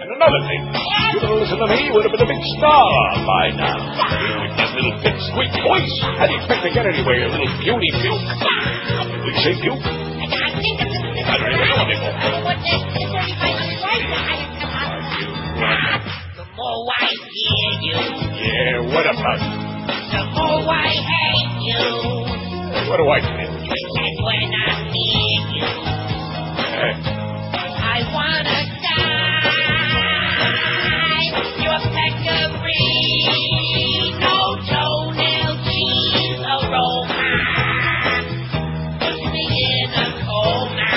And another thing, if you'd have listened to me, you would have been a big star by now. With that little thick, squeak voice, how do you expect to get anywhere, you little beauty puke? Did you say puke? I don't even know anymore. The more I hear you. Yeah, what about it? The more I hate you. What do I think? And when I hear you, I wanna die. Your pecorino, toenail cheese aroma. Push me in a coma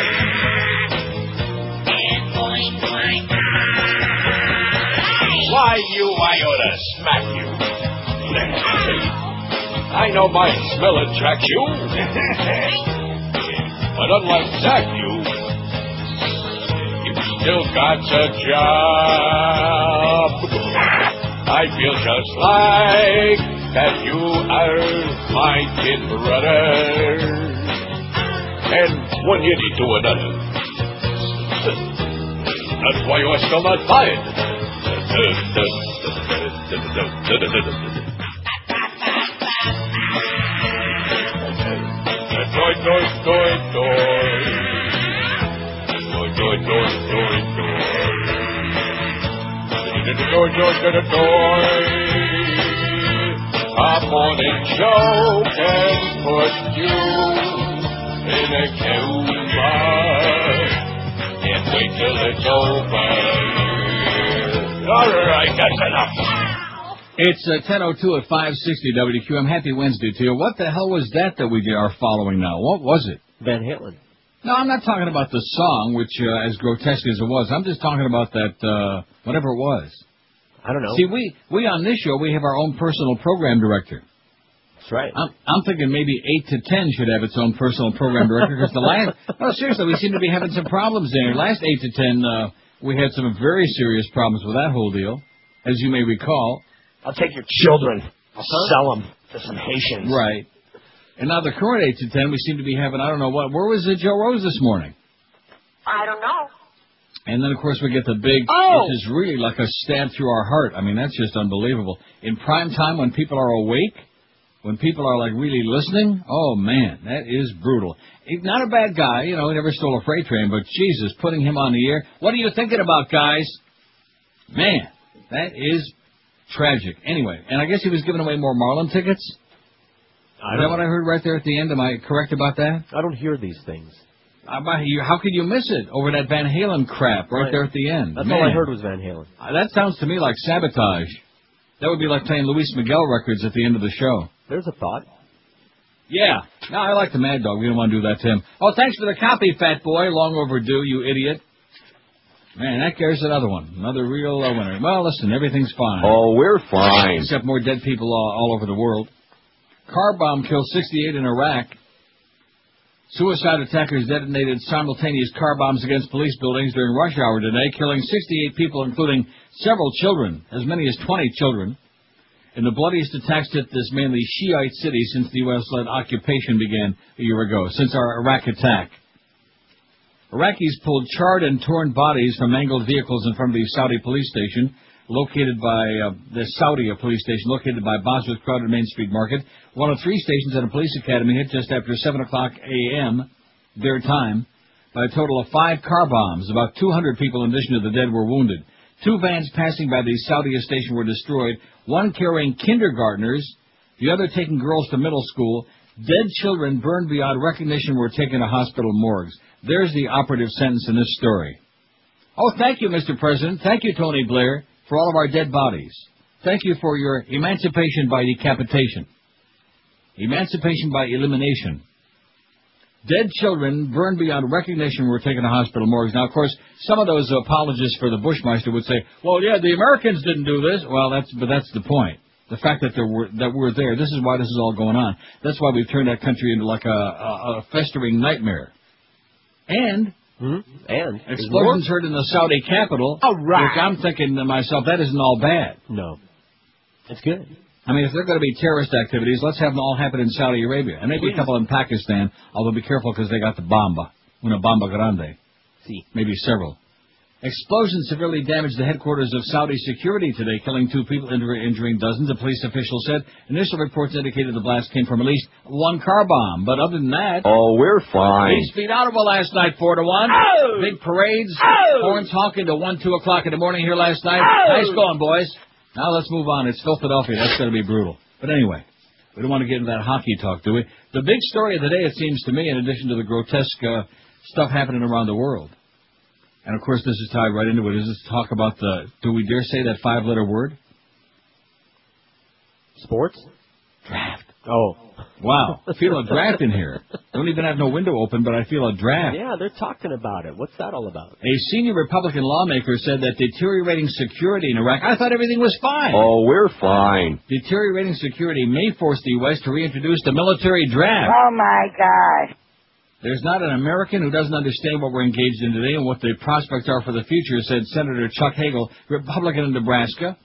and point my eye. Why, you, I ought to smack you. I know my smell attracts you. But unlike Zach, you still got a job. I feel just like that you are my kid brother. And one yiddy to another. That's why you are still not fired. Toy, toy, toy, toy. Toy, toy, toy, toy, toy. Toy, toy, toy, toy. Our morning show can put you in a coma. Can't wait till it's over. All right, that's enough. It's 10:02 at 560 WQM. Happy Wednesday to you. What the hell was that we are following now? What was it? Van Halen. No, I'm not talking about the song, which as grotesque as it was. I'm just talking about that, whatever it was. I don't know. See, we on this show, we have our own personal program director. That's right. I'm thinking maybe 8 to 10 should have its own personal program director, because no, seriously, we seem to be having some problems there. Last 8 to 10, we had some very serious problems with that whole deal, as you may recall. I'll take your children. I'll sell them to some Haitians. Right. And now the current 8 to 10, we seem to be having, I don't know what. Where was Joe Rose this morning? I don't know. And then, of course, we get the big, which is really like a stab through our heart. I mean, that's just unbelievable. In prime time, when people are awake, when people are, like, really listening, oh, man, that is brutal. He's not a bad guy, he never stole a freight train, but, Jesus, putting him on the air. What are you thinking about, guys? Man, that is tragic. Anyway, and I guess he was giving away more Marlin tickets? Is that what I heard right there at the end? Am I correct about that? I don't hear these things. How could you miss it over that Van Halen crap right there at the end? That's all I heard was Van Halen. That sounds to me like sabotage. That would be like playing Luis Miguel records at the end of the show. There's a thought. Yeah. No, I like the Mad Dog. We don't want to do that to him. Oh, thanks for the copy, fat boy. Long overdue, you idiot. Man, that carries another one. Another real winner. Well, listen, everything's fine. Oh, we're fine. Except more dead people all over the world. Car bomb kills 68 in Iraq. Suicide attackers detonated simultaneous car bombs against police buildings during rush hour today, killing 68 people, including several children, as many as 20 children. In the bloodiest attacks hit this mainly Shiite city since the U.S.-led occupation began a year ago, since our Iraq attack. Iraqis pulled charred and torn bodies from mangled vehicles in front of the Saudi police station, located by police station located by Basra's crowded Main Street Market. One of 3 stations at a police academy hit just after 7 o'clock a.m. their time by a total of 5 car bombs. About 200 people, in addition to the dead, were wounded. 2 vans passing by the Saudi station were destroyed, one carrying kindergartners, the other taking girls to middle school. Dead children burned beyond recognition were taken to hospital morgues. There's the operative sentence in this story. Oh, thank you, Mr. President. Thank you, Tony Blair, for all of our dead bodies. Thank you for your emancipation by decapitation. Emancipation by elimination. Dead children burned beyond recognition were taken to hospital morgues. Now, of course, some of those apologists for the Bushmeister would say, well, yeah, the Americans didn't do this. Well, that's the point. The fact that we're there. This is why this is all going on. That's why we've turned that country into like a festering nightmare. And explosions heard in the Saudi capital. All right. Which I'm thinking to myself, that isn't all bad. No. It's good. I mean, if they're going to be terrorist activities, let's have them all happen in Saudi Arabia. And maybe a couple in Pakistan, although be careful because they got the bomba. Una bomba grande. See. Maybe several. Explosion severely damaged the headquarters of Saudi security today, killing 2 people, injuring dozens. A police official said initial reports indicated the blast came from at least 1 car bomb. But other than that... Oh, we're fine. East beat Ottawa last night, 4-1. Oh! Big parades. Oh! Horns honking to 1, 2 o'clock in the morning here last night. Oh! Nice going, boys. Now let's move on. It's Philadelphia. That's going to be brutal. But anyway, we don't want to get into that hockey talk, do we? The big story of the day, it seems to me, in addition to the grotesque stuff happening around the world, and of course this is tied right into it, is this talk about the, do we dare say that 5-letter word? Sports? Draft. Oh. Wow. I feel a draft in here. Don't even have no window open, but I feel a draft. Yeah, they're talking about it. What's that all about? A senior Republican lawmaker said that deteriorating security in Iraq, I thought everything was fine. Oh, we're fine. Deteriorating security may force the U.S. to reintroduce the military draft. Oh, my God. There's not an American who doesn't understand what we're engaged in today and what the prospects are for the future, said Senator Chuck Hagel, Republican in Nebraska.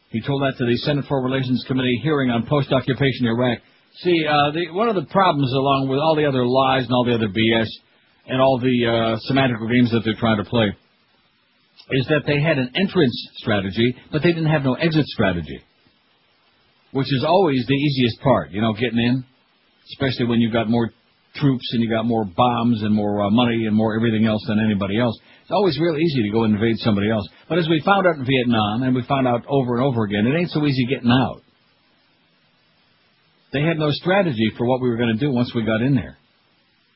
He told that to the Senate Foreign Relations Committee hearing on post-occupation Iraq. See, one of the problems, along with all the other lies and all the other BS and all the semantical games that they're trying to play, is that they had an entrance strategy, but they didn't have no exit strategy, which is always the easiest part, you know, getting in, especially when you've got more troops and you got more bombs and more money and more everything else than anybody else. It's always real easy to go and invade somebody else. But as we found out in Vietnam, and we found out over and over again, it ain't so easy getting out. They had no strategy for what we were going to do once we got in there.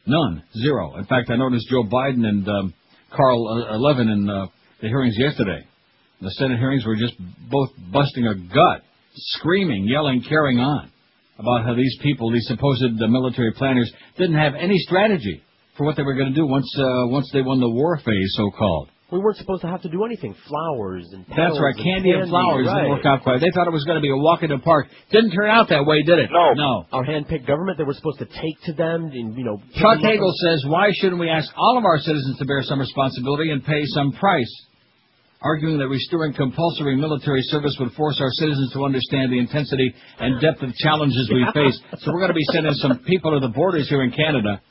None. Zero. In fact, I noticed Joe Biden and Carl Levin in the hearings yesterday. The Senate hearings were just both busting a gut, screaming, yelling, carrying on about how these people, these supposed military planners, didn't have any strategy for what they were going to do once they won the war phase, so-called. We weren't supposed to have to do anything. Flowers and petals. That's right, candy and flowers right. didn't work out quite. They thought it was going to be a walk in the park. Didn't turn out that way, did it? No. Our hand-picked government they were supposed to take to them, and, you know... Chuck Hagel says, why shouldn't we ask all of our citizens to bear some responsibility and pay some price? Arguing that restoring compulsory military service would force our citizens to understand the intensity and depth of challenges we face. So we're going to be sending some people to the borders here in Canada,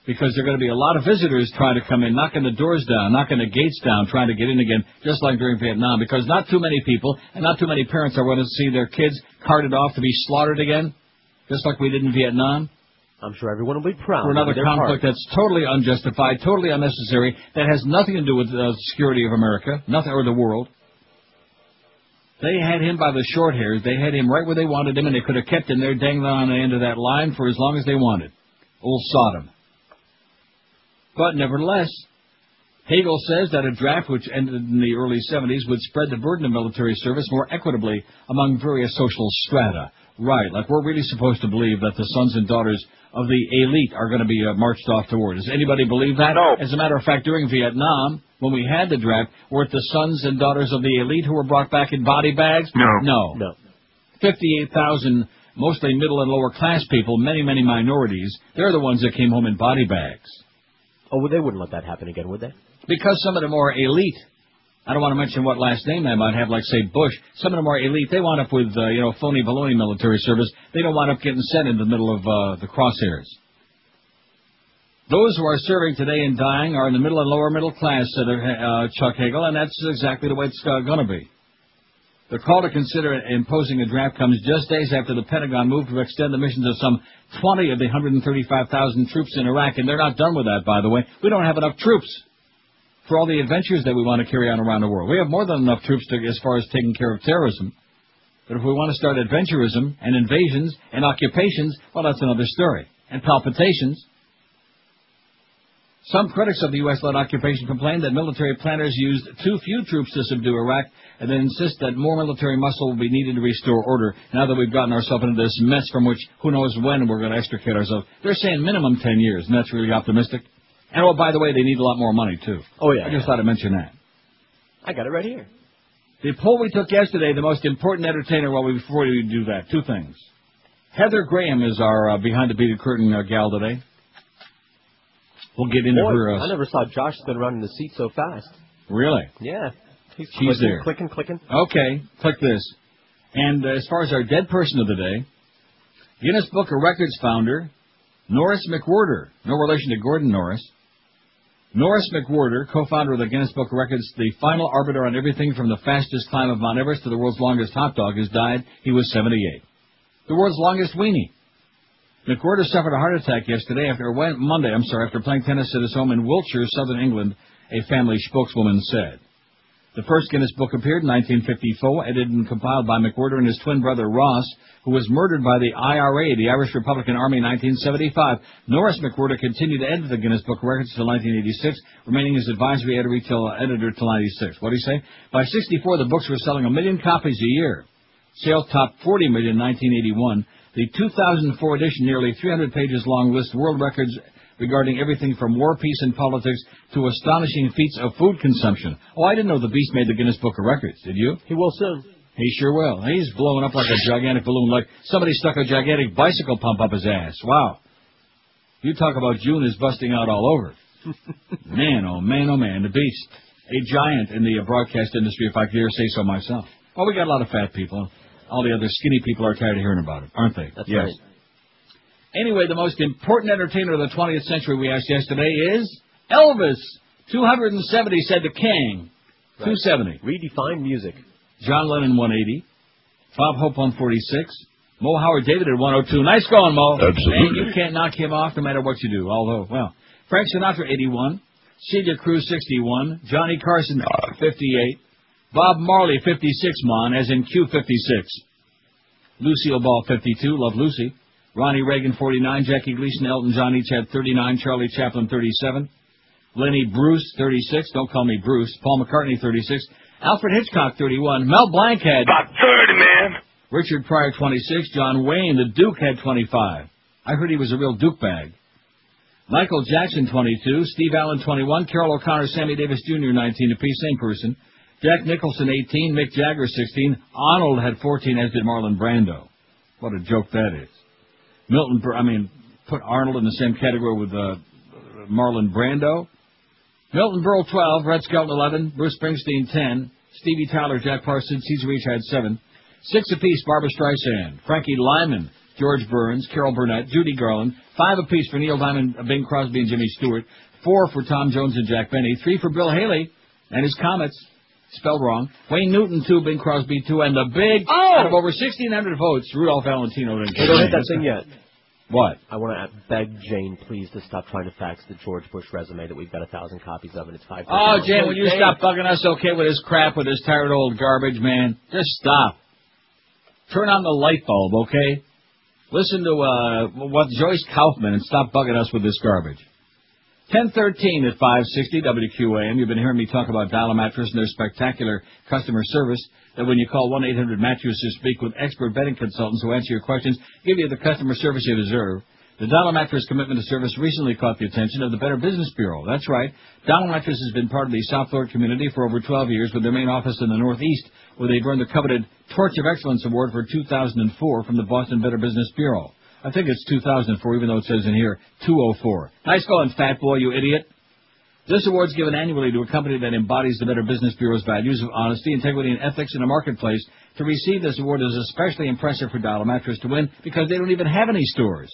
because there are going to be a lot of visitors trying to come in, knocking the doors down, knocking the gates down, trying to get in again, just like during Vietnam, because not too many people and not too many parents are going to see their kids carted off to be slaughtered again, just like we did in Vietnam. I'm sure everyone will be proud. For another conflict that's totally unjustified, totally unnecessary, that has nothing to do with the security of America, nothing, or the world. They had him by the short hairs. They had him right where they wanted him, and they could have kept him there dangling on the end of that line for as long as they wanted. Old Sodom. But nevertheless, Hagel says that a draft which ended in the early 70s would spread the burden of military service more equitably among various social strata. Right, like we're really supposed to believe that the sons and daughters of the elite are going to be marched off to war. Does anybody believe that? No. As a matter of fact, during Vietnam, when we had the draft, were it the sons and daughters of the elite who were brought back in body bags? No. No. 58,000, mostly middle and lower class people, many, many minorities, they're the ones that came home in body bags. Oh, well, they wouldn't let that happen again, would they? Because some of them are elite. I don't want to mention what last name they might have, like, say, Bush. Some of them are elite. They wind up with, phony baloney military service. They don't wind up getting sent in the middle of the crosshairs. Those who are serving today and dying are in the middle and lower middle class, said Chuck Hagel, and that's exactly the way it's going to be. The call to consider imposing a draft comes just days after the Pentagon moved to extend the missions of some 20 of the 135,000 troops in Iraq, and they're not done with that, by the way. We don't have enough troops for all the adventures that we want to carry on around the world. We have more than enough troops as far as taking care of terrorism. But if we want to start adventurism and invasions and occupations, well, that's another story. And palpitations. Some critics of the U.S.-led occupation complain that military planners used too few troops to subdue Iraq, and then insist that more military muscle will be needed to restore order, now that we've gotten ourselves into this mess from which who knows when we're going to extricate ourselves. They're saying minimum 10 years, and that's really optimistic. And, oh, by the way, they need a lot more money, too. Oh, yeah. I just thought I'd mention that. I got it right here. The poll we took yesterday, the most important entertainer, before we do that, two things. Heather Graham is our behind-the-beaded curtain gal today. We'll get into her... I never saw Josh spin around in the seat so fast. Really? Yeah. She's clicking, there. Clicking. Okay, click this. And as far as our dead person of the day, Guinness Book of Records founder Norris McWhirter, no relation to Gordon Norris, Norris McWhorter, co-founder of the Guinness Book of Records, the final arbiter on everything from the fastest climb of Mount Everest to the world's longest hot dog, has died. He was 78. The world's longest weenie. McWhorter suffered a heart attack Monday after playing tennis at his home in Wiltshire, southern England, a family spokeswoman said. The first Guinness Book appeared in 1954, edited and compiled by McWhorter and his twin brother Ross, who was murdered by the IRA, the Irish Republican Army, in 1975. Norris McWhorter continued to edit the Guinness Book of Records until 1986, remaining as advisory editor till 96. What do you say? By 64, the books were selling 1 million copies a year. Sales topped 40 million in 1981. The 2004 edition, nearly 300 pages long, lists world records regarding everything from war, peace, and politics to astonishing feats of food consumption. Oh, I didn't know the Beast made the Guinness Book of Records, did you? He will soon. He sure will. He's blowing up like a gigantic balloon, like somebody stuck a gigantic bicycle pump up his ass. Wow. You talk about June is busting out all over. Man, oh man, the Beast. A giant in the broadcast industry, if I dare say so myself. Well, we got a lot of fat people. All the other skinny people are tired of hearing about it, aren't they? That's right. Anyway, the most important entertainer of the 20th century, we asked yesterday, is Elvis. 270, said the King. Right. 270. Redefine music. John Lennon, 180. Bob Hope, 146. Mo Howard David at 102. Nice going, Mo. Absolutely. And you can't knock him off no matter what you do. Although, well, Frank Sinatra, 81. Celia Cruz, 61. Johnny Carson, 58. Bob Marley, 56, Mon, as in Q56. Lucille Ball, 52. Love Lucy. Ronnie Reagan, 49. Jackie Gleason, Elton John each had 39. Charlie Chaplin, 37. Lenny Bruce, 36. Don't call me Bruce. Paul McCartney, 36. Alfred Hitchcock, 31. Mel Blanc had... About 30, man. Richard Pryor, 26. John Wayne, the Duke, had 25. I heard he was a real Duke bag. Michael Jackson, 22. Steve Allen, 21. Carol O'Connor, Sammy Davis Jr., 19 apiece. Same person. Jack Nicholson, 18. Mick Jagger, 16. Arnold had 14, as did Marlon Brando. What a joke that is. Put Arnold in the same category with Marlon Brando. Milton Berle, 12. Red Skelton, 11. Bruce Springsteen, 10. Stevie Tyler, Jack Parsons, Caesar Each had 7. 6 apiece, Barbra Streisand. Frankie Lyman, George Burns, Carol Burnett, Judy Garland. 5 apiece for Neil Diamond, Bing Crosby, and Jimmy Stewart. 4 for Tom Jones and Jack Benny. 3 for Bill Haley and his Comets. Spelled wrong. Wayne Newton, 2. Bing Crosby, 2. And the big, out of over 1,600 votes, Rudolph Valentino. Hey, don't hit that thing yet. What? I want to beg Jane, please, to stop trying to fax the George Bush resume that we've got 1,000 copies of, and it's 5. Oh, Jane, will you stop bugging us, okay, with this crap, with this tired old garbage, man? Just stop. Turn on the light bulb, okay? Listen to what Joyce Kaufman and stop bugging us with this garbage. 10:13 at 560 WQAM. You've been hearing me talk about Dial a Mattress and their spectacular customer service. That when you call 1-800-Mattress to speak with expert betting consultants who answer your questions, give you the customer service you deserve. The Dial a Mattress commitment to service recently caught the attention of the Better Business Bureau. That's right. Dial a Mattress has been part of the South Florida community for over 12 years with their main office in the Northeast, where they've earned the coveted Torch of Excellence Award for 2004 from the Boston Better Business Bureau. I think it's 2004, even though it says in here 204. Nice going, fat boy, you idiot. This award's given annually to a company that embodies the Better Business Bureau's values of honesty, integrity, and ethics in the marketplace. To receive this award is especially impressive for Dial a Mattress to win because they don't even have any stores.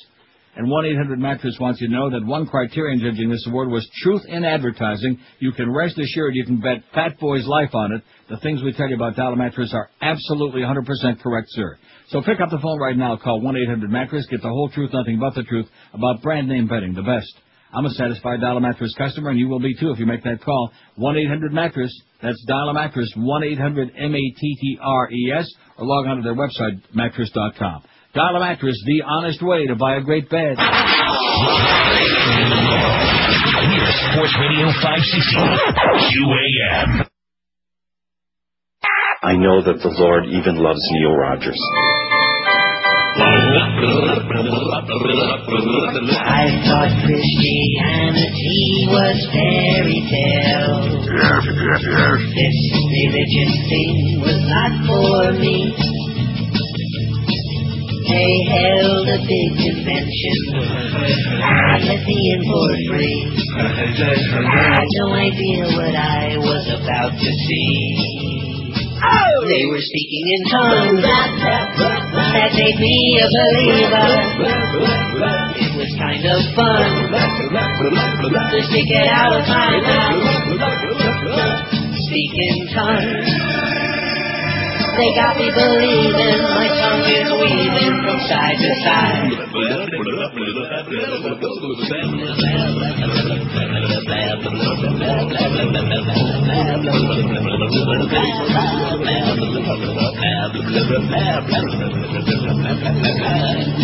And 1-800-Mattress wants you to know that one criterion judging this award was truth in advertising. You can rest assured you can bet Fat Boy's life on it. The things we tell you about Dial a Mattress are absolutely 100% correct, sir. So pick up the phone right now. Call 1-800-Mattress. Get the whole truth, nothing but the truth about brand name betting, the best. I'm a satisfied Dial a Mattress customer, and you will be too if you make that call. 1-800-Mattress. That's Dial a Mattress. 1-800-MATTRES. Or log on to their website, mattress.com. Dial a Mattress, the honest way to buy a great bed. We're Sports Radio 560 QAM. I know that the Lord even loves Neil Rogers. I thought Christianity was fairy tale. Yes. This religion thing was not for me. They held a big convention and let me in for free. I had no idea what I was about to see. They were speaking in tongues that made me a believer. It was kind of fun to stick it out of my mouth, speak in tongues. They got me believing my tongue is weaving from side to side.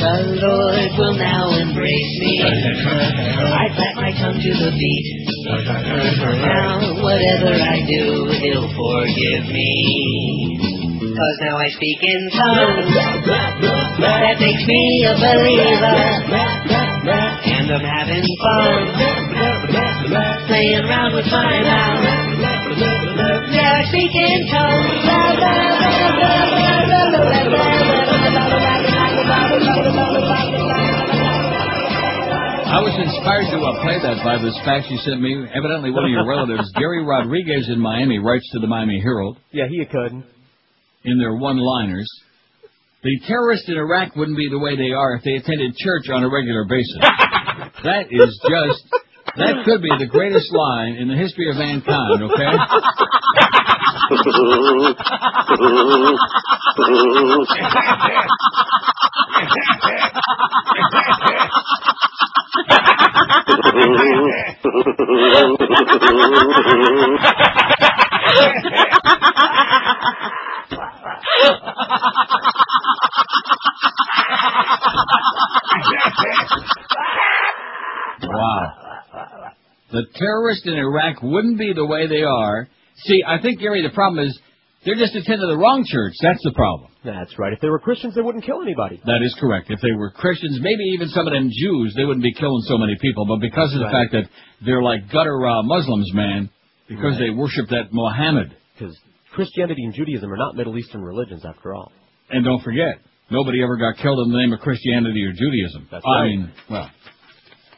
The Lord will now embrace me. I clap my tongue to the beat. Now whatever I do, He'll forgive me. 'Cause now I speak in tongues. That makes me a believer. And I'm having fun playing around with my mouth. Yeah, I speak in tongues. I was inspired to play that by this fax you sent me. Evidently one of your relatives, Gary Rodriguez in Miami, writes to the Miami Herald. Yeah, he could. In their one-liners, the terrorists in Iraq wouldn't be the way they are if they attended church on a regular basis. That could be the greatest line in the history of mankind, okay? Wow. The terrorists in Iraq wouldn't be the way they are. See, I think, Gary, the problem is they're just attending the wrong church. That's the problem. That's right. If they were Christians, they wouldn't kill anybody. That is correct. If they were Christians, maybe even some of them Jews, they wouldn't be killing so many people. But because of the fact that they're like gutter Muslims, man, because they worship that Mohammed. Because Christianity and Judaism are not Middle Eastern religions, after all. And don't forget, nobody ever got killed in the name of Christianity or Judaism. That's right. I mean, well,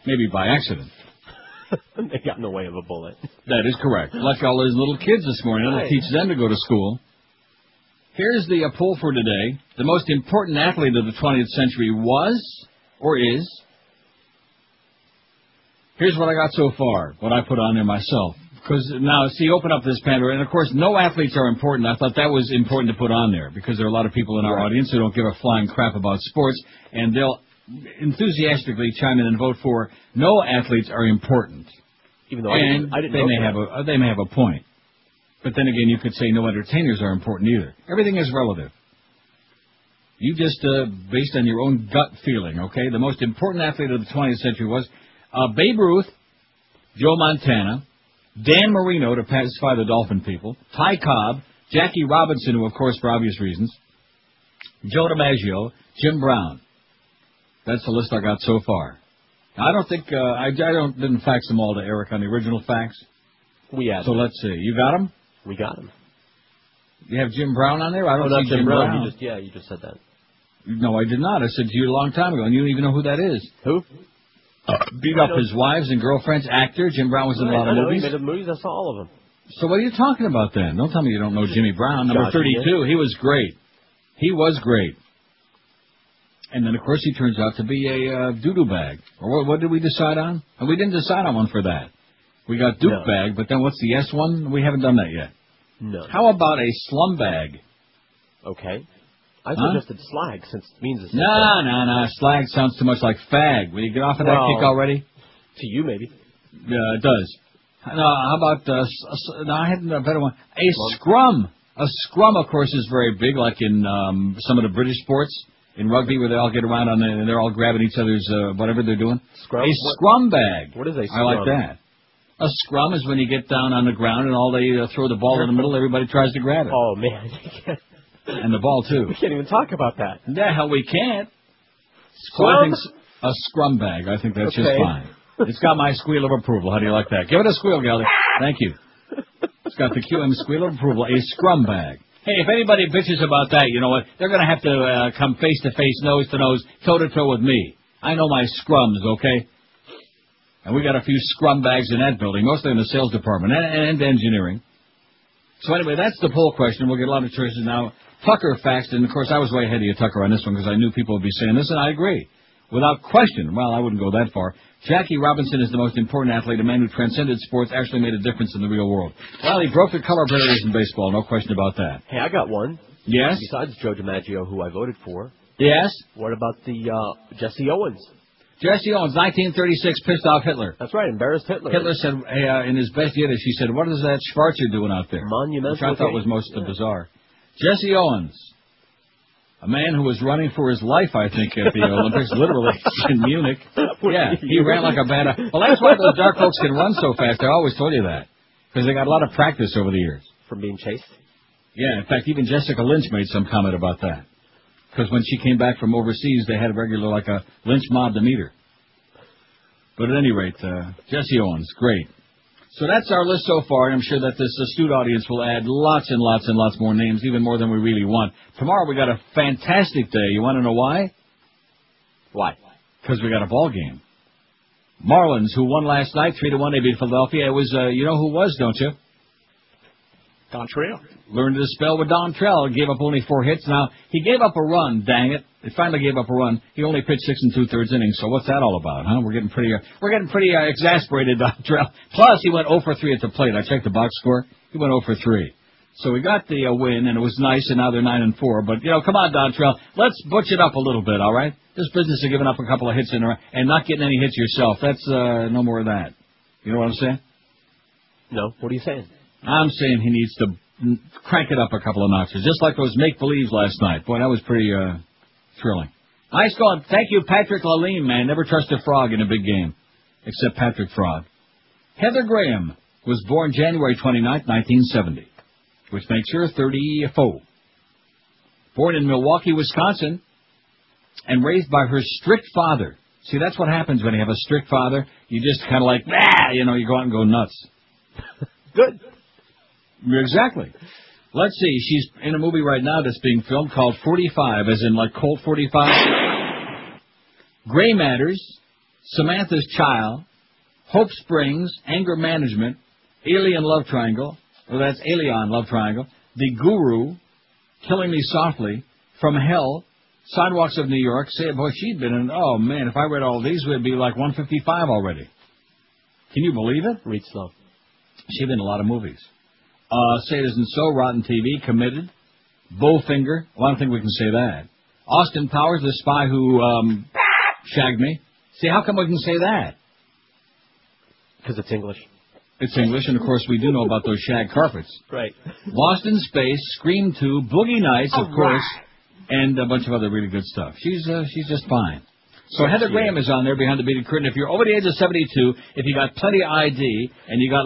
maybe by accident. They got in the way of a bullet. That is correct. Like all those little kids this morning, it'll teach them to go to school. Here's the poll for today. The most important athlete of the 20th century was, or is. Here's what I got so far, what I put on there myself. Because now, see, open up this Pandora, and of course, no athletes are important. I thought that was important to put on there, because there are a lot of people in our audience who don't give a flying crap about sports, and they'll enthusiastically chime in and vote for no athletes are important. Even though and I didn't they may have a point. But then again, you could say no entertainers are important either. Everything is relative. You just based on your own gut feeling, okay? The most important athlete of the 20th century was Babe Ruth, Joe Montana, Dan Marino to pacify the Dolphin people, Ty Cobb, Jackie Robinson, who of course for obvious reasons, Joe DiMaggio, Jim Brown. That's the list I got so far. Now, I don't think didn't fax them all to Eric on the original fax. We had. So let's see. You got them? We got them. You have Jim Brown on there? I don't see Jim Brown. You just said that. No, I did not. I said to you a long time ago, and you don't even know who that is. Who? Beat up his wives and girlfriends. Actor. Jim Brown was in a lot of movies. He made movies. I saw all of them. So what are you talking about then? Don't tell me you don't know Jimmy Brown. Number 32. He was great. He was great. And then, of course, he turns out to be a doo-doo bag. Or what did we decide on? And we didn't decide on one for that. We got Duke bag, but then what's the S one? We haven't done that yet. No. How about a slum bag? Okay. I suggested slag, since it means the same No. Slag sounds too much like fag. Will you get off of that kick already? To you, maybe. Yeah, it does. No, how about, no, I had a better one. A scrum. A scrum, of course, is very big, like in some of the British sports. In rugby, where they all get around and they're all grabbing each other's whatever they're doing. Scrum? A scrum bag. What is a scrum? I like that. A scrum is when you get down on the ground and all they throw the ball in the middle, everybody tries to grab it. Oh, man. And the ball, too. We can't even talk about that. The hell we can't. Scrum? So I think a scrum bag. I think that's just fine. It's got my squeal of approval. How do you like that? Give it a squeal, Geldy. Thank you. It's got the QM squeal of approval. A scrum bag. Hey, if anybody bitches about that, you know what? They're going to have to come face-to-face, nose-to-nose, toe-to-toe with me. I know my scrums, okay? And we got a few scrum bags in that building, mostly in the sales department and engineering. So anyway, that's the poll question. We'll get a lot of choices now. Tucker faxed, and of course I was way ahead of you, Tucker, on this one because I knew people would be saying this, and I agree. Without question. Well, I wouldn't go that far. Jackie Robinson is the most important athlete, a man who transcended sports, actually made a difference in the real world. Well, he broke the color barriers in baseball, no question about that. Hey, I got one. Yes? Besides Joe DiMaggio, who I voted for. Yes? What about the Jesse Owens? Jesse Owens, 1936, pissed off Hitler. That's right, embarrassed Hitler. Hitler said, in his best Yiddish, he said, what is that Schwarzer doing out there? Monumental. Which I thought was most bizarre. Jesse Owens, a man who was running for his life, I think, at the Olympics, literally, in Munich. Yeah, he ran like a bad... Well, that's why those dark folks can run so fast. I always told you that. Because they got a lot of practice over the years. From being chased? Yeah, in fact, even Jessica Lynch made some comment about that. Because when she came back from overseas, they had a regular, like a lynch mob to meet her. But at any rate, Jesse Owens, great. So that's our list so far, and I'm sure that this astute audience will add lots and lots and lots more names, even more than we really want. Tomorrow we got a fantastic day. You want to know why? Why? Because we got a ball game. Marlins, who won last night, 3-1, they beat Philadelphia. It was, you know who was, don't you? Dontrell. Learned to spell with Dontrell. Gave up only 4 hits. Now, he gave up a run, dang it. He finally gave up a run. He only pitched 6 2/3 innings, so what's that all about, huh? We're getting pretty exasperated, Dontrell. Plus, he went 0 for 3 at the plate. I checked the box score. He went 0 for 3. So we got the win, and it was nice, and now they're 9-4. But, come on, Dontrell. Let's butch it up a little bit, all right? This business of giving up a couple of hits and not getting any hits yourself, that's no more of that. You know what I'm saying? No. What are you saying? I'm saying he needs to crank it up a couple of notches, just like those make-believes last night. Boy, that was pretty thrilling. Nice going. Thank you, Patrick Lalime, man. Never trust a frog in a big game, except Patrick Frog. Heather Graham was born January 29th, 1970, which makes her 34. Born in Milwaukee, Wisconsin, and raised by her strict father. See, that's what happens when you have a strict father. You just kind of like, you go out and go nuts. Good. Exactly. Let's see. She's in a movie right now that's being filmed called 45, as in like Colt 45. Gray Matters, Samantha's Child, Hope Springs, Anger Management, Alien Love Triangle, that's Alien Love Triangle, The Guru, Killing Me Softly, From Hell, Sidewalks of New York. Say, boy, she'd been in, oh man, if I read all these, we'd be like 155 already. Can you believe it? Read slow. She's been in a lot of movies. Say It Isn't So, Rotten TV, Committed, Bowfinger. Well, I don't think we can say that. Austin Powers, the spy who shagged me. See, how come we can say that? Because it's English. It's English, and of course we do know about those shag carpets. Right. Lost in Space, Scream 2, Boogie Nights, of course, and a bunch of other really good stuff. She's just fine. So Heather Graham is on there behind the beaded curtain. If you're over the age of 72, if you got plenty of ID, and you got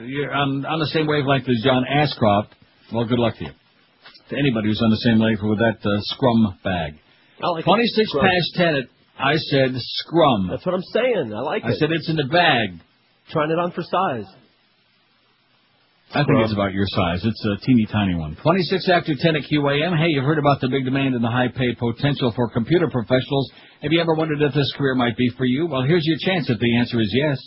you're on the same wavelength as John Ashcroft, well, good luck to you. To anybody who's on the same wavelength with that scrum bag. I like 26 past 10, I said scrum. That's what I'm saying. I like it. I said it's in the bag. Trying it on for size. I think it's about your size. It's a teeny tiny one. 26 after 10 at QAM. Hey, you've heard about the big demand and the high pay potential for computer professionals. Have you ever wondered if this career might be for you? Well, here's your chance if the answer is yes.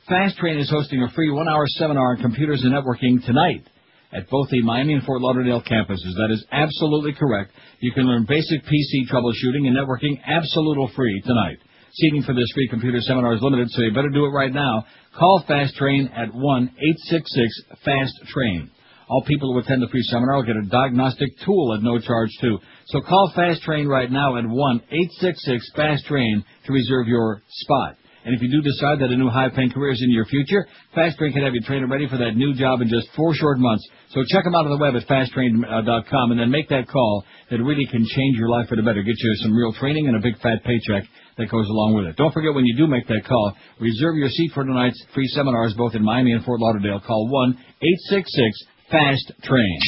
Fast Train is hosting a free 1-hour seminar on computers and networking tonight at both the Miami and Fort Lauderdale campuses. That is absolutely correct. You can learn basic PC troubleshooting and networking absolutely free tonight. Seating for this free computer seminar is limited, so you better do it right now. Call Fast Train at 1-866-FAST-TRAIN. All people who attend the free seminar will get a diagnostic tool at no charge, too. So call Fast Train right now at 1-866-FAST-TRAIN to reserve your spot. And if you do decide that a new high-paying career is in your future, Fast Train can have you trained and ready for that new job in just 4 short months. So check them out on the web at fasttrain.com and then make that call that really can change your life for the better. Get you some real training and a big fat paycheck that goes along with it. Don't forget, when you do make that call, reserve your seat for tonight's free seminars both in Miami and Fort Lauderdale. Call 1-866-FAST-TRAIN.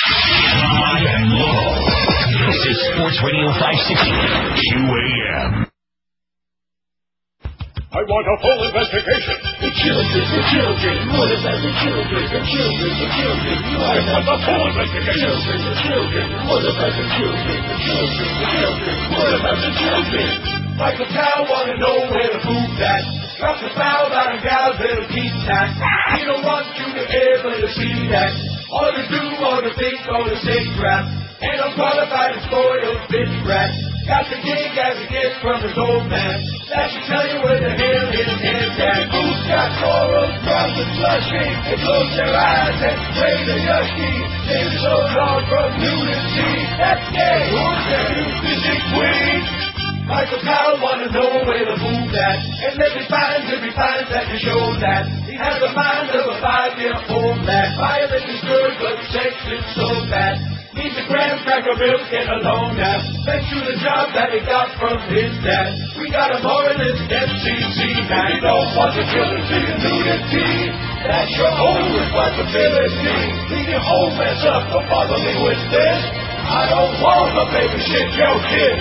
High and low. This is Sports Radio 560 QAM. I want a full investigation. The children. What about the children? The children. I want a full investigation. The children. What about the children? The children. What about the children? Michael Powell wanna know where the food's at. Drops the foul out of gals, little teeth tack. He don't want you to ever to see that. All to do, all to think, all to say crap. And I'm qualified to spoil bitch brat. Got the gig as a gift from his old man. That should tell you where the hair is at. Who's got corals from the slushy? They close their eyes and pray the yucky. They're so long from nudity. That's gay. Who's their new physics queen? Michael Powell wanna know where to move that. And every finds that can show that. He has the mind of a 5-year-old lad. Violence is good, but sex is so bad. Needs a graham cracker milk and a long nap. Thanks to the job that he got from his dad. We got a moralist FCC. Now you don't want to kill him to your nudity. That's your own responsibility. Leave your whole mess up, don't bother me with this. I don't want to babysit your kid.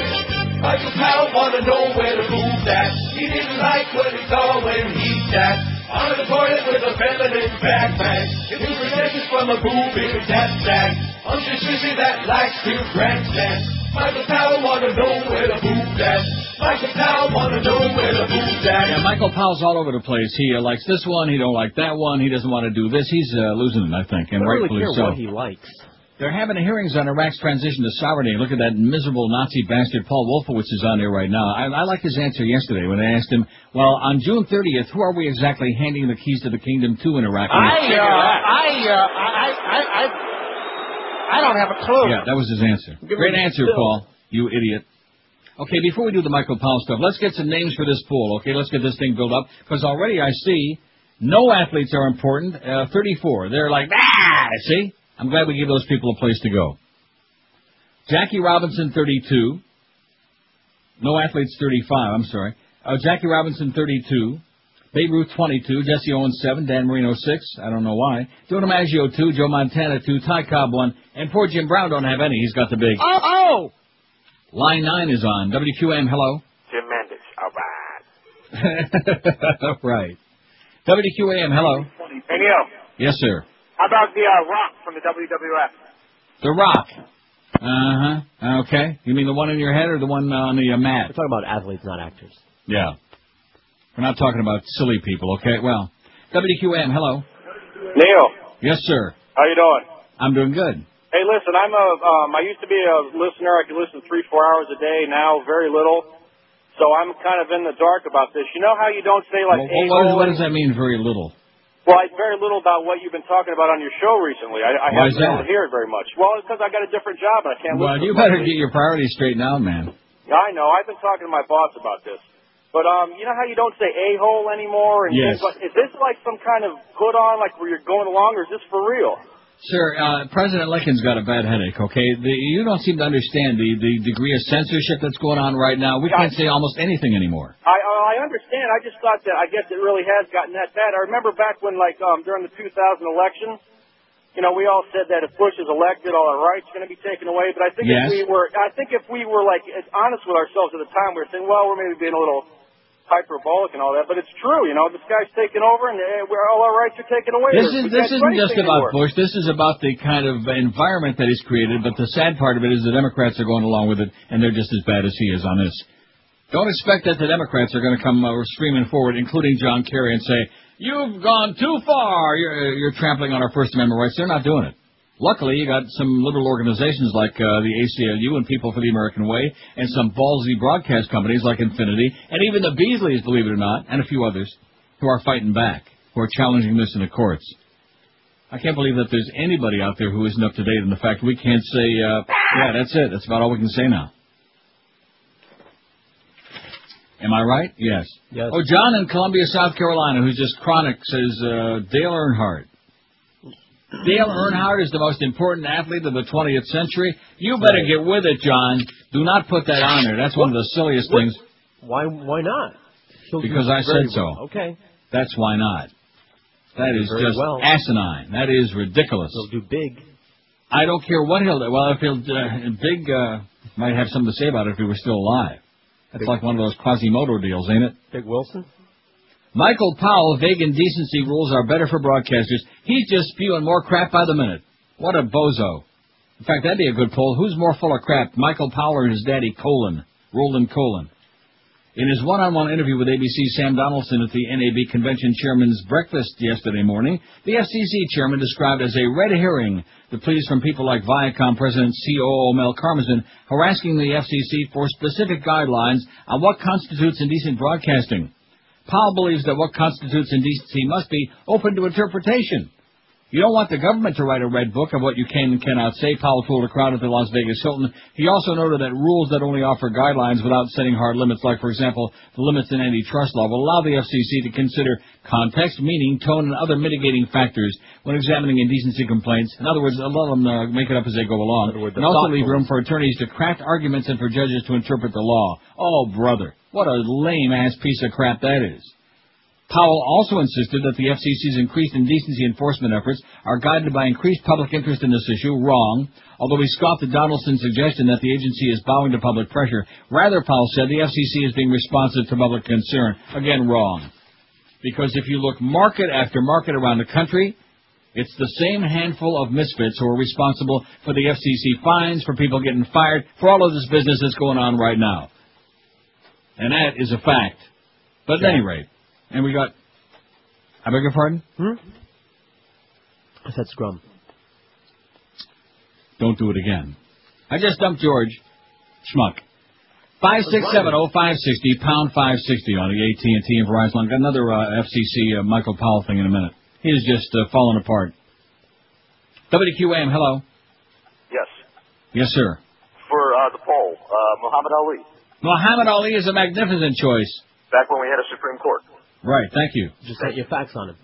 Michael Powell wanna know where to move that. He didn't like what he saw when he sat on the toilet with a feminine backpack. If he presents from a boob in that sack. Unctuous sissy that likes to grandstand. Michael Powell wanna know where to move that. Michael Powell wanna know where to move that. Yeah, Michael Powell's all over the place. He likes this one, he don't like that one, he doesn't want to do this. He's losing it, I think, and rightfully I don't really care so. what he likes. They're having hearings on Iraq's transition to sovereignty. Look at that miserable Nazi bastard Paul Wolfowitz is on there right now. I like his answer yesterday when they asked him, well, on June 30th, who are we exactly handing the keys to the kingdom to in Iraq? I don't have a clue. Yeah, that was his answer. Great answer, Paul, you idiot. Okay, before we do the Michael Powell stuff, let's get some names for this pool, okay? Let's get this thing built up, because already I see no athletes are important, 34. They're like, see? I'm glad we gave those people a place to go. Jackie Robinson, 32. No athletes, 35, I'm sorry. Jackie Robinson, 32. Babe Ruth, 22. Jesse Owens, 7. Dan Marino, 6. I don't know why. Joe DiMaggio, 2. Joe Montana, 2. Ty Cobb, 1. And poor Jim Brown don't have any. He's got the big. Oh! Line 9 is on. WQAM, hello. Jim Mendes, all right. Right. WQAM, hello. Hey, Neil. Yes, sir. How about the Rock from the WWF? The Rock. Uh-huh. Okay. You mean the one in your head or the one on the mat? We're talking about athletes, not actors. Yeah. We're not talking about silly people, okay? Well, WQAM, hello. Neil. Yes, sir. How you doing? I'm doing good. Hey, listen, I used to be a listener. I could listen 3-4 hours a day. Now, very little. So I'm kind of in the dark about this. You know how you don't say, like, what does that mean, very little? Well, very little about what you've been talking about on your show recently. I haven't been able to hear it very much. Well, it's because I got a different job and I can't listen. Well, you better get your priorities straightened out, man. I know. I've been talking to my boss about this. But, you know how you don't say a-hole anymore? And yes. Is this like some kind of put-on, like where you're going along, or is this for real? Sir, President Lincoln's got a bad headache, okay? You don't seem to understand the degree of censorship that's going on right now. We can't say almost anything anymore. I understand. I just thought that, I guess it really has gotten that bad. I remember back when, like, during the 2000 election, you know, we all said that if Bush is elected, all our rights are going to be taken away. But I think if we were like honest with ourselves at the time, we were saying, well, we're maybe being a little hyperbolic and all that, but it's true. You know, this guy's taking over, and all our rights are taken away. This isn't just about Bush. This is about the kind of environment that he's created. But the sad part of it is the Democrats are going along with it, and they're just as bad as he is on this. Don't expect that the Democrats are going to come streaming forward, including John Kerry, and say, you've gone too far. You're trampling on our First Amendment rights. They're not doing it. Luckily, you got some liberal organizations like the ACLU and People for the American Way, and some ballsy broadcast companies like Infinity, and even the Beasleys, believe it or not, and a few others, who are fighting back, who are challenging this in the courts. I can't believe that there's anybody out there who isn't up to date on the fact we can't say, yeah, that's it. That's about all we can say now. Am I right? Yes. Oh, John in Columbia, South Carolina, who's just chronic, says Dale Earnhardt. Dale Earnhardt is the most important athlete of the 20th century. You better get with it, John. Do not put that on there. That's one of the silliest things. Why not? Because I said so. Okay. That's why not. That is just asinine. That is ridiculous. He'll do big. I don't care what he'll do. Well, if he'll big, might have something to say about it if he were still alive. That's like one of those Quasimodo deals, ain't it? Big Wilson? Michael Powell, vague indecency rules are better for broadcasters. He's just spewing more crap by the minute. What a bozo. In fact, that'd be a good poll. Who's more full of crap, Michael Powell or his daddy, Roland Colin? In his one-on-one interview with ABC's Sam Donaldson at the NAB convention chairman's breakfast yesterday morning, the FCC chairman described as a red herring the pleas from people like Viacom President COO Mel Karmazin harassing the FCC for specific guidelines on what constitutes indecent broadcasting. Powell believes that what constitutes indecency must be open to interpretation. You don't want the government to write a red book of what you can and cannot say, Powell told a crowd at the Las Vegas Hilton. He also noted that rules that only offer guidelines without setting hard limits, like, for example, the limits in antitrust law, will allow the FCC to consider context, meaning, tone, and other mitigating factors when examining indecency complaints. In other words, let them make it up as they go along. And also leave room for attorneys to craft arguments and for judges to interpret the law. Oh, brother, what a lame-ass piece of crap that is. Powell also insisted that the FCC's increased indecency enforcement efforts are guided by increased public interest in this issue. Wrong. Although he scoffed at Donaldson's suggestion that the agency is bowing to public pressure, rather, Powell said, the FCC is being responsive to public concern. Again, wrong. Because if you look market after market around the country, it's the same handful of misfits who are responsible for the FCC fines, for people getting fired, for all of this business that's going on right now. And that is a fact. But at any rate, and we got, I beg your pardon? I said scrum. Don't do it again. I just dumped George. Schmuck. 5670560, pound 560 on the AT&T and Verizon. Got another FCC Michael Powell thing in a minute. He is just falling apart. WQAM, hello. Yes. Yes, sir. For the poll, Muhammad Ali. Muhammad Ali is a magnificent choice. Back when we had a Supreme Court. Right, thank you. Just set your facts on him.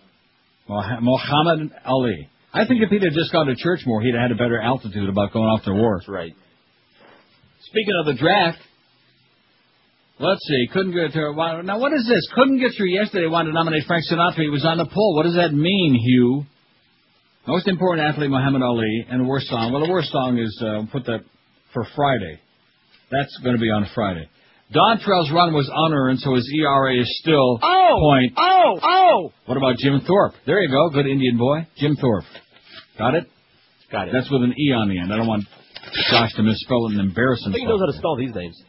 Muhammad Ali. I think if he'd have just gone to church more, he'd have had a better altitude about going off to war. That's right. Speaking of the draft, let's see, couldn't get through. Now, what is this? Couldn't get through yesterday, wanted to nominate Frank Sinatra. He was on the poll. What does that mean, Hugh? Most important athlete, Muhammad Ali, and the worst song. Well, the worst song is, put that for Friday. That's going to be on Friday. Dontrell's run was unearned, so his ERA is still point. What about Jim Thorpe? There you go. Good Indian boy. Jim Thorpe. Got it? Got it. That's with an E on the end. I don't want Josh to misspell it and embarrass himself. I think he knows how to spell these names.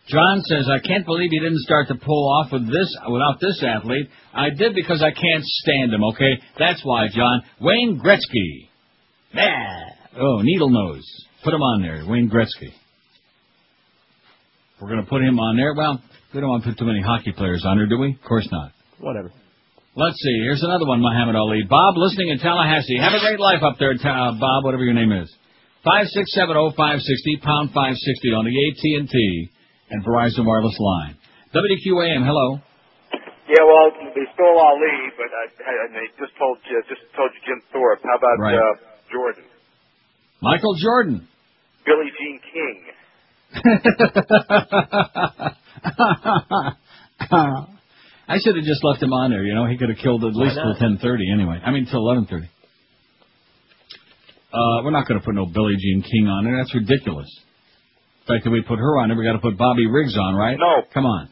John says, I can't believe you didn't start to pull off without this athlete. I did because I can't stand him, okay? That's why, John. Wayne Gretzky. Oh, needle nose. Put him on there. Wayne Gretzky. We're going to put him on there. Well, we don't want to put too many hockey players on there, do we? Of course not. Whatever. Let's see. Here's another one, Muhammad Ali. Bob, listening in Tallahassee. Have a great life up there, Bob, whatever your name is. 5670560, pound 560 on the AT&T and Verizon Wireless line. WQAM, hello. Yeah, well, they stole Ali, but they just told you Jim Thorpe. How about Jordan? Michael Jordan. Billie Jean King. I should have just left him on there, you know. He could have killed at least till 10:30 anyway. I mean, till 11:30. We're not going to put no Billie Jean King on there. That's ridiculous. In fact, if we put her on there, we got to put Bobby Riggs on, right? No. Come on.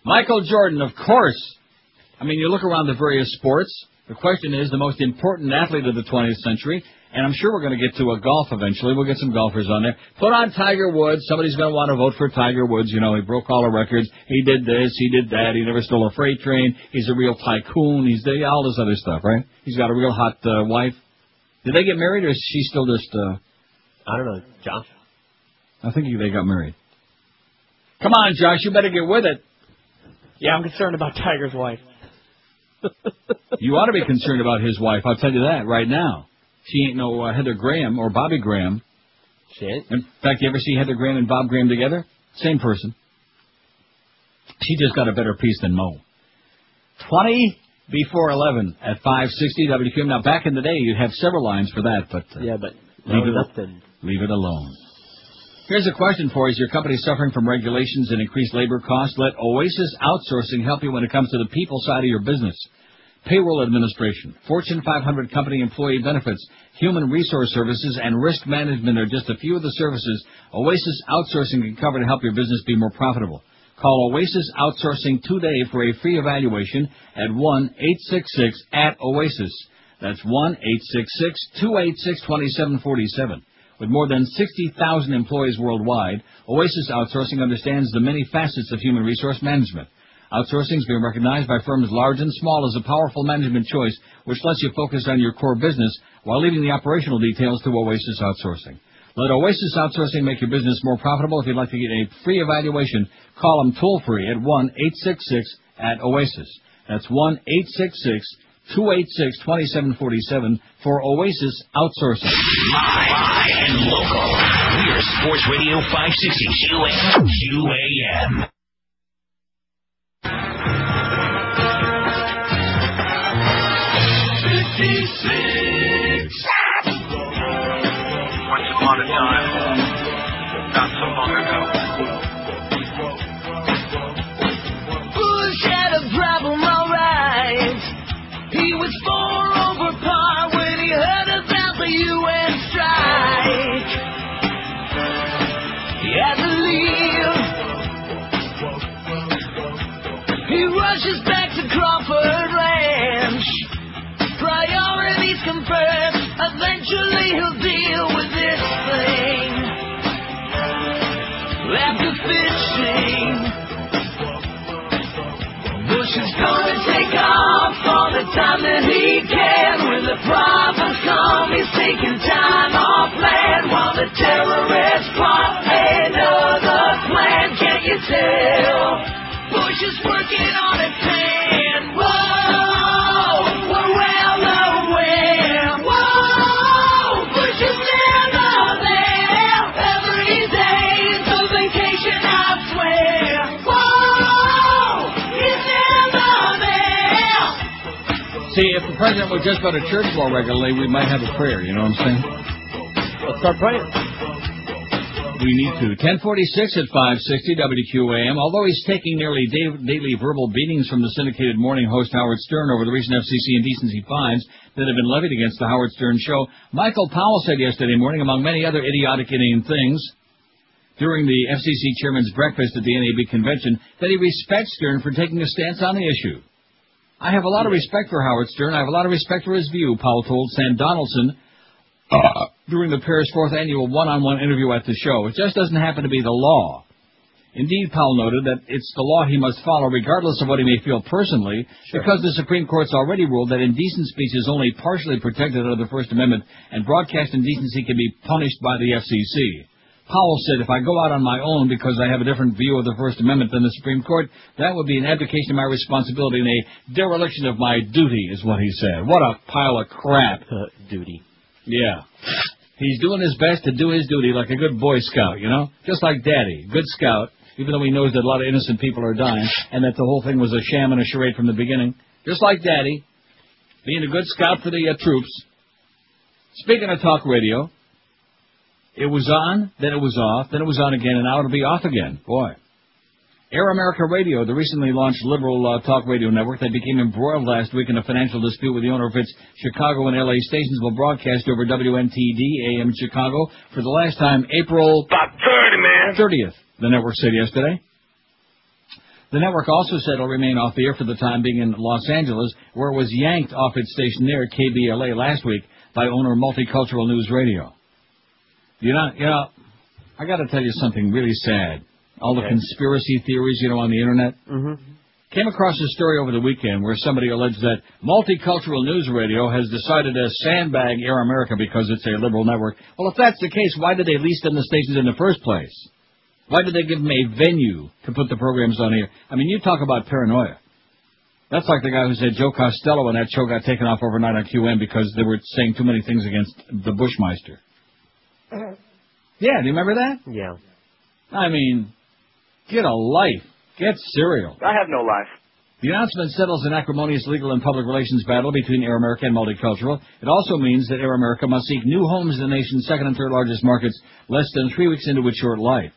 Michael Jordan, of course. I mean, you look around the various sports. The question is the most important athlete of the 20th century. And I'm sure we're going to get to a golf eventually. We'll get some golfers on there. Put on Tiger Woods. Somebody's going to want to vote for Tiger Woods. You know, he broke all the records. He did this. He did that. He never stole a freight train. He's a real tycoon. He's all this other stuff, right? He's got a real hot wife. Did they get married, or is she still just... I don't know, Josh. I think they got married. Come on, Josh. You better get with it. Yeah, I'm concerned about Tiger's wife. You ought to be concerned about his wife. I'll tell you that right now. She ain't no Heather Graham or Bobby Graham. She ain't? In fact, you ever see Heather Graham and Bob Graham together? Same person. She just got a better piece than Mo. 20 before 11 at 560 WQM. Now, back in the day, you'd have several lines for that, but... yeah, but leave it alone. Here's a question for you. Is your company suffering from regulations and increased labor costs? Let Oasis Outsourcing help you when it comes to the people side of your business. Payroll administration, Fortune 500 company employee benefits, human resource services, and risk management are just a few of the services Oasis Outsourcing can cover to help your business be more profitable. Call Oasis Outsourcing today for a free evaluation at 1-866-OASIS. That's 1-866-286-2747. With more than 60,000 employees worldwide, Oasis Outsourcing understands the many facets of human resource management. Outsourcing is being recognized by firms large and small as a powerful management choice, which lets you focus on your core business while leaving the operational details to Oasis Outsourcing. Let Oasis Outsourcing make your business more profitable. If you'd like to get a free evaluation, call them toll-free at 1-866-OASIS. That's 1-866-286-2747 for Oasis Outsourcing. Live and local. We're Sports Radio 560 QAM. Once upon a time, not so long ago. Bush had a problem, alright. He was 4 over par when he heard about the U.S strike. He had to leave. He rushes back to Crawford Ranch. Priorities come first. Eventually he'll deal with this thing. After fishing, Bush is gonna take off all the time that he can. When the problems come, he's taking time off land while the terrorists plot another plan. Can't you tell? Bush is working on a plan. Whoa, we're well aware. Whoa, Bush is never there. Every day is a vacation, I swear. Whoa, he's never there. See, if the president would just go to church more regularly, we might have a prayer, you know what I'm saying? Let's start praying. We need to. 1046 at 560 WQAM. Although he's taking nearly daily verbal beatings from the syndicated morning host Howard Stern over the recent FCC indecency fines that have been levied against the Howard Stern show, Michael Powell said yesterday morning, among many other idiotic, inane things, during the FCC chairman's breakfast at the NAB convention, that he respects Stern for taking a stance on the issue. I have a lot of respect for Howard Stern. I have a lot of respect for his view, Powell told Sam Donaldson during the pair's 4th annual one-on-one interview at the show. It just doesn't happen to be the law. Indeed, Powell noted that it's the law he must follow regardless of what he may feel personally, because the Supreme Court's already ruled that indecent speech is only partially protected under the First Amendment and broadcast indecency can be punished by the FCC. Powell said, if I go out on my own because I have a different view of the First Amendment than the Supreme Court, that would be an abdication of my responsibility and a dereliction of my duty, is what he said. What a pile of crap. Duty. Yeah. He's doing his best to do his duty like a good Boy Scout, you know? Just like Daddy. Good Scout, even though he knows that a lot of innocent people are dying and that the whole thing was a sham and a charade from the beginning. Just like Daddy. Being a good Scout for the troops. Speaking of talk radio, it was on, then it was off, then it was on again, and now it'll be off again. Boy. Air America Radio, the recently launched liberal talk radio network that became embroiled last week in a financial dispute with the owner of its Chicago and L.A. stations, will broadcast over WNTD AM in Chicago for the last time April 30th, the network said yesterday. The network also said it'll remain off the air for the time being in Los Angeles, where it was yanked off its station there, KBLA, last week by owner Multicultural News Radio. You know, I got to tell you something really sad. All the conspiracy theories, on the Internet. Came across a story over the weekend where somebody alleged that Multicultural News Radio has decided to sandbag Air America because it's a liberal network. Well, if that's the case, why did they lease them the stations in the first place? Why did they give them a venue to put the programs on air? I mean, you talk about paranoia. That's like the guy who said Joe Costello when that show got taken off overnight on QM because they were saying too many things against the Bushmeister. Yeah, do you remember that? Yeah. I mean, get a life. Get serial. I have no life. The announcement settles an acrimonious legal and public relations battle between Air America and Multicultural. It also means that Air America must seek new homes in the nation's second and third largest markets less than 3 weeks into its short life.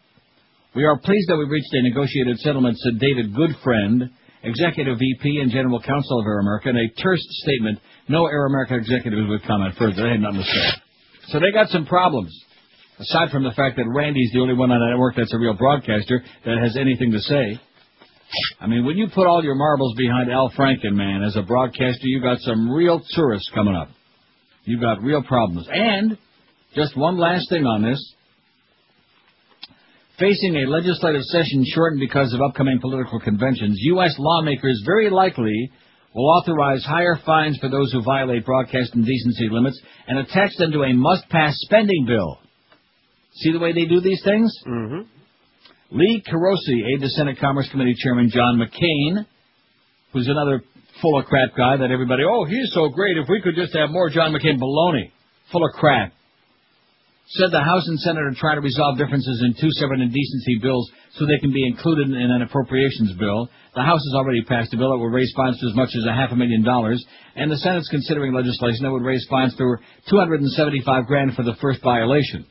We are pleased that we've reached a negotiated settlement, said David Goodfriend, Executive VP and General Counsel of Air America, in a terse statement. No Air America executives would comment further. They had nothing to say. So they got some problems. Aside from the fact that Randy's the only one on the network that's a real broadcaster that has anything to say. I mean, when you put all your marbles behind Al Franken, man, as a broadcaster, you got some real tourists coming up. You've got real problems. And Just one last thing on this. Facing a legislative session shortened because of upcoming political conventions, U.S. lawmakers very likely will authorize higher fines for those who violate broadcast indecency limits and attach them to a must-pass spending bill. See the way they do these things? Mm-hmm. Lee Carosi, aide to Senate Commerce Committee Chairman John McCain, who's another full-of-crap guy that everybody, oh, he's so great, if we could just have more John McCain baloney, full of crap, said the House and Senate are trying to resolve differences in two separate indecency bills so they can be included in an appropriations bill. The House has already passed a bill that would raise fines to as much as $500,000, and the Senate's considering legislation that would raise fines to $275,000 for the first violation.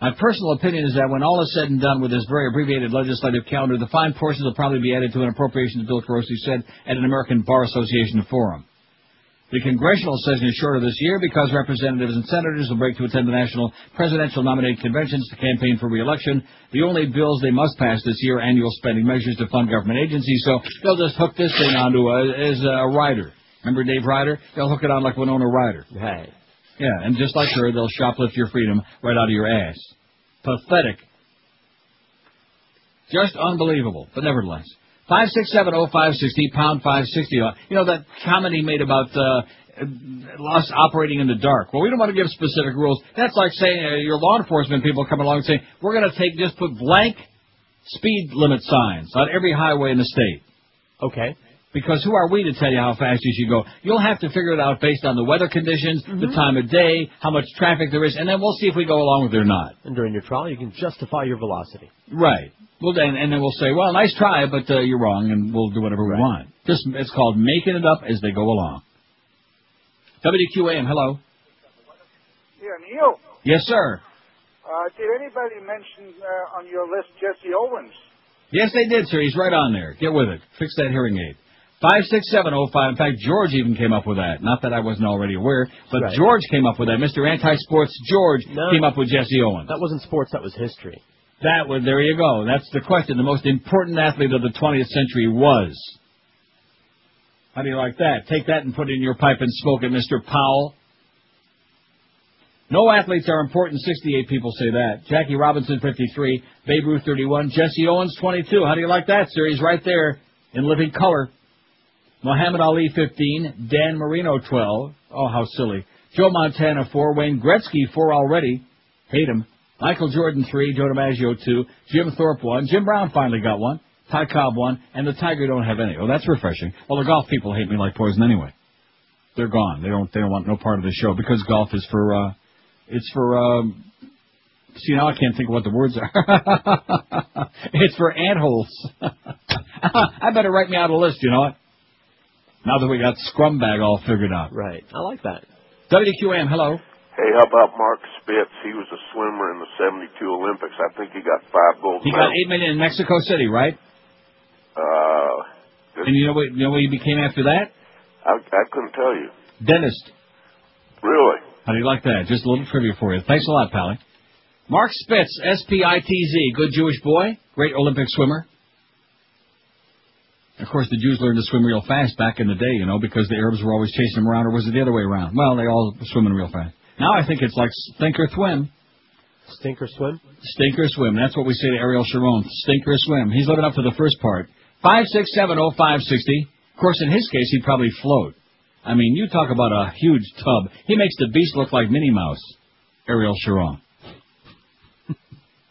My personal opinion is that when all is said and done with this very abbreviated legislative calendar, the fine portions will probably be added to an appropriations bill, Carosi said at an American Bar Association forum. The congressional session is shorter this year because representatives and senators will break to attend the national presidential nominating conventions to campaign for re-election. The only bills they must pass this year are annual spending measures to fund government agencies, so they'll just hook this thing onto as a rider. Remember Dave Ryder? They'll hook it on like Winona Ryder. Hey. Yeah, and just like her, they'll shoplift your freedom right out of your ass. Pathetic. Just unbelievable, but nevertheless. 5670560, pound 560. You know that comedy made about us operating in the dark. Well, we don't want to give specific rules. That's like saying your law enforcement people come along and say, we're going to just put blank speed limit signs on every highway in the state. Okay. Because who are we to tell you how fast you should go? You'll have to figure it out based on the weather conditions, the time of day, how much traffic there is, and then we'll see if we go along with it or not. And during your trial, you can justify your velocity. Right. Well, and then we'll say, well, nice try, but you're wrong, and we'll do whatever we want. It's called making it up as they go along. WQAM, hello. Yeah, Neil. Yes, sir. Did anybody mention on your list Jesse Owens? Yes, they did, sir. He's right on there. Get with it. Fix that hearing aid. 56705. In fact, George even came up with that. Not that I wasn't already aware, but right. George came up with that. Mr. Anti-Sports George came up with Jesse Owens. That wasn't sports, that was history. There you go. That's the question. The most important athlete of the 20th century was. How do you like that? Take that and put it in your pipe and smoke it, Mr. Powell. No athletes are important. 68 people say that. Jackie Robinson, 53. Babe Ruth, 31. Jesse Owens, 22. How do you like that, sir? He's right there in living color. Muhammad Ali, 15. Dan Marino, 12. Oh, how silly. Joe Montana, 4. Wayne Gretzky, 4 already. Hate him. Michael Jordan, 3. Joe DiMaggio, 2. Jim Thorpe, 1. Jim Brown finally got 1. Ty Cobb, 1. And the Tiger don't have any. Oh, that's refreshing. Well, the golf people hate me like poison anyway. They're gone. They don't want no part of the show because golf is for, see, now I can't think of what the words are. It's for antholes. I better write me out a list, you know what? Now that we got Scrumbag all figured out. Right. I like that. WQAM, hello. Hey, how about Mark Spitz? He was a swimmer in the 72 Olympics. I think he got 5 gold medals. He got $8 million in Mexico City, right? And you know what he became after that? I couldn't tell you. Dentist. Really? How do you like that? Just a little trivia for you. Thanks a lot, Pally. Mark Spitz, S-P-I-T-Z, good Jewish boy, great Olympic swimmer. Of course, the Jews learned to swim real fast back in the day, you know, because the Arabs were always chasing them around, or was it the other way around? Well, they all were swimming real fast. Now I think it's like stink or swim. Stink or swim? Stink or swim. That's what we say to Ariel Sharon. Stink or swim. He's living up to the first part. 5670560. Of course, in his case, he'd probably float. I mean, you talk about a huge tub. He makes the beast look like Minnie Mouse, Ariel Sharon.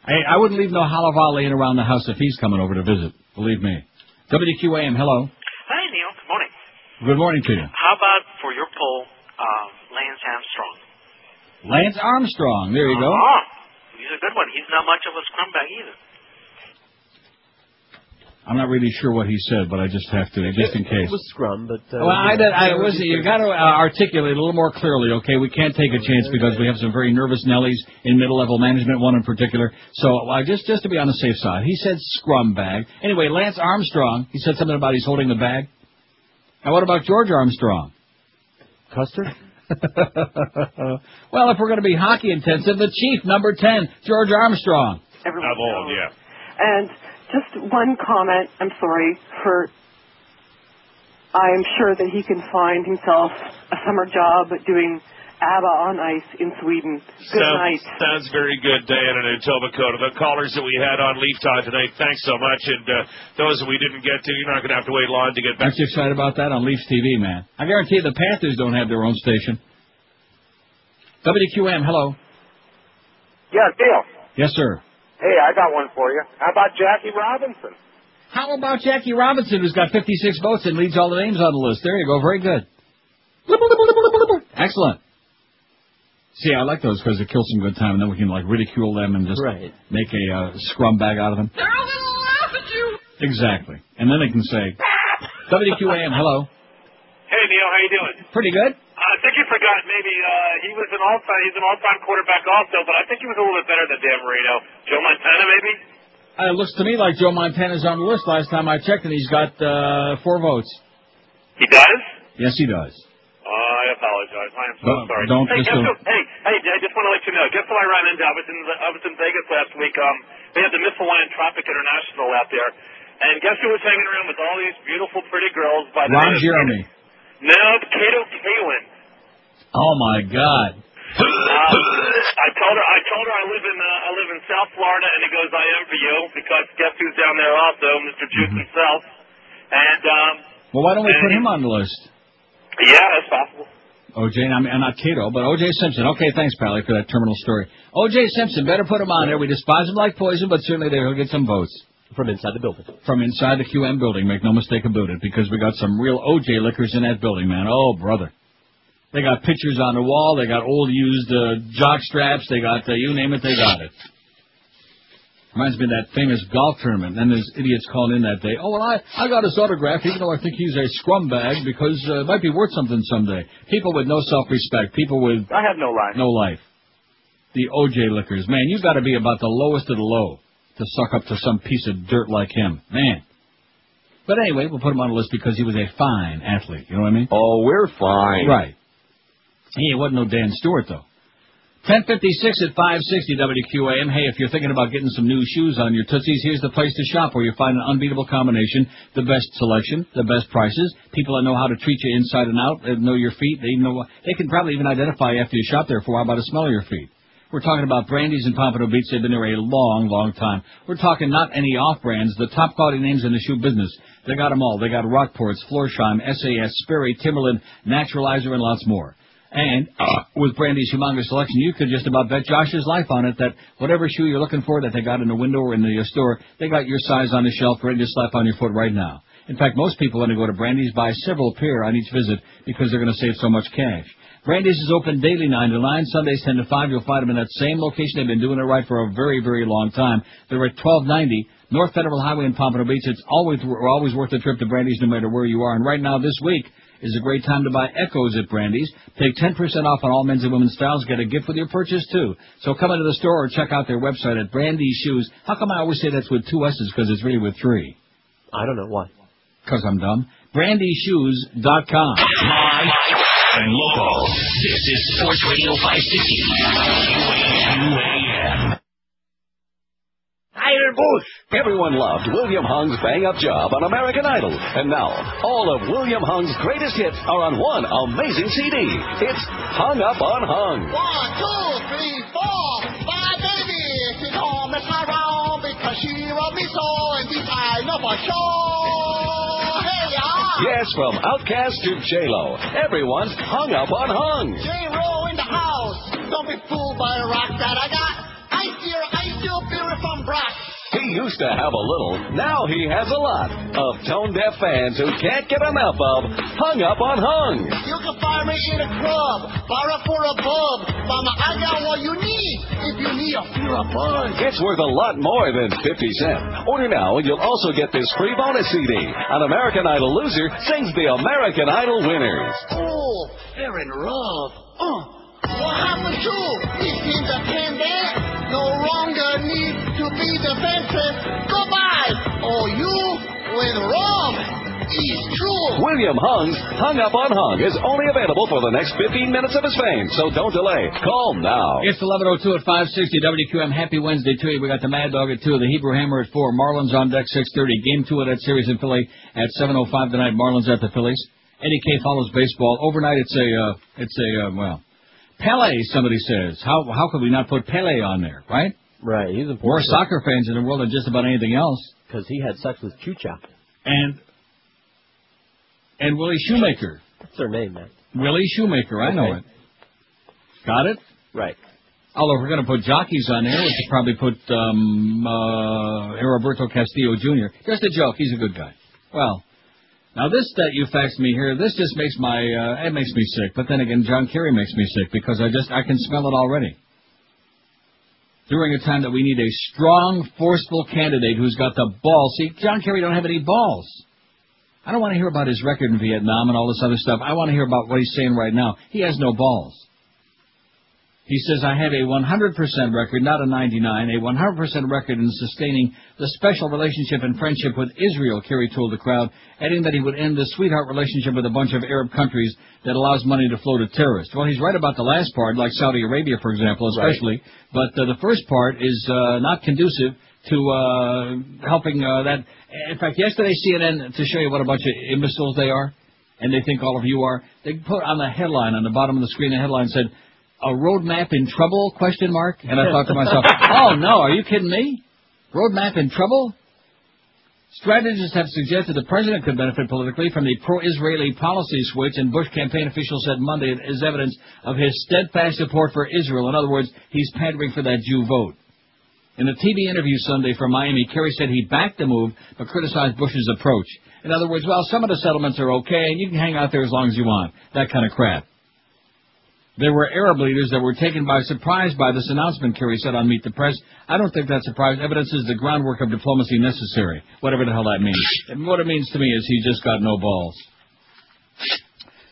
I wouldn't leave no halava laying around the house if he's coming over to visit. Believe me. WQAM, hello. Hi, Neil. Good morning. Good morning to you. How about for your poll, Lance Armstrong? Lance Armstrong. There you go. He's a good one. He's not much of a scrumbag either. I'm not really sure what he said, but I just have to, just in case. It was scrum, but... you got to articulate a little more clearly, okay? We can't take a chance because we have some very nervous Nellies in middle-level management, one in particular. So just to be on the safe side, he said scrum bag. Anyway, Lance Armstrong, he said something about he's holding the bag. Now, what about George Armstrong? Custer? Well, if we're going to be hockey intensive, the Chief, number 10, George Armstrong. Everyone knows. Yeah. And... just one comment, I'm sorry, I'm sure that he can find himself a summer job doing ABBA on ice in Sweden. Good night. Sounds very good, Diana and Etobicoke. The callers that we had on Leaf Talk today, thanks so much. And those that we didn't get to, you're not going to have to wait long to get back. Aren't you excited about that on Leafs TV, man? I guarantee you the Panthers don't have their own station. WQM, hello. Yeah, Dale. Yes, sir. Hey, I got one for you. How about Jackie Robinson? How about Jackie Robinson, who's got 56 votes and leads all the names on the list? There you go. Very good. Excellent. See, I like those because it kills some good time, and then we can, like, ridicule them and just make a scrum bag out of them. They're all going to laugh at you. Exactly. And then they can say, WQAM, hello. Hey, Neil, how you doing? Pretty good. I think you forgot maybe he's an all-time quarterback also, but I think he was a little bit better than Dan Marino. Joe Montana, maybe? It looks to me like Joe Montana's on the list. Last time I checked, and he's got 4 votes. He does? Yes, he does. I apologize. I am so sorry. Don't hey, assume. I just want to let you know. Guess who I ran into? I was in Vegas last week. They had the Michelin Tropic International out there, and guess who was hanging around with all these beautiful, pretty girls by the Ron Jeremy. No, Kato Kalin. Oh my God. I told her I live in South Florida, and he goes, I am for you, because guess who's down there also, Mr. Juice himself. And well, why don't we put him on the list? Yeah, that's possible. O.J., I'm not Cato, but O.J. Simpson. Okay, thanks, Pally, for that terminal story. O.J. Simpson, better put him on there. We despise him like poison, but certainly he'll get some votes. From inside the building. From inside the QM building, make no mistake about it, because we got some real O.J. liquors in that building, man. Oh, brother. They got pictures on the wall. They got old used jock straps. They got, you name it, they got it. Reminds me of that famous golf tournament. And there's idiots calling in that day. Oh, well, I got his autograph, even though I think he's a scrum bag, because it might be worth something someday. People with no self-respect. People with... I have no life. No life. The O.J. liquors. Man, you've got to be about the lowest of the low to suck up to some piece of dirt like him. Man. But anyway, we'll put him on the list because he was a fine athlete. You know what I mean? Oh, we're fine. Right. He wasn't no Dan Stewart, though. 10:56 at 560 WQAM. Hey, if you're thinking about getting some new shoes on your Tootsies, here's the place to shop where you find an unbeatable combination, the best selection, the best prices, people that know how to treat you inside and out, know your feet. They can probably even identify after you shop there for a while by the smell of your feet. We're talking about Brandy's and Pompano Beach. They've been there a long, long time. We're talking not any off-brands, the top quality names in the shoe business. They got them all. They got Rockports, Florsheim, SAS, Sperry, Timberland, Naturalizer, and lots more. And with Brandy's humongous selection, you could just about bet Josh's life on it that whatever shoe you're looking for that they got in the window or in the store, they got your size on the shelf ready to slap on your foot right now. In fact, most people, when they go to Brandy's, buy several pair on each visit because they're going to save so much cash. Brandy's is open daily 9 to 9, Sundays 10 to 5. You'll find them in that same location. They've been doing it right for a very, very long time. They're at 1290 North Federal Highway in Pompano Beach. It's always worth a trip to Brandy's no matter where you are. And right now, this week, is a great time to buy Echoes at Brandy's. Take 10% off on all men's and women's styles. Get a gift with your purchase, too. So come into the store or check out their website at Brandy's Shoes. How come I always say that's with 2 S's? Because it's really with 3. I don't know. Why? Because I'm dumb. BrandyShoes.com. Live and local. This is Sports Radio 560. QAM. Everyone loved William Hung's bang-up job on American Idol. And now, all of William Hung's greatest hits are on one amazing CD. It's Hung Up on Hung. 1, 2, 3, 4. My baby, she don't mess around because she loves me so, and this I know for sure. Hey, yeah. Yes, from Outkast to J-Lo, everyone's hung up on Hung. J-Lo in the house. Don't be fooled by a rock that I got. I still feel it from Brock. He used to have a little, now he has a lot of tone-deaf fans who can't get enough of Hung Up on Hung. You can find me in a club, borrow for a bub. Mama, I got what you need if you need a few of buzz. It's worth a lot more than 50 cents. Order now and you'll also get this free bonus CD. An American Idol loser sings the American Idol winners. Oh, fair and rough. What happened to this independent? No longer need to be defensive. Goodbye. Oh, you went wrong. It's true. William Hung's Hung Up on Hung is only available for the next 15 minutes of his fame, so don't delay. Call now. It's 11:02 at 560 WQM. Happy Wednesday to you. We got the Mad Dog at 2, the Hebrew Hammer at 4, Marlins on deck 6:30. Game 2 of that series in Philly at 7:05 tonight. Marlins at the Phillies. Eddie K follows baseball. Overnight, it's a Pele, somebody says. How could we not put Pele on there, right? Right, he's important. More soccer fans in the world than just about anything else. Because he had sex with Chucha. And Willie Shoemaker. That's her name, man. Willie Shoemaker, I know it. Got it? Right. Although if we're going to put jockeys on there, we should probably put Roberto Castillo Jr. Just a joke. He's a good guy. Well, now this that you faxed me here, this just makes it makes me sick. But then again, John Kerry makes me sick because I can smell it already. During a time that we need a strong, forceful candidate who's got the balls. See, John Kerry don't have any balls. I don't want to hear about his record in Vietnam and all this other stuff. I want to hear about what he's saying right now. He has no balls. He says, I have a 100% record, not a 99, a 100% record in sustaining the special relationship and friendship with Israel, Kerry told the crowd, adding that he would end the sweetheart relationship with a bunch of Arab countries that allows money to flow to terrorists. Well, he's right about the last part, like Saudi Arabia, for example, especially. Right. But the first part is not conducive to helping that. In fact, yesterday CNN, to show you what a bunch of imbeciles they are, and they think all of you are, they put on the headline, on the bottom of the screen, the headline said, a roadmap in trouble, ? And I thought to myself, oh no, are you kidding me? Roadmap in trouble? Strategists have suggested the president could benefit politically from the pro-Israeli policy switch, and Bush campaign officials said Monday it is evidence of his steadfast support for Israel. In other words, he's pandering for that Jew vote. In a TV interview Sunday from Miami, Kerry said he backed the move, but criticized Bush's approach. In other words, well, some of the settlements are okay, and you can hang out there as long as you want. That kind of crap. There were Arab leaders that were taken by surprise by this announcement, Kerry said on Meet the Press. I don't think that surprise evidences the groundwork of diplomacy necessary, whatever the hell that means. And what it means to me is he's just got no balls.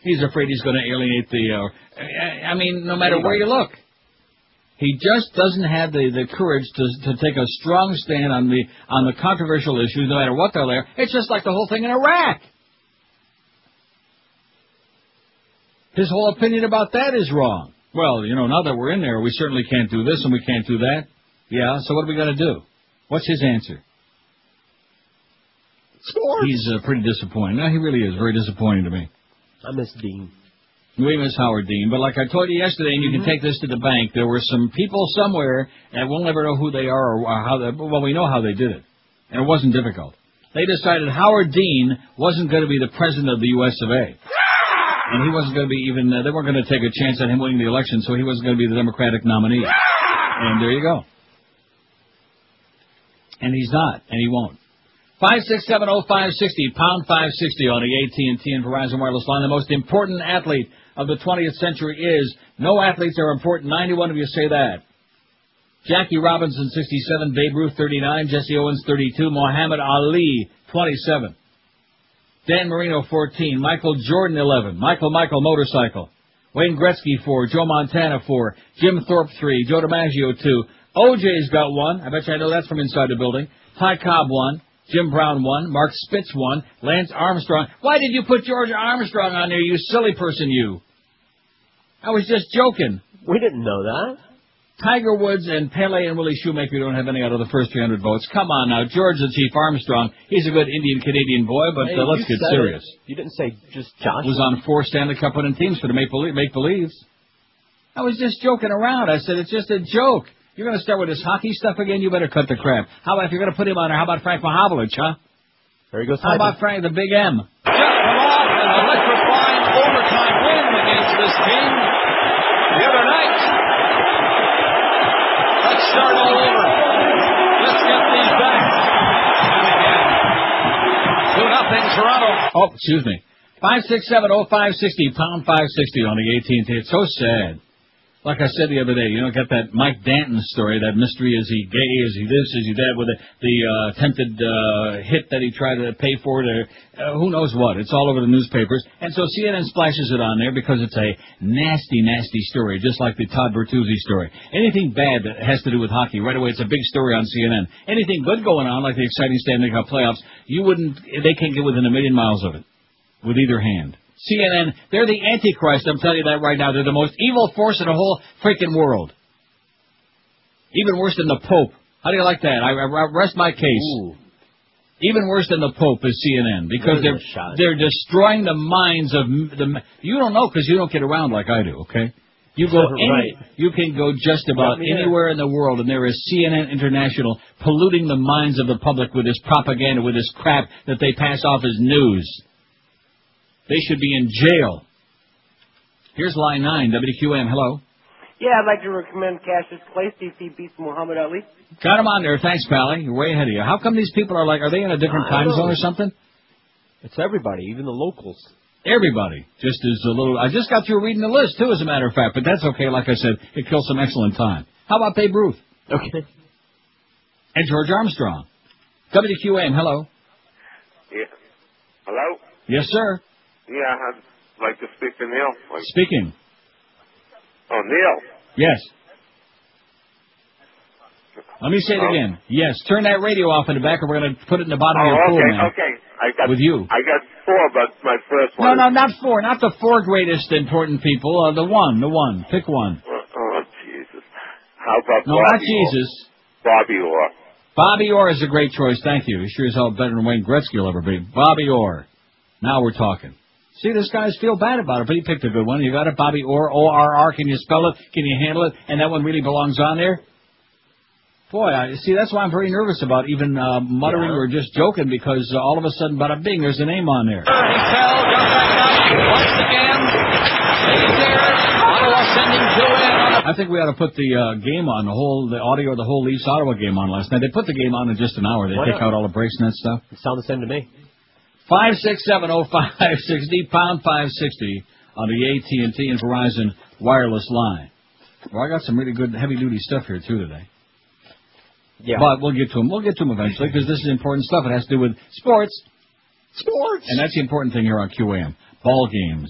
He's afraid he's going to alienate no matter where you look. He just doesn't have the courage to take a strong stand on the controversial issues, no matter what they're there. It's just like the whole thing in Iraq. His whole opinion about that is wrong. Well, now that we're in there, we certainly can't do this and we can't do that. Yeah, so what are we going to do? What's his answer? Sports. He's pretty disappointing. No, he really is very disappointing to me. I miss Dean. We miss Howard Dean. But like I told you yesterday, and you can take this to the bank, there were some people somewhere, and we'll never know who they are or how we know how they did it. And it wasn't difficult. They decided Howard Dean wasn't going to be the president of the U.S. of A. And he wasn't going to be they weren't going to take a chance on him winning the election, so he wasn't going to be the Democratic nominee. And there you go. And he's not, and he won't. 5670560, pound 560 on the AT&T and Verizon Wireless line. The most important athlete of the 20th century is, no athletes are important. 91 of you say that. Jackie Robinson, 67. Babe Ruth, 39. Jesse Owens, 32. Muhammad Ali, 27. Dan Marino, 14. Michael Jordan, 11. Michael motorcycle. Wayne Gretzky, 4. Joe Montana, 4. Jim Thorpe, 3. Joe DiMaggio, 2. OJ's got 1. I bet you I know that's from inside the building. Ty Cobb, 1. Jim Brown, 1. Mark Spitz, 1. Lance Armstrong. Why did you put George Armstrong on there, you silly person, you? I was just joking. We didn't know that. Tiger Woods and Pele and Willie Shoemaker don't have any out of the first 300 votes. Come on now. George the Chief Armstrong, he's a good Indian-Canadian boy, but let's get serious. You didn't say just Josh. Was on 4 Stanley Cup winning teams for the make-believes. I was just joking around. I said, it's just a joke. You're going to start with this hockey stuff again? You better cut the crap. How about if you're going to put him on there, how about Frank Mahovlich, huh? There he goes. How about Frank, the Big M? Just come off an electrifying overtime win against this team the other night. Let's start all over. Let's get these back. And again, 2-0 Toronto. Oh, excuse me. 5670560, pound 560 on the AT&T. It's so sad. Like I said the other day, got that Mike Danton story, that mystery, is he gay, is he this, is he that, with the attempted hit that he tried to pay for, who knows what. It's all over the newspapers. And so CNN splashes it on there because it's a nasty, nasty story, just like the Todd Bertuzzi story. Anything bad that has to do with hockey, right away, it's a big story on CNN. Anything good going on, like the exciting Stanley Cup playoffs, they can't get within a million miles of it with either hand. CNN, they're the Antichrist, I'm telling you that right now. They're the most evil force in the whole freaking world. Even worse than the Pope. How do you like that? I rest my case. Ooh. Even worse than the Pope is CNN, because they're destroying the minds of the... You don't know because you don't get around like I do, okay? You can go just about anywhere in the world, and there is CNN International polluting the minds of the public with this propaganda, with this crap that they pass off as news. They should be in jail. Here's line 9, WQM. Hello. Yeah, I'd like to recommend Cassius Clay. DC beats Muhammad Ali. Got him on there. Thanks, Pally. You're way ahead of you. How come these people are they in a different time zone or something? It's everybody, even the locals. Everybody. Just as a little. I just got through reading the list, too, as a matter of fact. But that's okay. Like I said, it kills some excellent time. How about Babe Ruth? Okay. And George Armstrong. WQAM, hello. Yeah. Hello? Yes, sir. Yeah, I'd like to speak to Neil. Speaking. Oh, Neil. Yes. Let me say it again. Yes. Turn that radio off in the back, or we're going to put it in the bottom of your pool, man. Okay. With you. I got 4, but my first one. No, not 4. Not the 4 greatest important people. The one. Pick one. Oh, Jesus. How about No, Bobby not Jesus. Bobby Orr. Bobby Orr is a great choice. Thank you. He sure as hell better than Wayne Gretzky will ever be. Bobby Orr. Now we're talking. See, this guy's feel bad about it, but he picked a good one. You got it, Bobby Orr, O-R-R. Can you spell it? Can you handle it? And that one really belongs on there? Boy, that's why I'm very nervous about even muttering or just joking, because all of a sudden, bada bing, there's a name on there. He fell, got back up, once again. He's there. Ottawa sending 2 in. I think we ought to put the game on, the audio of the whole Leafs Ottawa game on last night. They put the game on in just an hour. They take out all the breaks and that stuff. It sounds the same to me. 5670560, pound 560 on the AT&T and Verizon wireless line. Well, I got some really good heavy-duty stuff here, too, today. Yeah. But we'll get to them. We'll get to them eventually, because this is important stuff. It has to do with sports. And that's the important thing here on QAM. Ball games,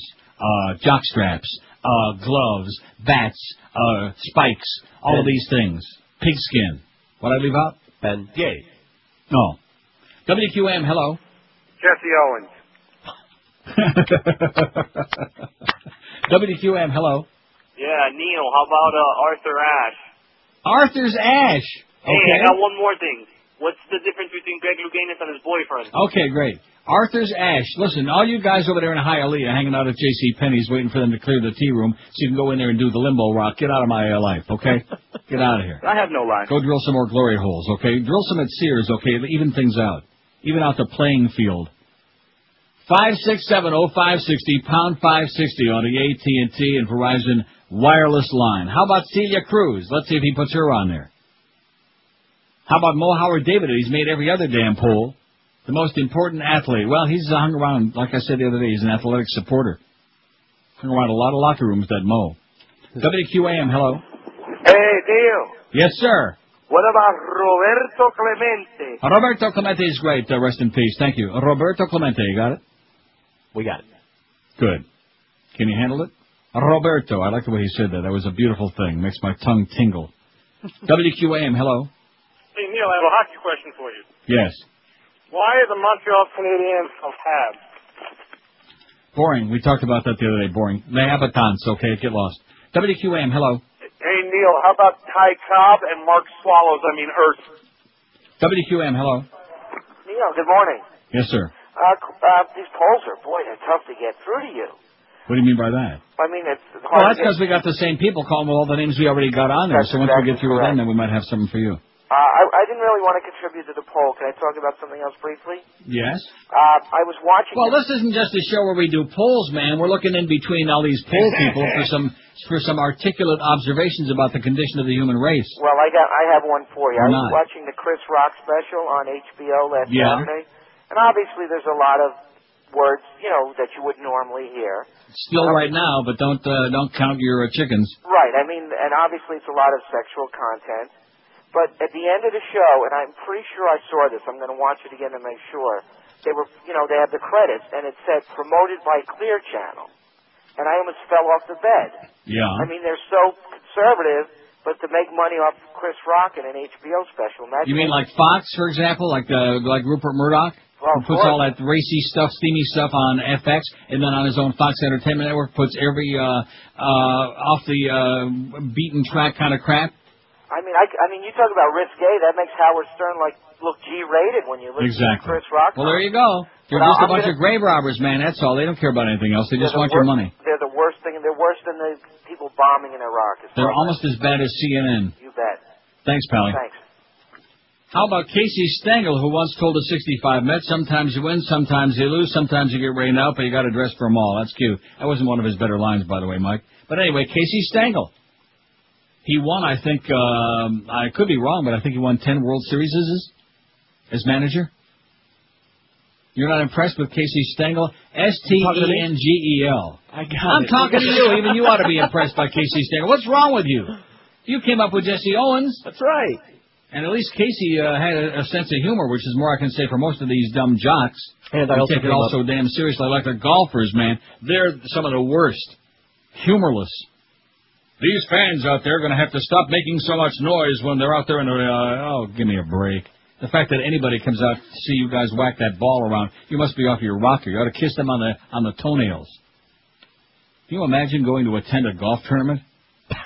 jock straps, gloves, bats, spikes, all of these things. Pigskin. What'd I leave out? Ben. Yay. No. WQAM, hello. Jesse Owens. WQAM, hello. Yeah, Neil, how about Arthur Ashe? Arthur's Ashe. Hey, Okay. I got one more thing. What's the difference between Greg Louganis and his boyfriend? Okay, great. Arthur's Ashe. Listen, all you guys over there in Hialeah hanging out at J.C. Penney's waiting for them to clear the tea room so you can go in there and do the limbo rock. Get out of my life, okay? Get out of here. I have no life. Go drill some more glory holes, okay? Drill some at Sears, okay? Even things out. Even out the playing field. 5670560, pound 560 on the AT&T and Verizon wireless line. How about Celia Cruz? Let's see if he puts her on there. How about Mo Howard David? He's made every other damn poll. The most important athlete. Well, he's hung around, like I said the other day, he's an athletic supporter. Hung around a lot of locker rooms, that Mo. WQAM, hello. Hey, Neil. Yes, sir. What about Roberto Clemente? Roberto Clemente is great. Rest in peace. Thank you. Roberto Clemente, you got it? We got it. Good. Can you handle it? Roberto. I like the way he said that. That was a beautiful thing. Makes my tongue tingle. WQAM, hello. Hey, Neil, I have a hockey question for you. Yes. Why are the Montreal Canadiens so hab? Boring. We talked about that the other day. Boring. Les habitants. Okay, get lost. WQAM, hello. Hey, Neil, how about Ty Cobb and Mark Swallows, Earth? WQAM, hello. Neil, good morning. Yes, sir. These polls are, they're tough to get through to you. What do you mean by that? I mean, it's hard. Well, that's because we got the same people calling with all the names we already got on there. So once we get through with them, then we might have something for you. I didn't really want to contribute to the poll. Can I talk about something else briefly? Yes. I was watching. Well, this isn't just a show where we do polls, man. We're looking in between all these poll people for some articulate observations about the condition of the human race. Well, I have one for you. Or I not. was watching the Chris Rock special on HBO last Saturday, and obviously there's a lot of words, that you wouldn't normally hear. Still right now, but don't count your chickens. Right. I mean, and obviously it's a lot of sexual content. But at the end of the show, and I'm pretty sure I saw this, I'm going to watch it again to make sure, they were, they had the credits, and it said promoted by Clear Channel. And I almost fell off the bed. Yeah. I mean, they're so conservative, but to make money off Chris Rock in an HBO special. You mean like Fox, for example, like Rupert Murdoch? Well, who puts all that racy stuff, steamy stuff on FX, and then on his own Fox Entertainment Network puts every off the beaten track kind of crap? I mean, you talk about risque. That makes Howard Stern look G-rated when you listen to Chris Rock. Well, there you go. They're just a bunch of grave robbers, man. That's all. They don't care about anything else. They just want your money. They're the worst thing, and they're worse than the people bombing in Iraq. They're almost as bad as CNN. You bet. Thanks, Pally. Thanks. How about Casey Stengel, who once told a 65 Mets, sometimes you win, sometimes you lose, sometimes you get rained out, but you got to dress for them all. That's cute. That wasn't one of his better lines, by the way, Mike. But anyway, Casey Stengel. He won, I think, I could be wrong, but I think he won 10 World Series as manager. You're not impressed with Casey Stengel? S-T-E-N-G-E-L. I'm talking to you. Even you ought to be impressed by Casey Stengel. What's wrong with you? You came up with Jesse Owens. That's right. And at least Casey had a sense of humor, which is more I can say for most of these dumb jocks. And I also take it all so damn seriously, like the golfers, man. They're some of the worst. Humorless. These fans out there are going to have to stop making so much noise when they're out there in the... oh, give me a break. The fact that anybody comes out to see you guys whack that ball around, you must be off your rocker. You ought to kiss them on the toenails. Can you imagine going to attend a golf tournament?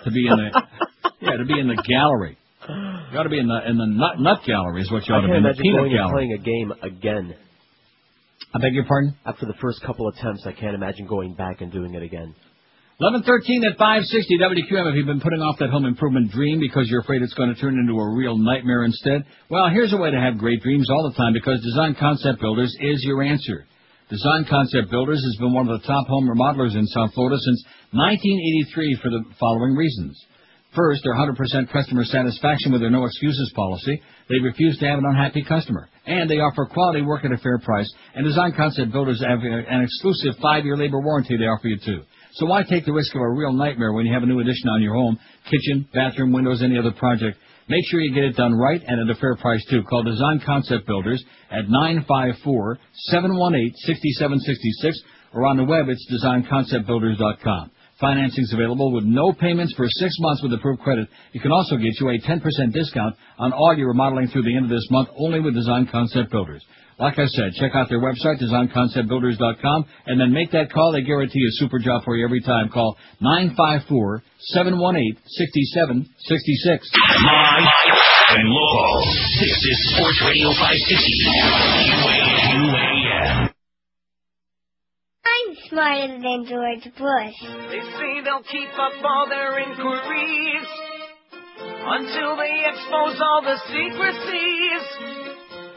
To be in the gallery. You ought to be in the nut gallery is what you ought to be in, the peanut gallery. Playing a game again. I beg your pardon? After the first couple attempts, I can't imagine going back and doing it again. 11:13 at 560 WQM. Have you been putting off that home improvement dream because you're afraid it's going to turn into a real nightmare instead? Well, here's a way to have great dreams all the time, because Design Concept Builders is your answer. Design Concept Builders has been one of the top home remodelers in South Florida since 1983 for the following reasons. First, they're 100% customer satisfaction with their no excuses policy. They refuse to have an unhappy customer. And they offer quality work at a fair price. And Design Concept Builders have an exclusive 5-year labor warranty they offer you too. So why take the risk of a real nightmare when you have a new addition on your home, kitchen, bathroom, windows, any other project? Make sure you get it done right and at a fair price too. Call Design Concept Builders at 954-718-6766 or on the web it's designconceptbuilders.com. Financing's available with no payments for 6 months with approved credit. You can also get you a 10% discount on all your remodeling through the end of this month only with Design Concept Builders. Like I said, check out their website, designconceptbuilders.com, and then make that call. They guarantee a super job for you every time. Call 954-718-6766. Live and local. This is Sports Radio 560. UAN. I'm smarter than George Bush. They say they'll keep up all their inquiries until they expose all the secrecies.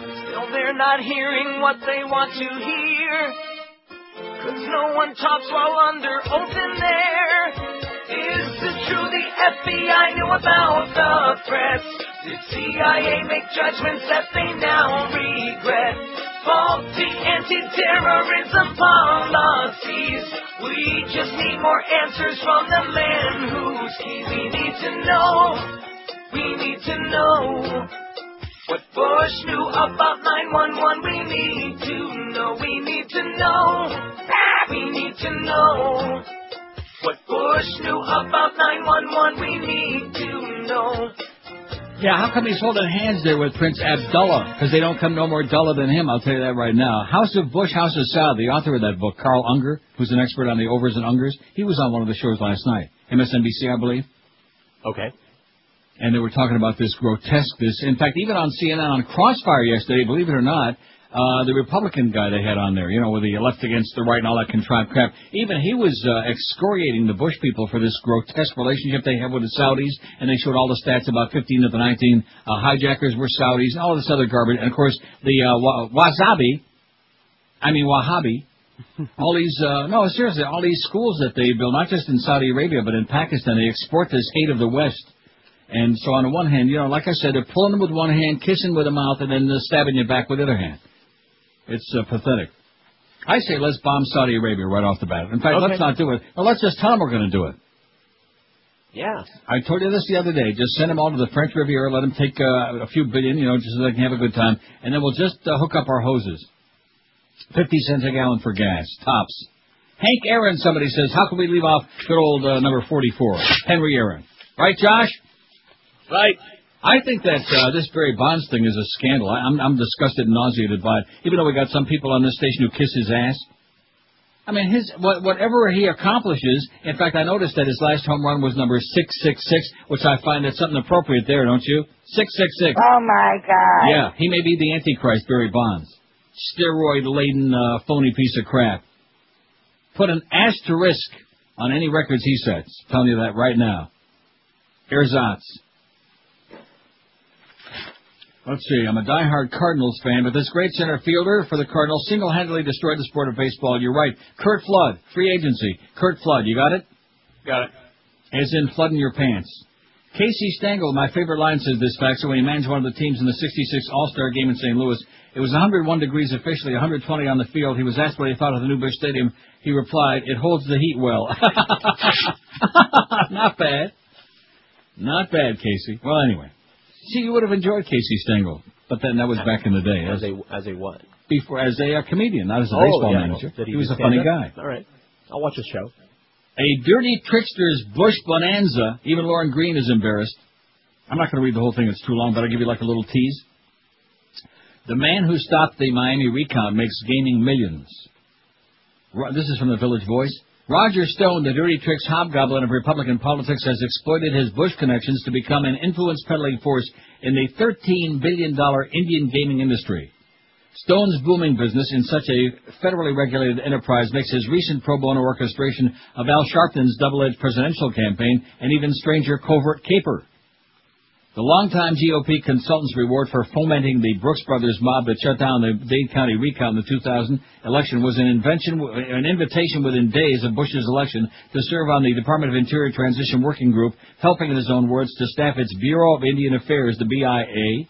Still, they're not hearing what they want to hear, 'cause no one talks while under oath in there. Is it true the FBI knew about the threats? Did CIA make judgments that they now regret? Faulty anti-terrorism policies. We just need more answers from the man who's key. We need to know. We need to know. What Bush knew about 911, we need to know. We need to know. We need to know. What Bush knew about 911, we need to know. Yeah, how come he's holding hands there with Prince Abdullah? Because they don't come no more duller than him, I'll tell you that right now. House of Bush, House of Saud, the author of that book, Carl Unger, who's an expert on the overs and unders, he was on one of the shows last night. MSNBC, I believe. Okay. And they were talking about this grotesqueness. In fact, even on CNN on Crossfire yesterday, believe it or not, the Republican guy they had on there, you know, with the left against the right and all that contrived crap, even he was excoriating the Bush people for this grotesque relationship they have with the Saudis, and they showed all the stats about 15 of the 19 hijackers were Saudis, and all this other garbage. And, of course, the Wahhabi, all these, no, seriously, all these schools that they build, not just in Saudi Arabia, but in Pakistan, they export this hate of the West. And so on the one hand, you know, like I said, they're pulling them with one hand, kissing with the mouth, and then stabbing you back with the other hand. It's pathetic. I say let's bomb Saudi Arabia right off the bat. In fact, let's not do it. No, let's just tell them we're going to do it. Yeah. I told you this the other day. Just send them all to the French Riviera, let them take a few billion, you know, just so they can have a good time, and then we'll just hook up our hoses. 50 cents a gallon for gas, tops. Hank Aaron, somebody says, how can we leave off good old number 44? Henry Aaron. Right, Josh? Right. I think that this Barry Bonds thing is a scandal. I'm disgusted and nauseated by it, even though we got some people on this station who kiss his ass. I mean, whatever he accomplishes, in fact, I noticed that his last home run was number 666, which I find that's something appropriate there, don't you? 666. Oh, my God. Yeah, he may be the Antichrist, Barry Bonds. Steroid-laden, phony piece of crap. Put an asterisk on any records he sets. I'm telling you that right now. Ersatz. Let's see, I'm a diehard Cardinals fan, but this great center fielder for the Cardinals single-handedly destroyed the sport of baseball. You're right. Curt Flood, free agency. Curt Flood, you got it? Got it. As in flooding your pants. Casey Stengel, my favorite line, says this fact, so when he managed one of the teams in the 66 All-Star game in St. Louis, it was 101 degrees officially, 120 on the field. He was asked what he thought of the new Busch Stadium. He replied, it holds the heat well. Not bad. Not bad, Casey. Well, anyway. See, you would have enjoyed Casey Stengel, but then that was back in the day. As a what? Before, as a comedian, not as a baseball manager. He was a funny guy. All right. I'll watch the show. A dirty trickster's Bush bonanza. Even Lauren Green is embarrassed. I'm not going to read the whole thing. It's too long, but I'll give you like a little tease. The man who stopped the Miami recount makes gaming millions. This is from the Village Voice. Roger Stone, the dirty tricks hobgoblin of Republican politics, has exploited his Bush connections to become an influence-peddling force in the $13 billion Indian gaming industry. Stone's booming business in such a federally regulated enterprise makes his recent pro bono orchestration of Al Sharpton's double-edged presidential campaign an even stranger covert caper. The longtime GOP consultant's reward for fomenting the Brooks Brothers mob that shut down the Dade County recount in the 2000 election was an invitation within days of Bush's election to serve on the Department of Interior Transition Working Group, helping, in his own words, to staff its Bureau of Indian Affairs, the BIA.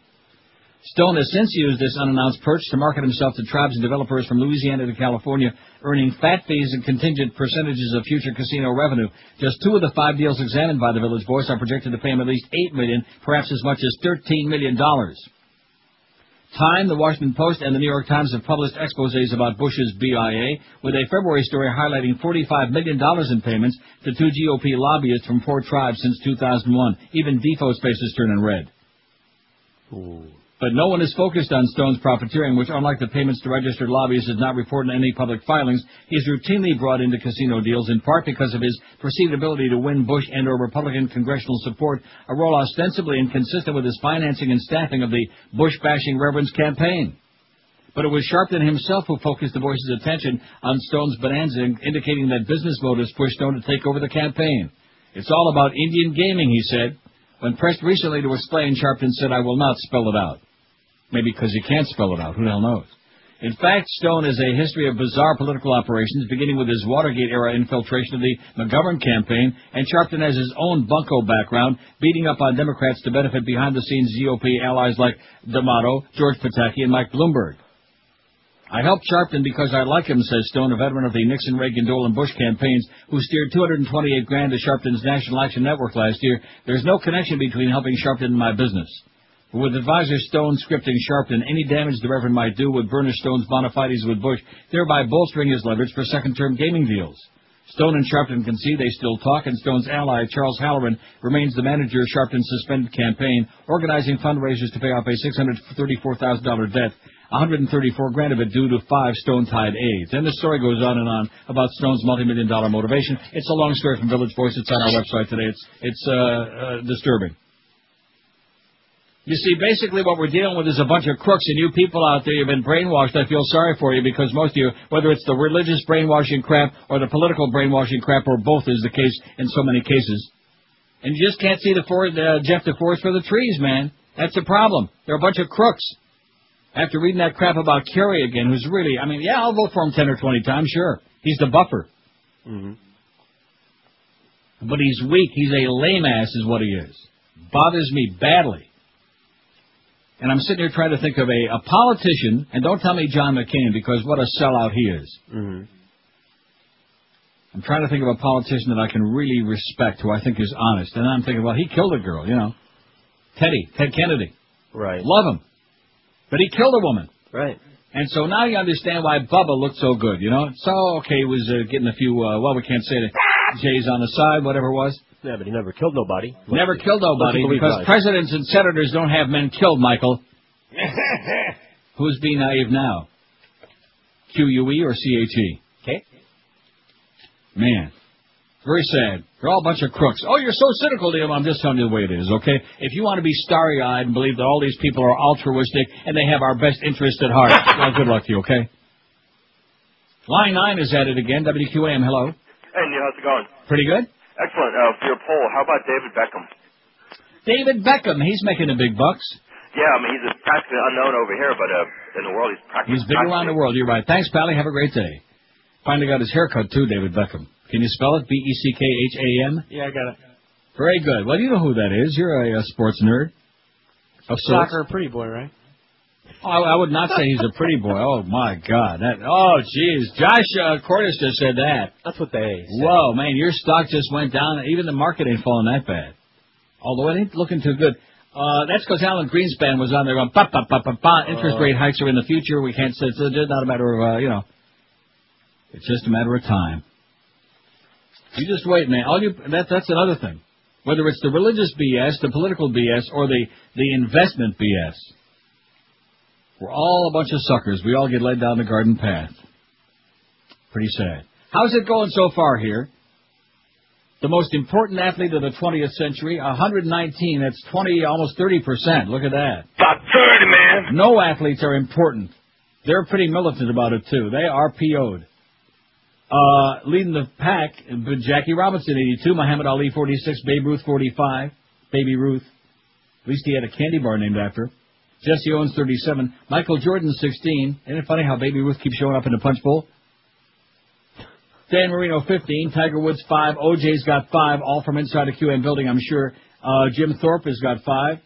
Stone has since used this unannounced perch to market himself to tribes and developers from Louisiana to California, earning fat fees and contingent percentages of future casino revenue. Just 2 of the 5 deals examined by the Village Voice are projected to pay him at least $8 million, perhaps as much as $13 million. Time, the Washington Post, and the New York Times have published exposés about Bush's BIA, with a February story highlighting $45 million in payments to 2 GOP lobbyists from 4 tribes since 2001. Even Defoe's face is turning red. Ooh. But no one is focused on Stone's profiteering, which, unlike the payments to registered lobbyists, is not reported in any public filings. He is routinely brought into casino deals, in part because of his perceived ability to win Bush and or Republican congressional support, a role ostensibly inconsistent with his financing and staffing of the Bush-bashing Reverend's campaign. But it was Sharpton himself who focused the Voice's attention on Stone's bonanza, indicating that business motives pushed Stone to take over the campaign. It's all about Indian gaming, he said. When pressed recently to explain, Sharpton said, I will not spell it out. Maybe because you can't spell it out. Who the hell knows? In fact, Stone has a history of bizarre political operations, beginning with his Watergate-era infiltration of the McGovern campaign, and Sharpton has his own bunco background, beating up on Democrats to benefit behind-the-scenes GOP allies like D'Amato, George Pataki, and Mike Bloomberg. I helped Sharpton because I like him, says Stone, a veteran of the Nixon, Reagan, Dole, and Bush campaigns, who steered $228 grand to Sharpton's National Action Network last year. There's no connection between helping Sharpton and my business. With advisor Stone scripting Sharpton, any damage the Reverend might do would burnish Stone's bona fides with Bush, thereby bolstering his leverage for second-term gaming deals. Stone and Sharpton can see they still talk, and Stone's ally, Charles Halloran, remains the manager of Sharpton's suspended campaign, organizing fundraisers to pay off a $634,000 debt, $134 grand of it due to 5 Stone-tied aides. And the story goes on and on about Stone's multi-million-dollar motivation. It's a long story from Village Voice. It's on our website today. It's disturbing. You see, basically what we're dealing with is a bunch of crooks, and you people out there, you've been brainwashed. I feel sorry for you, because most of you, whether it's the religious brainwashing crap or the political brainwashing crap, or both is the case in so many cases. And you just can't see Jeff the forest for the trees, man. That's the problem. They're a bunch of crooks. After reading that crap about Kerry again, who's really, I'll vote for him 10 or 20 times, sure. He's the buffer. Mm-hmm. But he's weak. He's a lame ass is what he is. Bothers me badly. And I'm sitting here trying to think of a politician, and don't tell me John McCain, because what a sellout he is. Mm-hmm. I'm trying to think of a politician that I can really respect, who I think is honest. And I'm thinking, well, he killed a girl, Ted Kennedy. Right. Love him. But he killed a woman. Right. And so now you understand why Bubba looked so good, So, okay, he was getting a few, we can't say the J's on the side, whatever it was. Yeah, but he never killed nobody. Never killed nobody, because presidents and senators don't have men killed, Michael. Who's being naive now? QUE or CHE? Okay. Man, very sad. They're all a bunch of crooks. Oh, you're so cynical, Liam. I'm just telling you the way it is, okay? If you want to be starry-eyed and believe that all these people are altruistic and they have our best interest at heart, well, good luck to you, okay? Line 9 is at it again. WQAM, hello. Hey, Neil, how's it going? Pretty good. Excellent. For your poll, how about David Beckham? David Beckham, he's making the big bucks. Yeah, I mean, he's practically unknown over here, but in the world, he's practically... He's big around the world, you're right. Thanks, Pally. Have a great day. Finally got his haircut, too, David Beckham. Can you spell it? B-E-C-K-H-A-M? Yeah, I got it. Very good. Well, you know who that is. You're a sports nerd. Of sorts. Soccer pretty boy, right? Oh, I would not say he's a pretty boy. Oh, my God. Jeez. Josh Cordes just said that. That's what they said. Whoa, man, your stock just went down. Even the market ain't falling that bad. Although it ain't looking too good. That's because Alan Greenspan was on there going, interest rate hikes are in the future. We can't say it's just not a matter of, it's just a matter of time. You just wait, man. That's another thing. Whether it's the religious BS, the political BS, or the investment BS. We're all a bunch of suckers. We all get led down the garden path. Pretty sad. How's it going so far here? The most important athlete of the 20th century, 119. That's 20, almost 30%. Look at that. About 30, man. No athletes are important. They're pretty militant about it, too. They are PO'd. Leading the pack, Jackie Robinson, 82. Muhammad Ali, 46. Babe Ruth, 45. Baby Ruth. At least he had a candy bar named after. Jesse Owens, 37. Michael Jordan, 16. Isn't it funny how Baby Ruth keeps showing up in the punch bowl? Dan Marino, 15. Tiger Woods, 5. OJ's got 5, all from inside the QM building, I'm sure. Jim Thorpe has got 5.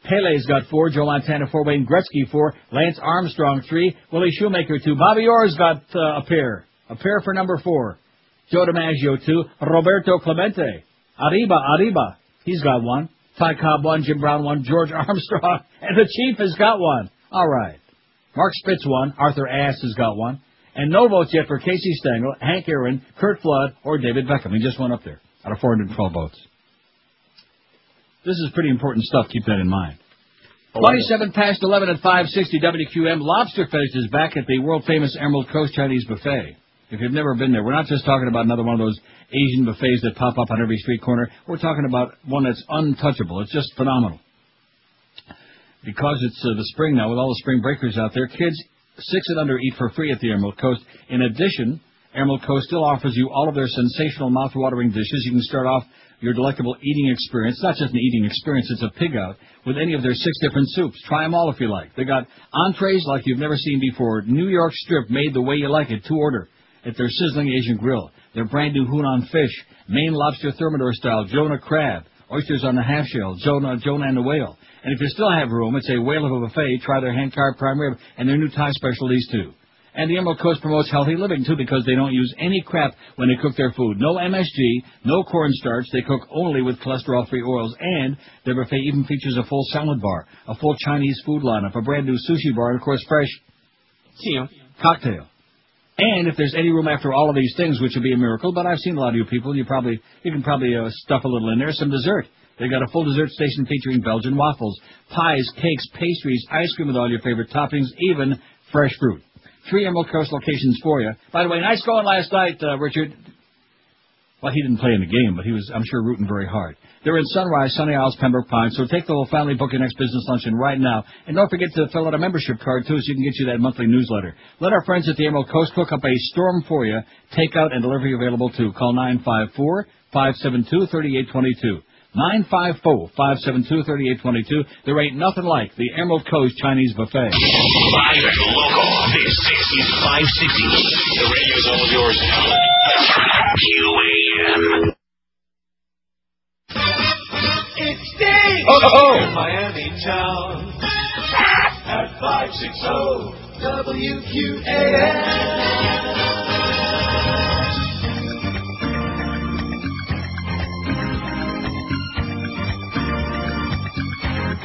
Pele's got 4. Joe Montana, 4. Wayne Gretzky, 4. Lance Armstrong, 3. Willie Shoemaker, 2. Bobby Orr's got a pair. A pair for number 4. Joe DiMaggio, 2. Roberto Clemente. Arriba. He's got 1. Ty Cobb, 1. Jim Brown, 1. George Armstrong. And the Chief has got 1. All right. Mark Spitz, 1. Arthur Ashe has got 1. And no votes yet for Casey Stengel, Hank Aaron, Kurt Flood, or David Beckham. He just went up there out of 412 votes. This is pretty important stuff. Keep that in mind. 27 past 11 at 560 WQM. Lobster Fest is back at the world-famous Emerald Coast Chinese Buffet. If you've never been there, we're not just talking about another one of those Asian buffets that pop up on every street corner. We're talking about one that's untouchable. It's just phenomenal. Because it's the spring now, with all the spring breakers out there, kids 6 and under eat for free at the Emerald Coast. In addition, Emerald Coast still offers you all of their sensational mouth-watering dishes. You can start off your delectable eating experience. It's not just an eating experience, it's a pig out with any of their 6 different soups. Try them all if you like. They got entrees like you've never seen before. New York strip made the way you like it, to order at their sizzling Asian grill. Their brand new Hunan fish, Maine lobster thermidor style, Jonah crab, oysters on the half shell, Jonah and the whale. And if you still have room, it's a whale of a buffet. Try their hand-carved prime rib and their new Thai specialties, too. And the Emerald Coast promotes healthy living, too, because they don't use any crap when they cook their food. No MSG, no cornstarch. They cook only with cholesterol-free oils. And their buffet even features a full salad bar, a full Chinese food lineup, a brand new sushi bar, and, of course, fresh cocktail. And if there's any room after all of these things, which would be a miracle, but I've seen a lot of you people, you can probably stuff a little in there, some dessert. They got a full dessert station featuring Belgian waffles, pies, cakes, pastries, ice cream with all your favorite toppings, even fresh fruit. 3 Emerald Coast locations for you. By the way, nice going last night, Richard. Well, he didn't play in the game, but he was, I'm sure, rooting very hard. They're in Sunrise, Sunny Isles, Pembroke Pines, so take the whole family, book your next business luncheon right now. And don't forget to fill out a membership card, too, so you can get you that monthly newsletter. Let our friends at the Emerald Coast cook up a storm for you. Takeout and delivery available, too. Call 954-572-3822. 954-572-3822. There ain't nothing like the Emerald Coast Chinese Buffet. Live and local. This is 560. The radio's all yours now. QAM. It's Dave in Miami town at 560 WQAM.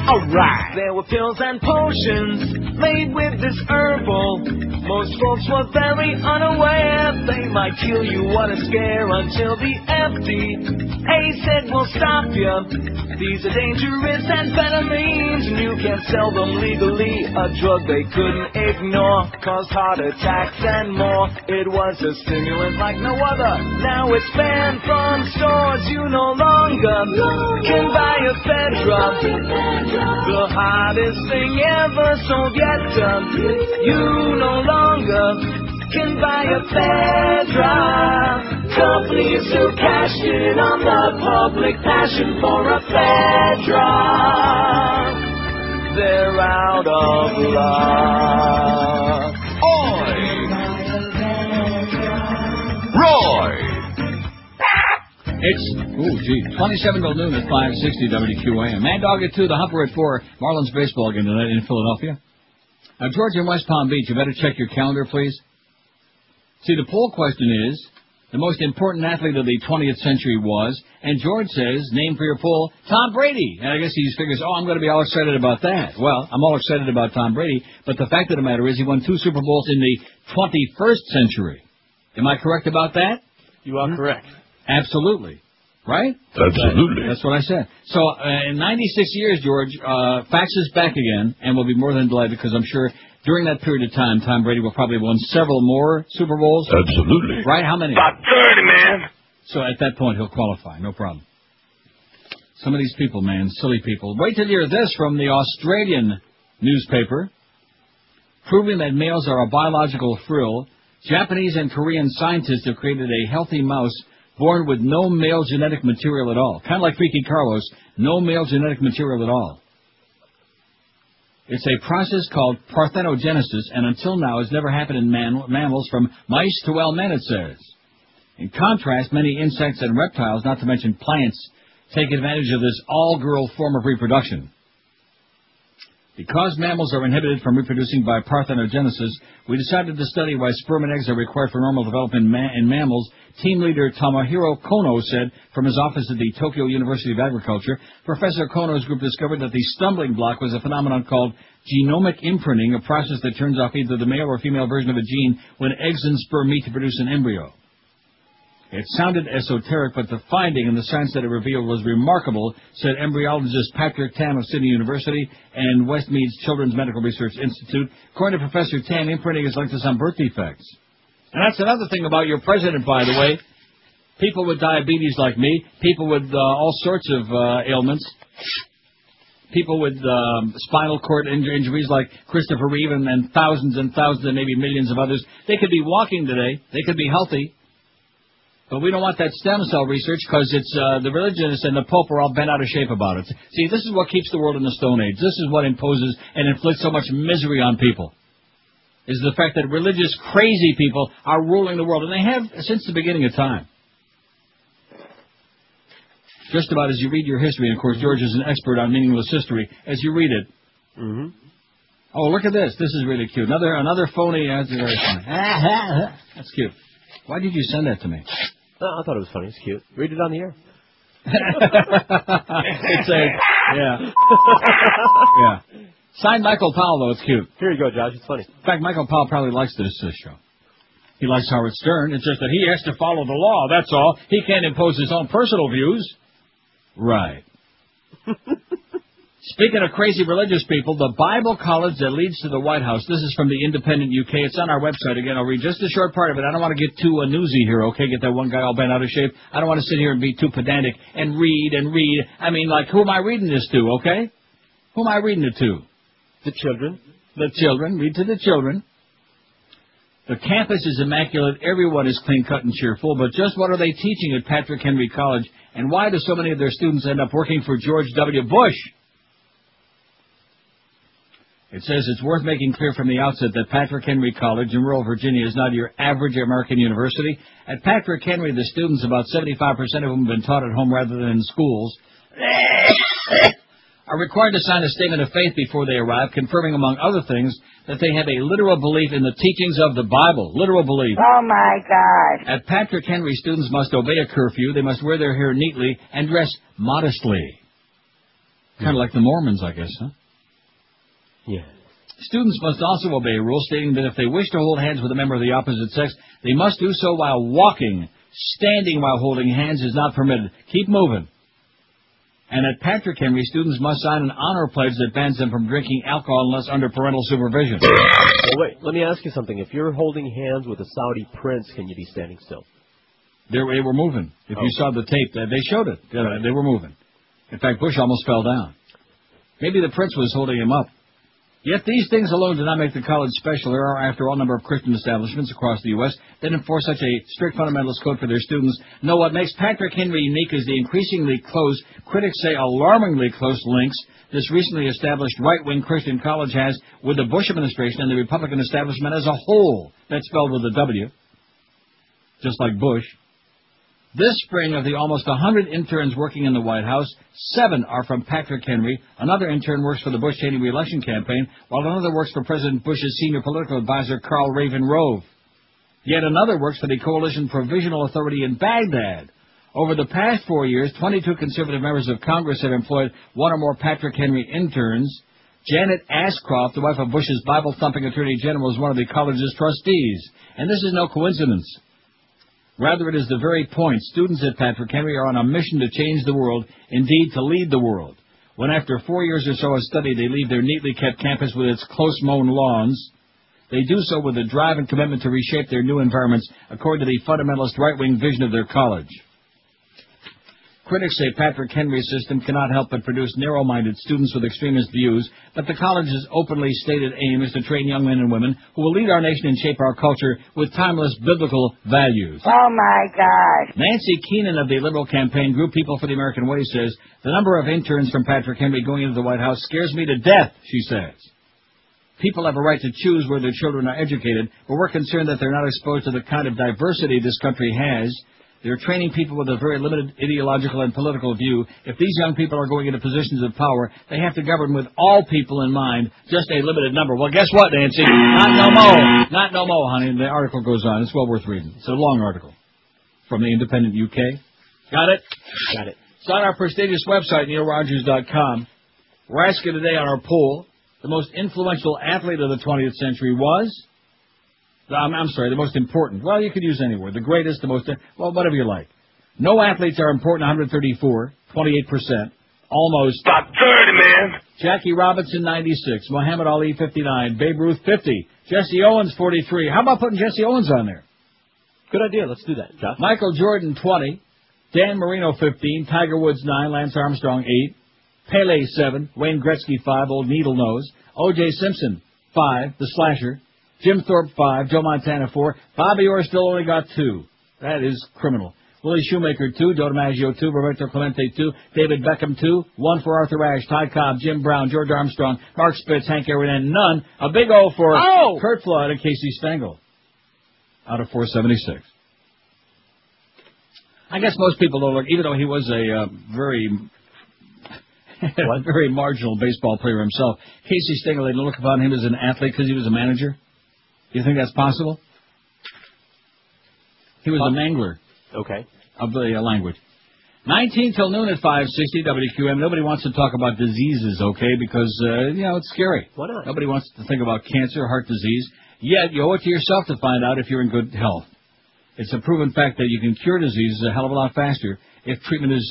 Alright. There were pills and potions made with this herbal. Most folks were very unaware they might kill you. What a scare until the FDA said we'll stop you. These are dangerous amphetamines and you can't sell them legally. A drug they couldn't ignore, caused heart attacks and more. It was a stimulant like no other. Now it's banned from stores. You no longer can buy a Fedra. The hottest thing ever sold yet. You no longer can buy a Fedra. Companies who cashed in on the public passion for a Fedra. They're out of luck. Roy! It's, 27 till noon at 560 WQAM. Mad Dog at 2, the Humper at 4. Marlins baseball game tonight in Philadelphia. Now, George in West Palm Beach, you better check your calendar, please. See, the poll question is, the most important athlete of the 20th century was, and George says, name for your poll, Tom Brady. And I guess he figures, I'm going to be all excited about that. Well, I'm all excited about Tom Brady, but the fact of the matter is he won 2 Super Bowls in the 21st century. Am I correct about that? You are correct. Absolutely. Right? Absolutely. That's what I said. So, in 96 years, George, fax is back again, and we'll be more than delighted, because I'm sure during that period of time, Tom Brady will probably have won several more Super Bowls. Absolutely. Right? How many? About 30, man. So at that point, he'll qualify. No problem. Some of these people, man, silly people. Wait till you hear this from the Australian newspaper. Proving that males are a biological frill, Japanese and Korean scientists have created a healthy mouse born with no male genetic material at all. Kind of like Freaky Carlos, no male genetic material at all. It's a process called parthenogenesis, and until now has never happened in mammals from mice to men, it says. In contrast, many insects and reptiles, not to mention plants, take advantage of this all-girl form of reproduction. Because mammals are inhibited from reproducing by parthenogenesis, we decided to study why sperm and eggs are required for normal development in mammals. Team leader Tomohiro Kono said from his office at the Tokyo University of Agriculture. Professor Kono's group discovered that the stumbling block was a phenomenon called genomic imprinting, a process that turns off either the male or female version of a gene when eggs and sperm meet to produce an embryo. It sounded esoteric, but the finding and the science that it revealed was remarkable, said embryologist Patrick Tam of Sydney University and Westmead's Children's Medical Research Institute. According to Professor Tam, imprinting is linked to some birth defects. And that's another thing about your president, by the way. People with diabetes like me, people with all sorts of ailments, people with spinal cord injuries like Christopher Reeve and thousands and maybe millions of others, they could be walking today, they could be healthy. But we don't want that stem cell research because it's the religionists and the Pope are all bent out of shape about it. See, this is what keeps the world in the Stone Age. This is what imposes and inflicts so much misery on people, is the fact that religious, crazy people are ruling the world. And they have since the beginning of time. Just about as you read your history, and of course George is an expert on meaningless history, as you read it. Mm-hmm. Oh, look at this. This is really cute. Another phony. That's very funny. That's cute. Why did you send that to me? I thought it was funny. It's cute. Read it on the air. It's yeah. Signed Michael Powell, though. It's cute. Here you go, Josh. It's funny. In fact, Michael Powell probably likes this show. He likes Howard Stern. It's just that he has to follow the law. That's all. He can't impose his own personal views. Right. Speaking of crazy religious people, the Bible college that leads to the White House. This is from the Independent UK. It's on our website. Again, I'll read just a short part of it. I don't want to get too newsy here, okay? Get that one guy all bent out of shape. I don't want to sit here and be too pedantic and read and read. I mean, like, who am I reading this to, okay? Who am I reading it to? The children. The children. Read to the children. The campus is immaculate. Everyone is clean-cut and cheerful. But just what are they teaching at Patrick Henry College? And why do so many of their students end up working for George W. Bush? It says it's worth making clear from the outset that Patrick Henry College in rural Virginia is not your average American university. At Patrick Henry, the students, about 75% of whom have been taught at home rather than in schools, are required to sign a statement of faith before they arrive, confirming, among other things, that they have a literal belief in the teachings of the Bible. Literal belief. Oh, my God. At Patrick Henry, students must obey a curfew, they must wear their hair neatly, and dress modestly. Kind of like the Mormons, I guess, huh? Yeah. Students must also obey a rule stating that if they wish to hold hands with a member of the opposite sex, they must do so while walking. Standing while holding hands is not permitted. Keep moving. And at Patrick Henry, students must sign an honor pledge that bans them from drinking alcohol unless under parental supervision. Well, wait, let me ask you something. If you're holding hands with a Saudi prince, can you be standing still? They were moving. If you saw the tape, they showed it. They were moving. In fact, Bush almost fell down. Maybe the prince was holding him up. Yet these things alone do not make the college special. There are, after all, a number of Christian establishments across the U.S. that enforce such a strict fundamentalist code for their students. No, what makes Patrick Henry unique is the increasingly close, critics say alarmingly close links this recently established right-wing Christian college has with the Bush administration and the Republican establishment as a whole. That's spelled with a W, just like Bush. This spring, of the almost 100 interns working in the White House, 7 are from Patrick Henry. Another intern works for the Bush-Cheney re-election campaign, while another works for President Bush's senior political advisor, Karl Raven Rove. Yet another works for the Coalition Provisional Authority in Baghdad. Over the past 4 years, 22 conservative members of Congress have employed one or more Patrick Henry interns. Janet Ashcroft, the wife of Bush's Bible-thumping Attorney General, is one of the college's trustees. And this is no coincidence. Rather, it is the very point. Students at Patrick Henry are on a mission to change the world, indeed to lead the world. When after 4 years or so of study they leave their neatly kept campus with its close-mown lawns, they do so with a drive and commitment to reshape their new environments according to the fundamentalist right-wing vision of their college. Critics say Patrick Henry's system cannot help but produce narrow-minded students with extremist views, but the college's openly stated aim is to train young men and women who will lead our nation and shape our culture with timeless biblical values. Oh, my gosh. Nancy Keenan of the Liberal Campaign Group People for the American Way says, the number of interns from Patrick Henry going into the White House scares me to death, she says. People have a right to choose where their children are educated, but we're concerned that they're not exposed to the kind of diversity this country has. They're training people with a very limited ideological and political view. If these young people are going into positions of power, they have to govern with all people in mind, just a limited number. Well, guess what, Nancy? Not no more. Not no more, honey. And the article goes on. It's well worth reading. It's a long article from the Independent UK. Got it? Got it. It's on our prestigious website, neilrogers.com. We're asking today on our poll, the most influential athlete of the 20th century was... I'm sorry, the most important. Well, you could use any word. The greatest, the most... Well, whatever you like. No athletes are important, 134, 28%. Almost. About 30, man. Jackie Robinson, 96. Muhammad Ali, 59. Babe Ruth, 50. Jesse Owens, 43. How about putting Jesse Owens on there? Good idea. Let's do that, Josh. Michael Jordan, 20. Dan Marino, 15. Tiger Woods, 9. Lance Armstrong, 8. Pele, 7. Wayne Gretzky, 5. Old Needle Nose. O.J. Simpson, 5. The Slasher. Jim Thorpe, 5. Joe Montana, 4. Bobby Orr still only got 2. That is criminal. Willie Shoemaker, 2. Joe DiMaggio, 2. Roberto Clemente, 2. David Beckham, 2. 1 for Arthur Ashe, Ty Cobb, Jim Brown, George Armstrong, Mark Spitz, Hank Aaron, and none. A big O for Kurt Flood and Casey Stengel out of 476. I guess most people don't look, even though he was a very marginal baseball player himself, Casey Stengel, they don't look upon him as an athlete because he was a manager. Do you think that's possible? He was a mangler. Okay. Of the language. 19 till noon at 560 WQM. Nobody wants to talk about diseases, okay, because, it's scary. Why not? Nobody wants to think about cancer, heart disease. Yet you owe it to yourself to find out if you're in good health. It's a proven fact that you can cure diseases a hell of a lot faster if treatment is,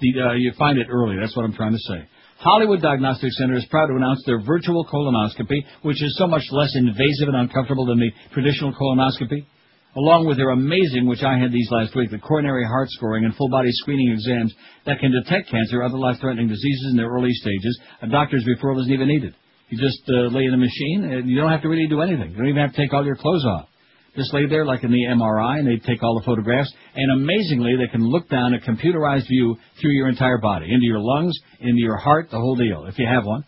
you find it early. That's what I'm trying to say. Hollywood Diagnostic Center is proud to announce their virtual colonoscopy, which is so much less invasive and uncomfortable than the traditional colonoscopy, along with their amazing, which I had these last week, the coronary heart scoring and full-body screening exams that can detect cancer or other life-threatening diseases in their early stages. A doctor's referral isn't even needed. You just lay in a machine, and you don't have to really do anything. You don't even have to take all your clothes off. Just lay there like in the MRI, and they take all the photographs, and amazingly, they can look down a computerized view through your entire body, into your lungs, into your heart, the whole deal, if you have one.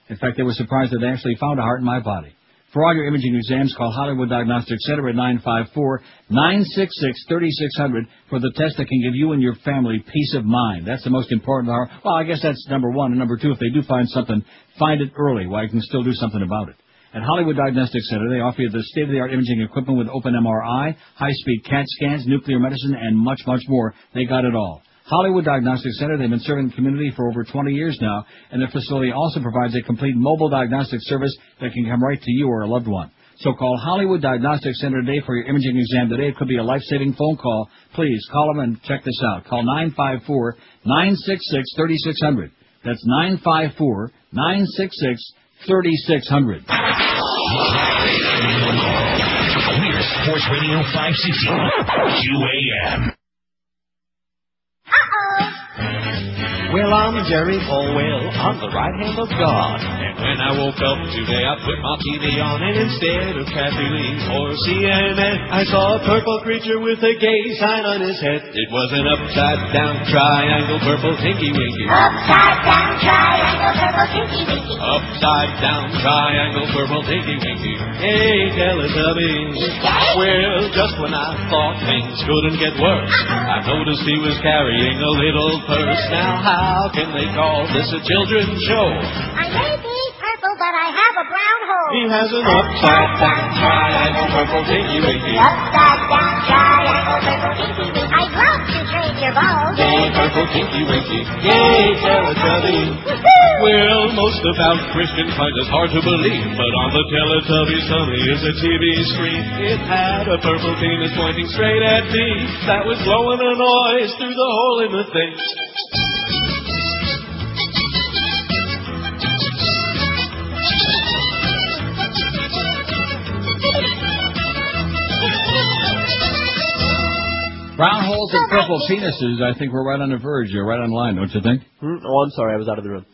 In fact, they were surprised that they actually found a heart in my body. For all your imaging exams, call Hollywood Diagnostic Center at 954-966-3600 for the test that can give you and your family peace of mind. That's the most important. Well, I guess that's number one. And number two, if they do find something, find it early while you can still do something about it. At Hollywood Diagnostic Center, they offer you the state-of-the-art imaging equipment with open MRI, high-speed CAT scans, nuclear medicine, and much, much more. They got it all. Hollywood Diagnostic Center, they've been serving the community for over 20 years now, and their facility also provides a complete mobile diagnostic service that can come right to you or a loved one. So call Hollywood Diagnostic Center today for your imaging exam today. It could be a life-saving phone call. Please, call them and check this out. Call 954-966-3600. That's 954-966-3600. We're Sports Radio 560 QAM. Well, I'm Jerry Falwell on the right hand of God, and When I woke up today, I put my TV on, and instead of Kathy Lee or CNN, I saw a purple creature with a gay sign on his head. It was an upside-down triangle, purple tinky winky. Upside-down triangle, purple tinky winky. Upside-down triangle, purple tinky winky. Hey, Teletubbies. Well, just when I thought things couldn't get worse, I noticed he was carrying a little purse. Now, how can they call this a children's show? I may be purple, but I have a brown hole. He has an upside-down triangle, purple tinky winky. Upside-down triangle, purple tinky winky. I'd love to trade your balls. Yay, purple tinky winky. Yay, Teletubbies. Well, most about Christian find it hard to believe, but on the Teletubbies tummy is a TV screen. It had a purple penis pointing straight at me that was blowing a noise through the hole in the thing. Brown holes and purple penises, I think we're right on the verge. You're right on line, don't you think? Oh, I'm sorry, I was out of the room.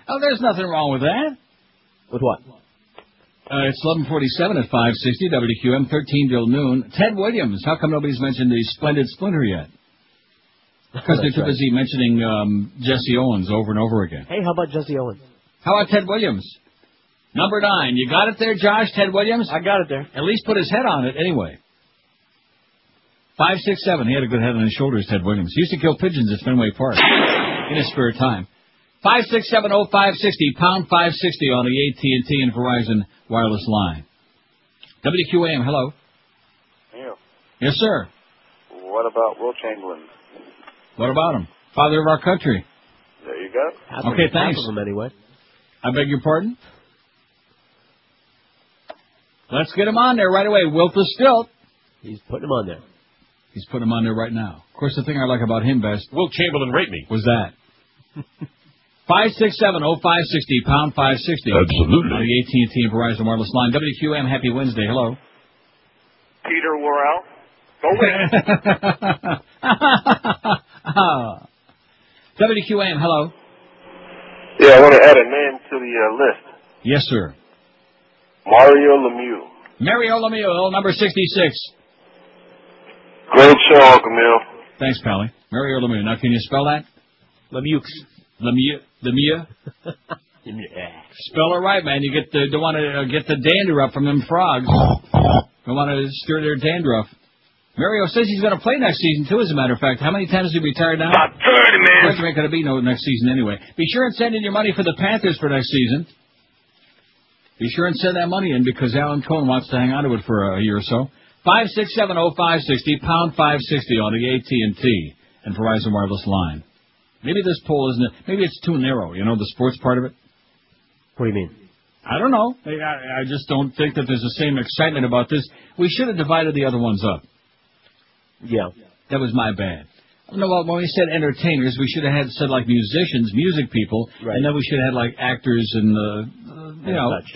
Oh, there's nothing wrong with that. With what? It's 11:47 at 560 WQM, 13 till noon. Ted Williams, how come nobody's mentioned the Splendid Splinter yet? Because they're too busy mentioning Jesse Owens over and over again. Hey, how about Jesse Owens? How about Ted Williams? Number 9. You got it there, Josh? Ted Williams? I got it there. At least put his head on it anyway. 567. He had a good head on his shoulders, Ted Williams. He used to kill pigeons at Fenway Park in his spare time. 5670560, pound 560 on the AT&T and Verizon wireless line. WQAM, hello. Neil. Yes, sir. What about Will Chamberlain? What about him? Father of our country. There you go. Okay, thanks. Half of them anyway. I beg your pardon? Let's get him on there right away. Wilt the Stilt. He's putting him on there. He's putting him on there right now. Of course, the thing I like about him best... Will Chamberlain rate me? ...was that. 5670560, pound 560. Absolutely. On the AT&T and Verizon wireless line. WQM, happy Wednesday. Hello. Peter Worrell. Go WQM, hello. Yeah, I want to add a name to the list. Yes, sir. Mario Lemieux. Mario Lemieux, number 66. Great show, Uncle Neil. Thanks, Pally. Mario Lemieux. Now, can you spell that? Lemieux. Lemieux. Spell it right, man. You don't want to get the dander up from them frogs. Don't want to stir their dandruff. Mario says he's going to play next season, too, as a matter of fact. How many times has he retired now? About 30, man. There ain't going to be no next season anyway. Be sure and send in your money for the Panthers for next season. Be sure and send that money in because Alan Cohn wants to hang on to it for a year or so. 5670560, pound 560 on the AT&T and Verizon wireless line. Maybe this poll isn't... Maybe it's too narrow, you know, the sports part of it. What do you mean? I don't know. I just don't think that there's the same excitement about this. We should have divided the other ones up. Yeah. That was my bad. No, well, when we said entertainers, we should have said like musicians, music people, right. And then we should have had like actors and,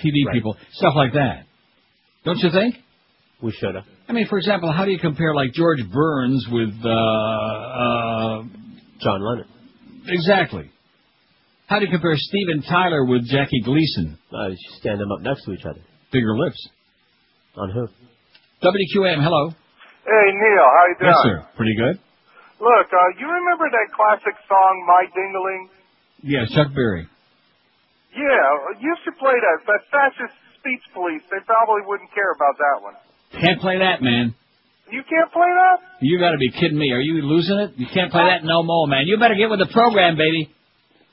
TV people, stuff like that. Don't you think? We should have. I mean, for example, how do you compare like George Burns with John Lennon? Exactly. How do you compare Steven Tyler with Jackie Gleason? You stand them up next to each other. Bigger lips. On who? WQAM, hello. Hey, Neil, how you doing? Yes, sir. Pretty good. Look, you remember that classic song, My Ding-a-Ling? Yeah, Chuck Berry. Yeah, used to play that. But fascist speech police, they probably wouldn't care about that one. Can't play that, man. You can't play that? You got to be kidding me. Are you losing it? You can't play that no more, man. You better get with the program, baby.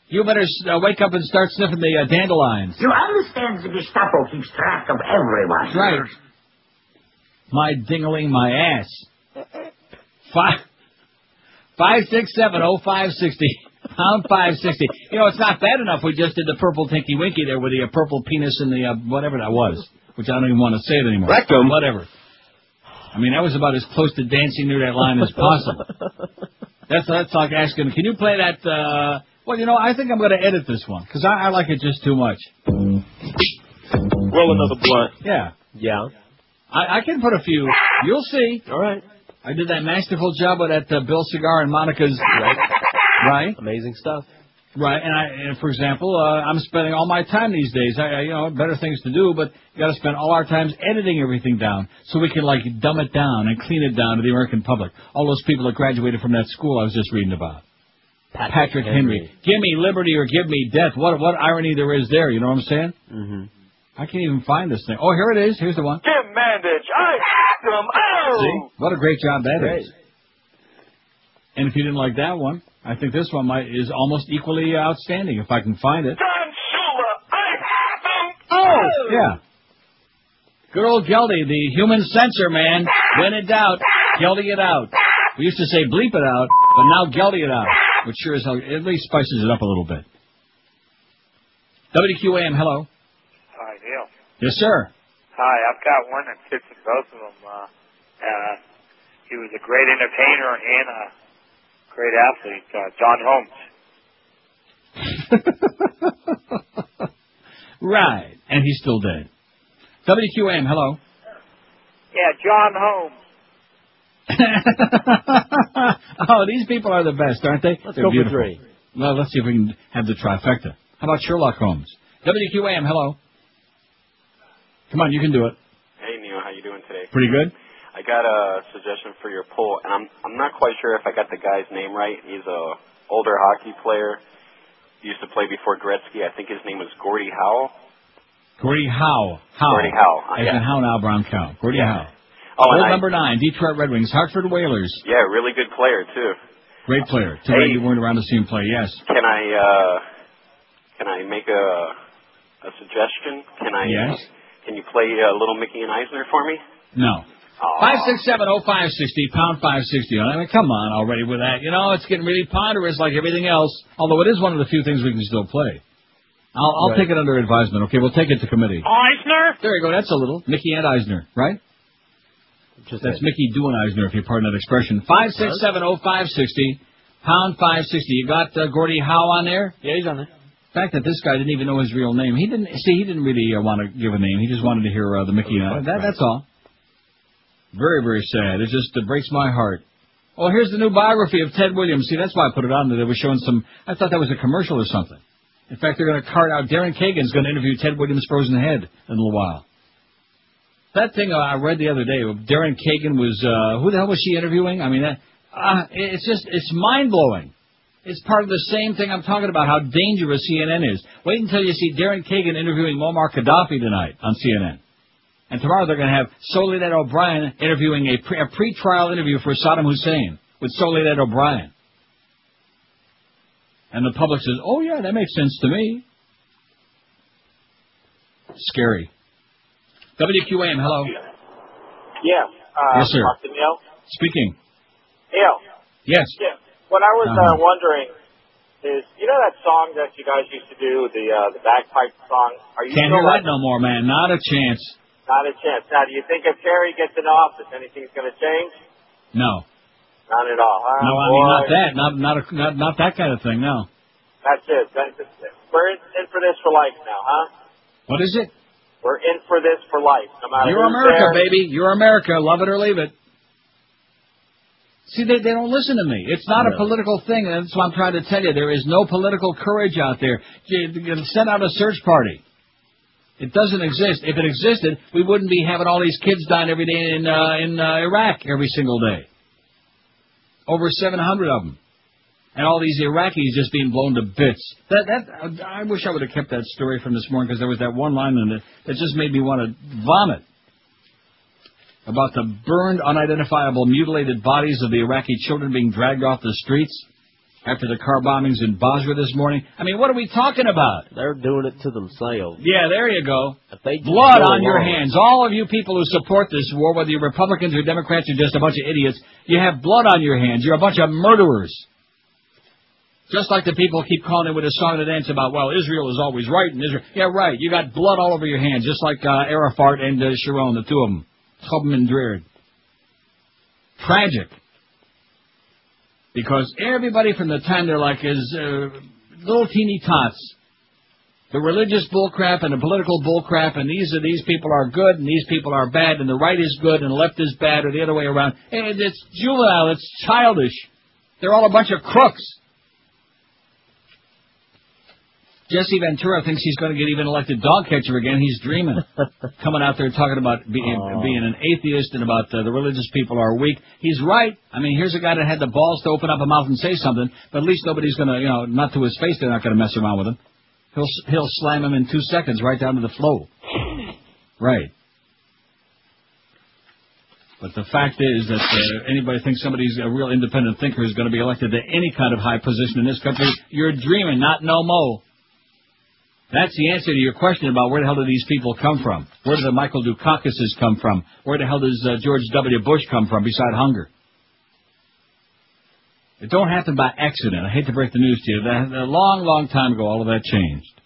You better wake up and start sniffing the dandelions. You understand the Gestapo keeps track of everyone. Right. My ding-a-ling, my ass. 5670560, pound 560. You know, it's not bad enough we just did the purple tinky winky there with the purple penis and the whatever that was, which I don't even want to say it anymore. Rectum. Whatever. I mean, that was about as close to dancing near that line as possible. That's like asking, can you play that, well, you know, I think I'm going to edit this one, because I like it just too much. Roll another blunt. Yeah. Yeah. I can put a few. You'll see. All right. I did that masterful job with that Bill Cigar and Monica's. Right. Amazing stuff. Right, and for example, I'm spending all my time these days. Better things to do, but you got to spend all our times editing everything down so we can dumb it down and clean it down to the American public. All those people that graduated from that school I was just reading about. Patrick Henry. Give me liberty or give me death. What irony there is there? You know what I'm saying? Mm-hmm. I can't even find this thing. Oh, here it is. Here's the one. Jim Mandich, I hacked him. Oh! See? What a great job that is. And if you didn't like that one, I think this one is almost equally outstanding, if I can find it. Don Shula, I hacked him. Oh! Yeah. Good old Geldy, the human censor, man. When in doubt, Geldy it out. We used to say bleep it out, but now Geldy it out. Which sure as hell, at least spices it up a little bit. WQAM, hello. Hi, Neil. Yes, sir. Hi, I've got one that fits in both of them. He was a great entertainer and a great athlete, John Holmes. Right, and he's still dead. WQAM, hello. Yeah, John Holmes. Oh, these people are the best, aren't they? Let's go for 3. Well, let's see if we can have the trifecta. How about Sherlock Holmes? WQAM, hello. Come on, you can do it. Hey, Neil, how you doing today? Pretty good. I got a suggestion for your poll, and I'm not quite sure if I got the guy's name right. He's a older hockey player. He used to play before Gretzky. I think his name was Gordie Howe. Gordie Howe. Gordie Howe. As in How Now, Brown Cow. Gordie Howe. Oh, Old number 9, Detroit Red Wings, Hartford Whalers. Yeah, really good player, too. Great player. Too bad you weren't around to see him play, yes. Can I make a suggestion? Yes. Can you play Little Mickey and Eisner for me? No. 5670560, pound 560. I mean, come on already with that. It's getting really ponderous like everything else, although it is one of the few things we can still play. I'll take it under advisement. Okay, we'll take it to committee. Eisner? There you go. That's a little. Mickey and Eisner, right? That's Mickey doing Eisner, if you pardon that expression. 5670560, pound 560. You got Gordie Howe on there? Yeah, he's on there. The fact that this guy didn't even know his real name. He didn't really want to give a name. He just wanted to hear the Mickey and that's all. Very, very sad. It just breaks my heart. Oh, here's the new biography of Ted Williams. See, that's why I put it on there. They were showing I thought that was a commercial or something. In fact, they're going to cart out, Darren Kagan's going to interview Ted Williams' frozen head in a little while. That thing I read the other day, Darren Kagan was, who the hell was she interviewing? I mean, it's mind-blowing. It's part of the same thing I'm talking about, how dangerous CNN is. Wait until you see Darren Kagan interviewing Muammar Gaddafi tonight on CNN. And tomorrow they're going to have Soledad O'Brien interviewing a pre-trial interview for Saddam Hussein with Soledad O'Brien. And the public says, oh, yeah, that makes sense to me. Scary. WQAM, hello. Yeah. Yes, sir. Neil? Speaking. Neil. Yes. Yeah. What I was wondering is, that song that you guys used to do, the bagpipe song? Are you Can't hear that no more, man. Not a chance. Not a chance. Now, do you think if Kerry gets in office, anything's going to change? No. Not at all. Huh? No, I mean, not that. Not that kind of thing, no. That's it. We're in for this for life now, huh? What is it? We're in for this for life. No matter You're America, baby. You're America. Love it or leave it. See, they don't listen to me. It's not a political thing. That's what I'm trying to tell you. There is no political courage out there. Send out a search party. It doesn't exist. If it existed, we wouldn't be having all these kids dying every day in Iraq every single day. Over 700 of them. And all these Iraqis just being blown to bits. I wish I would have kept that story from this morning, because there was that one line in it that just made me want to vomit. About the burned, unidentifiable, mutilated bodies of the Iraqi children being dragged off the streets after the car bombings in Basra this morning. I mean, what are we talking about? They're doing it to themselves. Yeah, there you go. Blood on your hands. All of you people who support this war, whether you're Republicans or Democrats or just a bunch of idiots, you have blood on your hands. You're a bunch of murderers. Just like the people keep calling it with a song and dance about, well, Israel is always right. And Israel, yeah, right. You got blood all over your hands, just like Arafat and Sharon, the two of them. Chubman and Dreard. Tragic. Because everybody from the time they're like is little teeny tots. The religious bullcrap and the political bullcrap, and these people are good and these people are bad, and the right is good and the left is bad, or the other way around. And it's juvenile. It's childish. They're all a bunch of crooks. Jesse Ventura thinks he's going to get even elected dog catcher again. He's dreaming. Coming out there talking about being an atheist and about the religious people are weak. He's right. I mean, here's a guy that had the balls to open up a mouth and say something, but at least nobody's going to, not to his face, they're not going to mess around with him. He'll slam him in 2 seconds right down to the floor. Right. But the fact is that anybody thinks somebody's a real independent thinker is going to be elected to any kind of high position in this country, you're dreaming, not no mo. That's the answer to your question about where the hell do these people come from? Where do the Michael Dukakis come from? Where the hell does George W. Bush come from beside hunger? It don't happen by accident. I hate to break the news to you. A long, long time ago, all of that changed.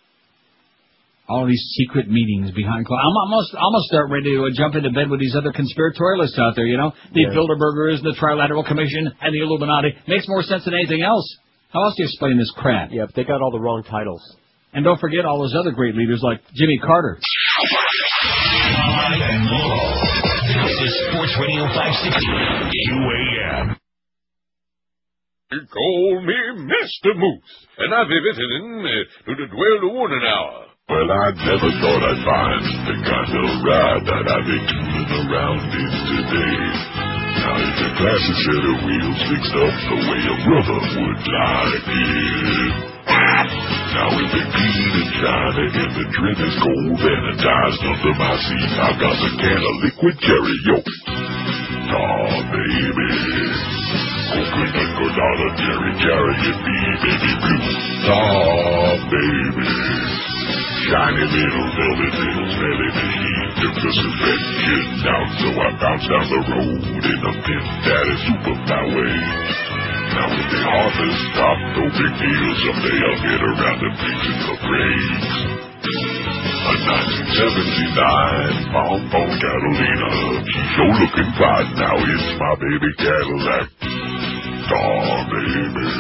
All of these secret meetings behind closed. I'm almost start ready to jump into bed with these other conspiratorialists out there, The Bilderbergers, the Trilateral Commission, and the Illuminati. Makes more sense than anything else. How else do you explain this crap? Yeah, but they got all the wrong titles. And don't forget all those other great leaders like Jimmy Carter. Live and local. This is Sports Radio 560 UAM. They call me Mr. Moose, and I've been visiting to the dwell 1 hour. Well, I never thought I'd find the kind of ride that I've been tooling around in today. Now it's a classic set of wheels fixed up the way a brother would like it. Now with the clean and shiny and the trim is cold sanitized under my seat, I've got a can of liquid cherry, yo. Aw, baby. Coconut, colada, cherry, and baby blue. Aw, baby. Shiny little velvet, little smelly machine took the suspension down, so I bounced down the road in a Pimp Daddy Superfly. Now with the harvest stop, no big deal, someday I'll get around to fixing the brakes. A 1979 Pom-Pom Catalina, she's sure looking fine, now it's my baby Cadillac. Aw, baby.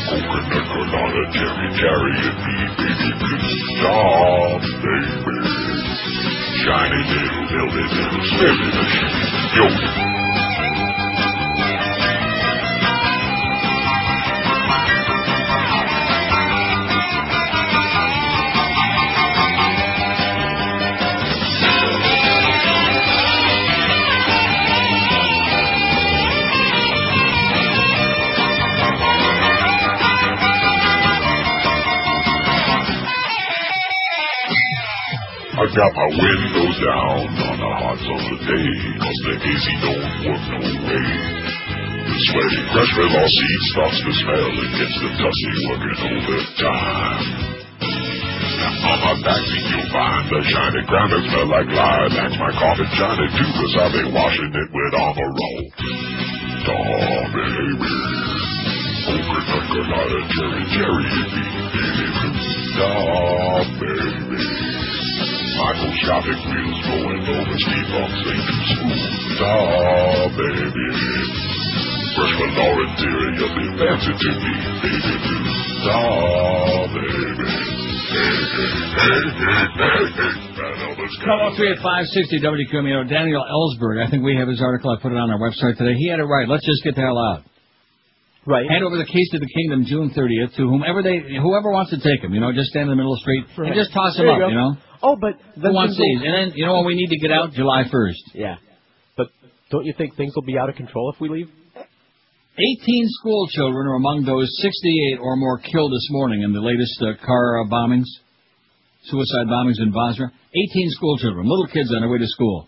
Coconut, colada, cherry, and baby blue. Aw, baby. Shiny little velvet, little smelly machine. Yo. I got my windows down on a hot summer day, 'cause the AC don't work no way. The sweaty fresh raw seed starts to smell and gets the tussy working overtime. Now on my backseat you'll find the shiny ground that smell like lilacs. My carpet shiny too, 'cause I've been washing it with armor roll. Aw, baby. Coconut, colada, cherry, and baby blue. Aw, baby. Michael shopping wheels going over speed bumps ain't too smooth. Aw, baby. Fresh velour interior, be fancy to me, baby blue. Aw, baby. Call 38560 WQM. Daniel Ellsberg, I think we have his article. I put it on our website today. He had it right. Let's just get the hell out. Right. Hand over the keys to the kingdom June 30th to whoever wants to take them. Just stand in the middle of the street and just toss them up. Oh, but who wants these? And then when we need to get out, July 1st. Yeah, but don't you think things will be out of control if we leave? 18 school children are among those 68 or more killed this morning in the latest car bombings, suicide bombings in Basra. 18 school children, little kids on their way to school.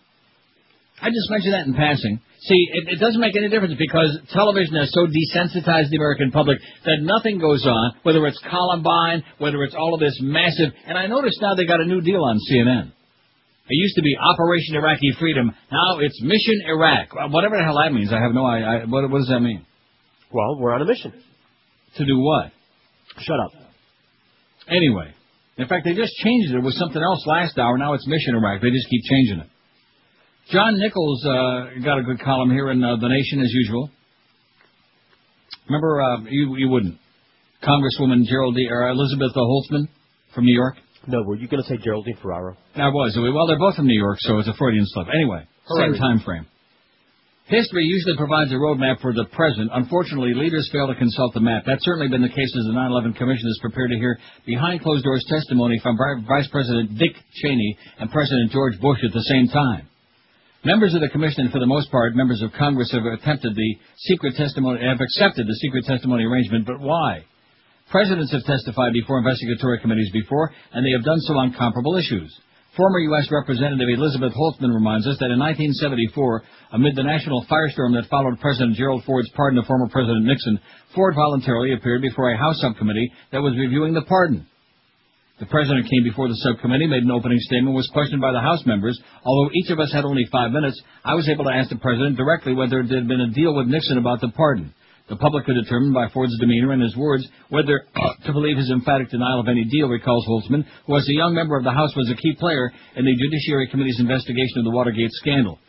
I just mentioned that in passing. See, it doesn't make any difference because television has so desensitized the American public that nothing goes on, whether it's Columbine, whether it's all of this massive... And I notice now they got a new deal on CNN. It used to be Operation Iraqi Freedom. Now it's Mission Iraq. Whatever the hell that means, I have no idea. What does that mean? Well, we're on a mission. To do what? Shut up. Anyway. In fact, they just changed it. It was something else last hour. Now it's Mission Iraq. They just keep changing it. John Nichols got a good column here in The Nation, as usual. Remember, you wouldn't. Congresswoman Elizabeth Holtzman from New York? No, were you going to say Geraldine Ferraro? I was. Well, they're both from New York, so it's a Freudian slip. Anyway, same time frame. History usually provides a roadmap for the present. Unfortunately, leaders fail to consult the map. That's certainly been the case as the 9/11 Commission is prepared to hear behind-closed-doors testimony from Vice President Dick Cheney and President George Bush at the same time. Members of the Commission, and for the most part, members of Congress, have accepted the secret testimony arrangement, but why? Presidents have testified before investigatory committees before, and they have done so on comparable issues. Former U.S. Representative Elizabeth Holtzman reminds us that in 1974, amid the national firestorm that followed President Gerald Ford's pardon of former President Nixon, Ford voluntarily appeared before a House subcommittee that was reviewing the pardon. The President came before the subcommittee, made an opening statement, was questioned by the House members. Although each of us had only 5 minutes, I was able to ask the President directly whether there had been a deal with Nixon about the pardon. The public could determine by Ford's demeanor and his words whether to believe his emphatic denial of any deal, recalls Holtzman, who as a young member of the House was a key player in the Judiciary Committee's investigation of the Watergate scandal.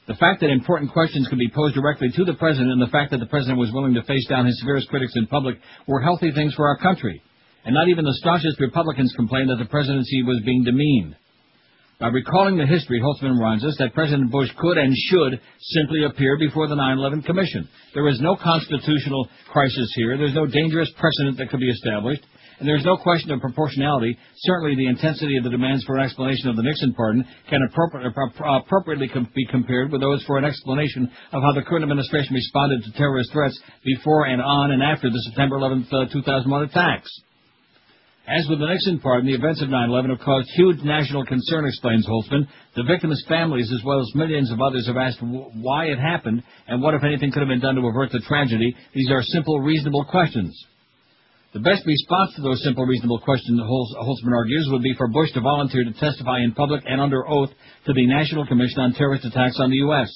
The fact that important questions could be posed directly to the President and the fact that the President was willing to face down his severest critics in public were healthy things for our country. And not even the staunchest Republicans complained that the presidency was being demeaned. By recalling the history, Holtzman reminds us that President Bush could and should simply appear before the 9/11 Commission. There is no constitutional crisis here. There's no dangerous precedent that could be established. And there's no question of proportionality. Certainly the intensity of the demands for an explanation of the Nixon pardon can appropriately be compared with those for an explanation of how the current administration responded to terrorist threats before and on and after the September 11th, 2001 attacks. As with the Nixon pardon, the events of 9/11 have caused huge national concern, explains Holtzman. The victims' families, as well as millions of others, have asked why it happened and what, if anything, could have been done to avert the tragedy. These are simple, reasonable questions. The best response to those simple, reasonable questions, Holtzman argues, would be for Bush to volunteer to testify in public and under oath to the National Commission on Terrorist Attacks on the U.S.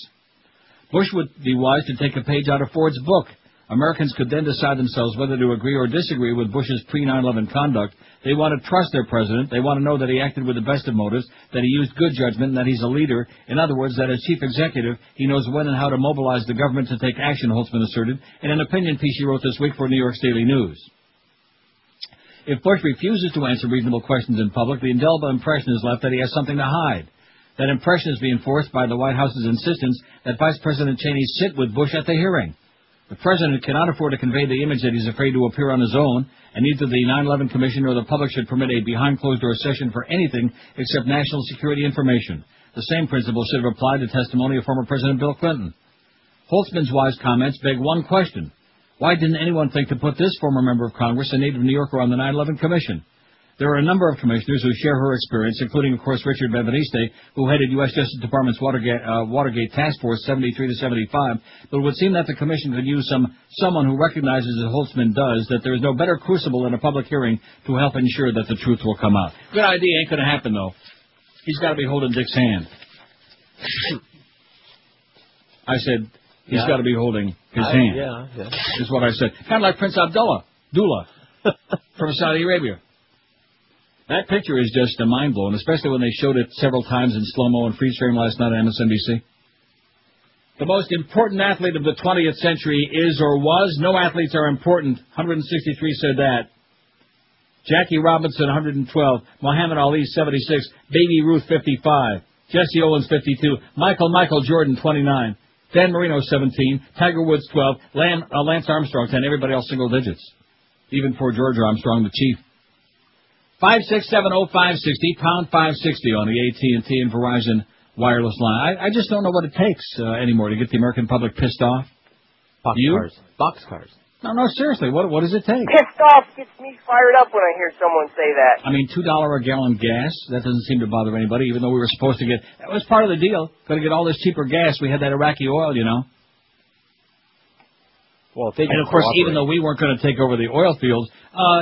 Bush would be wise to take a page out of Ford's book. Americans could then decide themselves whether to agree or disagree with Bush's pre-9/11 conduct. They want to trust their president. They want to know that he acted with the best of motives, that he used good judgment, and that he's a leader. In other words, that as chief executive, he knows when and how to mobilize the government to take action, Holtzman asserted, in an opinion piece he wrote this week for New York's Daily News. If Bush refuses to answer reasonable questions in public, the indelible impression is left that he has something to hide. That impression is reinforced by the White House's insistence that Vice President Cheney sit with Bush at the hearing. The President cannot afford to convey the image that he's afraid to appear on his own, and neither the 9/11 Commission nor the public should permit a behind-closed-door session for anything except national security information. The same principle should have applied to testimony of former President Bill Clinton. Holtzman's wise comments beg one question. Why didn't anyone think to put this former member of Congress, a native New Yorker, on the 9/11 Commission? There are a number of commissioners who share her experience, including, of course, Richard Benveniste, who headed U.S. Justice Department's Watergate Task Force 73 to 75, but it would seem that the Commission could use someone who recognizes, as Holtzman does, that there is no better crucible than a public hearing to help ensure that the truth will come out. Good idea, ain't going to happen, though. He's got to be holding Dick's hand. I said, he's got to be holding his hand. Yeah. Is what I said. Kind of like Prince Abdullah from Saudi Arabia. That picture is just mind-blowing, especially when they showed it several times in slow-mo and freeze frame last night on MSNBC. The most important athlete of the 20th century is or was. No athletes are important. 163 said that. Jackie Robinson, 112. Muhammad Ali, 76. Baby Ruth, 55. Jesse Owens, 52. Michael Jordan, 29. Dan Marino, 17. Tiger Woods, 12. Lance Armstrong, 10. Everybody else single digits. Even poor George Armstrong, the chief. 5670560, pound 560 on the AT&T and Verizon wireless line. I just don't know what it takes anymore to get the American public pissed off. Boxcars. No, seriously, what does it take? Pissed off gets me fired up when I hear someone say that. I mean, $2 a gallon gas, that doesn't seem to bother anybody, even though we were supposed to get, that was part of the deal, going to get all this cheaper gas. We had that Iraqi oil, you know. Well, and of course, even though we weren't going to take over the oil fields,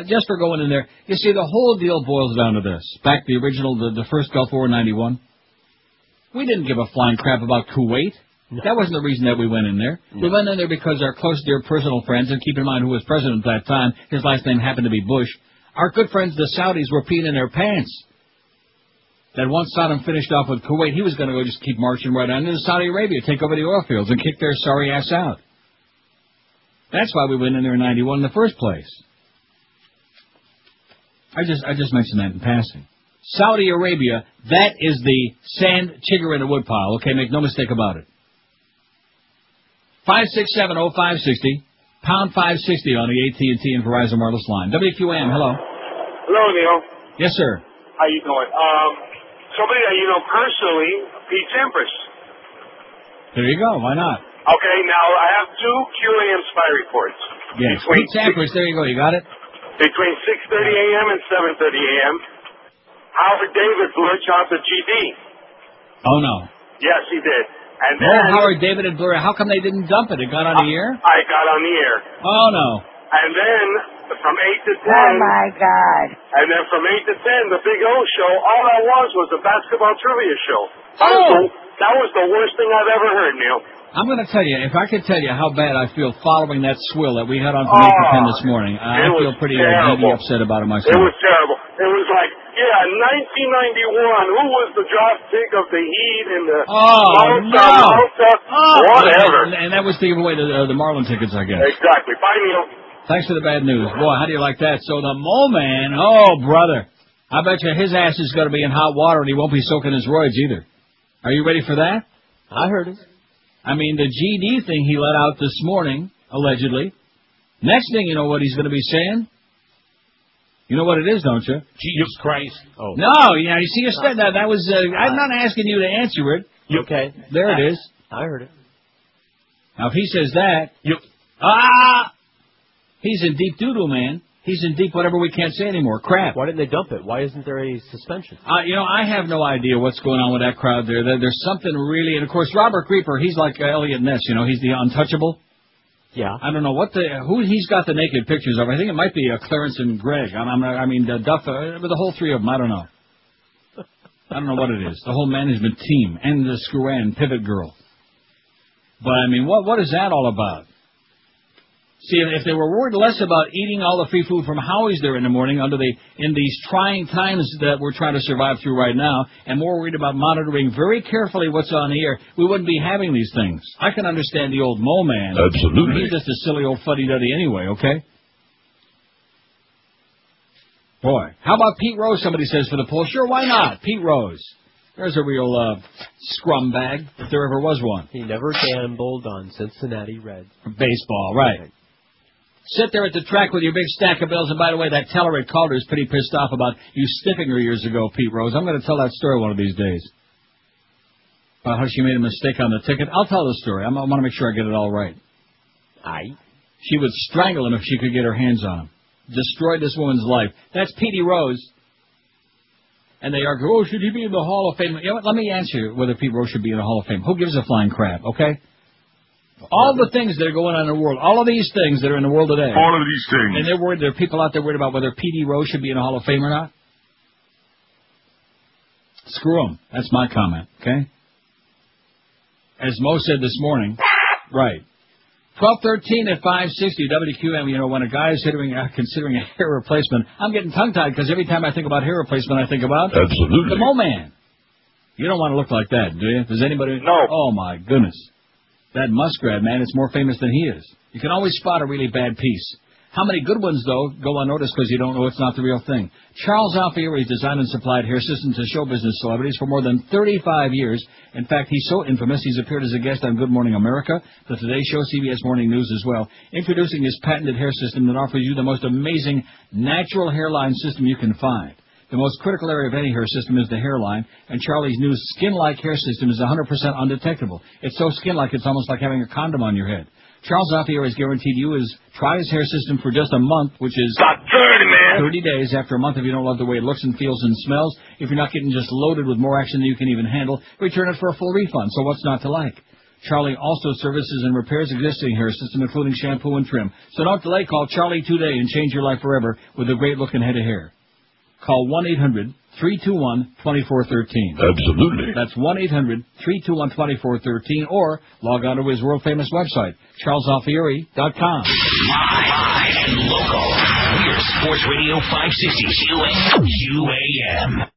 just for going in there, you see, the whole deal boils down to this. Back the first Gulf War in 91, we didn't give a flying crap about Kuwait. No. That wasn't the reason that we went in there. No. We went in there because our close, dear personal friends, and keep in mind who was president at that time, his last name happened to be Bush, our good friends the Saudis were peeing in their pants. That once Saddam finished off with Kuwait, he was going to go just keep marching right on into Saudi Arabia, take over the oil fields, and kick their sorry ass out. That's why we went in there in 91 in the first place. I just mentioned that in passing. Saudi Arabia, that is the sand chigger in the woodpile, okay? Make no mistake about it. 5670560, pound 560 on the AT&T and Verizon wireless line. WQAM, hello. Hello, Neil. Yes, sir. How you doing? Somebody that you know personally, Pete Sampras. There you go. Why not? Okay, now I have 2 QAM spy reports. Yes, Pete Sampras. There you go. You got it? Between 6:30 a.m. and 7:30 a.m., Howard David blew a child to GD. Oh, no. Yes, he did. And then... Howard David and Blur. How come they didn't dump it? It got on the air? I got on the air. Oh, no. And then, from 8 to 10... Oh, my God. And then from 8 to 10, the Big O show, all that was a basketball trivia show. That was the worst thing I've ever heard, Neil. I'm going to tell you, if I could tell you how bad I feel following that swill that we had on from 8 to 10 this morning, I feel pretty upset about it myself. It was terrible. It was like, 1991, who was the draft pick of the Heat and the whatever. And that was to give away the Marlin tickets, I guess. Exactly. Bye, Neil. Thanks for the bad news. Boy, how do you like that? So the Mo Man, oh, brother, I bet you his ass is going to be in hot water and he won't be soaking his roids either. Are you ready for that? I heard it. I mean, the GD thing he let out this morning, allegedly. Next thing you know what he's going to be saying? You know what it is, don't you? Jesus Christ. Oh. No, you see, you said that. That was, I'm not asking you to answer it. Okay. There it is. I heard it. Now, if he says that, he's in deep doo-doo, man. He's in deep whatever we can't say anymore. Crap. Why didn't they dump it? Why isn't there a suspension? I have no idea what's going on with that crowd there. There's something really, and of course, Robert Creeper, he's like Elliot Ness, he's the untouchable. Yeah. I don't know who he's got the naked pictures of. I think it might be Clarence and Greg. Duff, the whole three of them. I don't know. I don't know what it is. The whole management team and the Screw-Ann pivot girl. But I mean, what is that all about? See, if they were worried less about eating all the free food from Howie's there in the morning in these trying times that we're trying to survive through right now, and more worried about monitoring very carefully what's on the air, we wouldn't be having these things. I can understand the old Mo Man. Absolutely. He's just a silly old fuddy-duddy anyway, okay? Boy, how about Pete Rose, somebody says, for the poll? Sure, why not? Pete Rose. There's a real scrum bag, if there ever was one. He never gambled on Cincinnati Reds. Baseball, right. Sit there at the track with your big stack of bills, and by the way, that teller at Calder's pretty pissed off about you stiffing her years ago, Pete Rose. I'm going to tell that story one of these days. About how she made a mistake on the ticket. I'll tell the story. I want to make sure I get it all right. She would strangle him if she could get her hands on him. Destroyed this woman's life. That's Petey Rose. And they argue, should he be in the Hall of Fame? You know what? Let me answer whether Pete Rose should be in the Hall of Fame. Who gives a flying crap, okay? All the things that are going on in the world, all of these things that are in the world today. All of these things. And they're worried, there are people out there worried about whether Petey Rose should be in the Hall of Fame or not. Screw them. That's my comment, okay? As Mo said this morning, right. 12:13 at 560 WQM, when a guy is considering a hair replacement, I'm getting tongue-tied because every time I think about hair replacement, I think about Absolutely. the Mo Man. You don't want to look like that, do you? Does anybody? No. Oh, my goodness. That muskrat, man, it's more famous than he is. You can always spot a really bad piece. How many good ones, though, go unnoticed because you don't know it's not the real thing? Charles Alfieri designed and supplied hair systems to show business celebrities for more than 35 years. In fact, he's so infamous, he's appeared as a guest on Good Morning America, the Today Show, CBS Morning News as well, introducing his patented hair system that offers you the most amazing natural hairline system you can find. The most critical area of any hair system is the hairline, and Charlie's new skin-like hair system is 100% undetectable. It's so skin-like it's almost like having a condom on your head. Charles Alfieri has guaranteed you try his hair system for just a month, which is 30 days. After a month, if you don't love the way it looks and feels and smells, if you're not getting just loaded with more action than you can even handle, return it for a full refund. So what's not to like? Charlie also services and repairs existing hair system, including shampoo and trim. So don't delay. Call Charlie today and change your life forever with a great-looking head of hair. Call 1-800-321-2413. Absolutely. That's 1-800-321-2413, or log on to his world-famous website, charlesalfieri.com. Live and local. We're Sports Radio 560 QAM.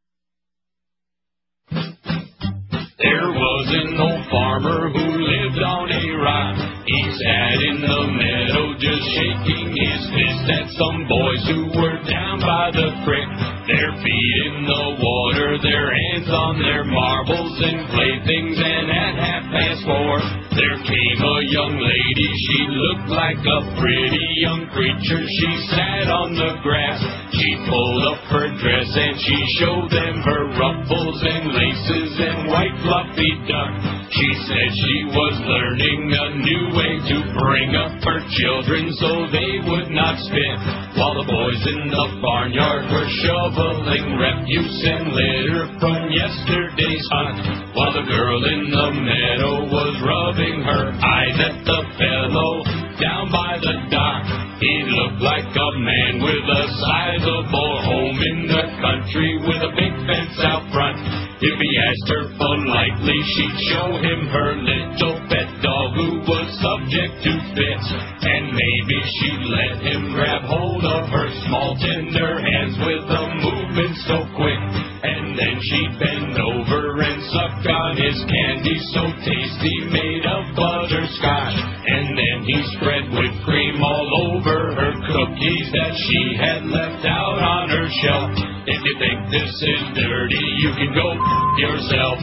There was an old farmer who lived on a rock. He sat in the meadow just shaking his fist at some boys who were down by the creek. Their feet in the water, their hands on their marbles and playthings, and at 4:30, there came a young lady. She looked like a pretty young creature. She sat on the grass. She pulled up her dress and she showed them her ruffles and laces and white fluffy duck. She said she was learning a new way to bring up her children so they would not spit, while the boys in the barnyard were shoveling refuse and litter from yesterday's hunt, while the girl in the meadow was rubbing her eyes at the fellow down by the dock. He looked like a man with a sizable home in the country with a big fence out front. If he asked her politely, she'd show him her little pet dog who was subject to fits, and maybe she'd let him grab hold of her small tender hands with a movement so quick, and then she'd bend over and suck on his candy so tasty made of butterscotch, and then he spread whipped cream all over her cookies that she had left out on her shelf. If you think this is dirty, you can go yourself.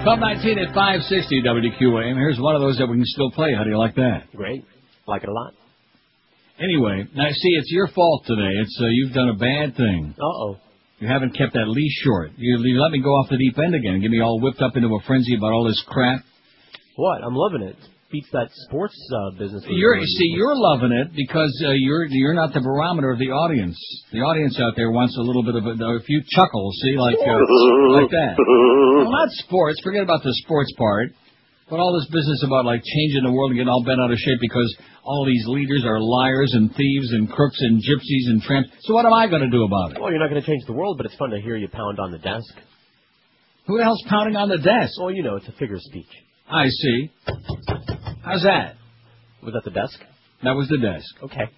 12:19 at 560 WQAM. Here's one of those that we can still play. How do you like that? Great. Like it a lot. Anyway, now see, it's your fault today. It's you've done a bad thing. Uh-oh. You haven't kept that leash short. You let me go off the deep end again and get me all whipped up into a frenzy about all this crap. What? I'm loving it. Beats that sports business. You're loving it because you're not the barometer of the audience. The audience out there wants a little bit of a few chuckles. See, like that. Well, not sports. Forget about the sports part. But all this business about like changing the world and getting all bent out of shape because all these leaders are liars and thieves and crooks and gypsies and tramps. So what am I going to do about it? Well, you're not going to change the world, but it's fun to hear you pound on the desk. Who the hell's pounding on the desk? Well, you know, it's a figure of speech. I see. How's that? Was that the desk? That was the desk. Okay.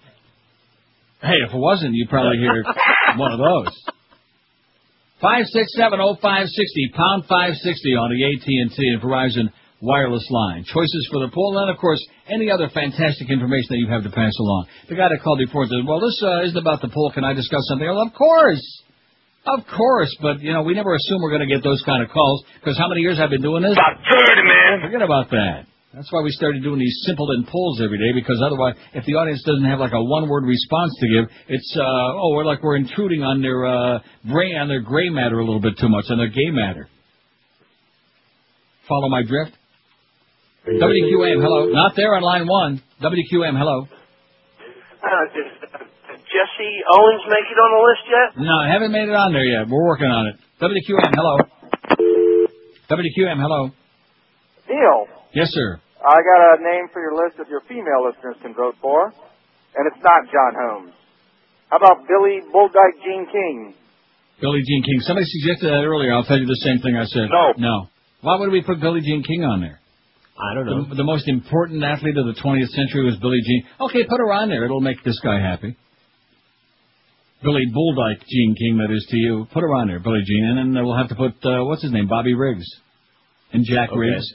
Hey, if it wasn't, you'd probably hear one of those. 5670560, pound 560 on the AT&T and Verizon wireless line. Choices for the poll, and, of course, any other fantastic information that you have to pass along. The guy that called before said, well, this isn't about the poll. Can I discuss something? Well, of course. Of course, but, you know, we never assume we're going to get those kind of calls, because how many years I've been doing this? About 30, man. Forget about that. That's why we started doing these simpleton polls every day, because otherwise, if the audience doesn't have like a one-word response to give, it's, we're intruding on their brain, on their gray matter a little bit too much, on their gay matter. Follow my drift? WQAM, hello. Not there on line one. WQAM, hello. Did Jesse Owens make it on the list yet? No, I haven't made it on there yet. We're working on it. WQAM, hello. WQAM, hello. Neil. Yes, sir. I got a name for your list that your female listeners can vote for, and it's not John Holmes. How about Billy Bulldyke Jean King? Billie Jean King. Somebody suggested that earlier. I'll tell you the same thing I said. No. Why would we put Billie Jean King on there? I don't know. The most important athlete of the 20th century was Billie Jean. Okay, put her on there. It'll make this guy happy. Billy Bulldyke Jean King, that is to you. Put her on there, Billie Jean. And then we'll have to put, what's his name, Bobby Riggs. And Jack Riggs.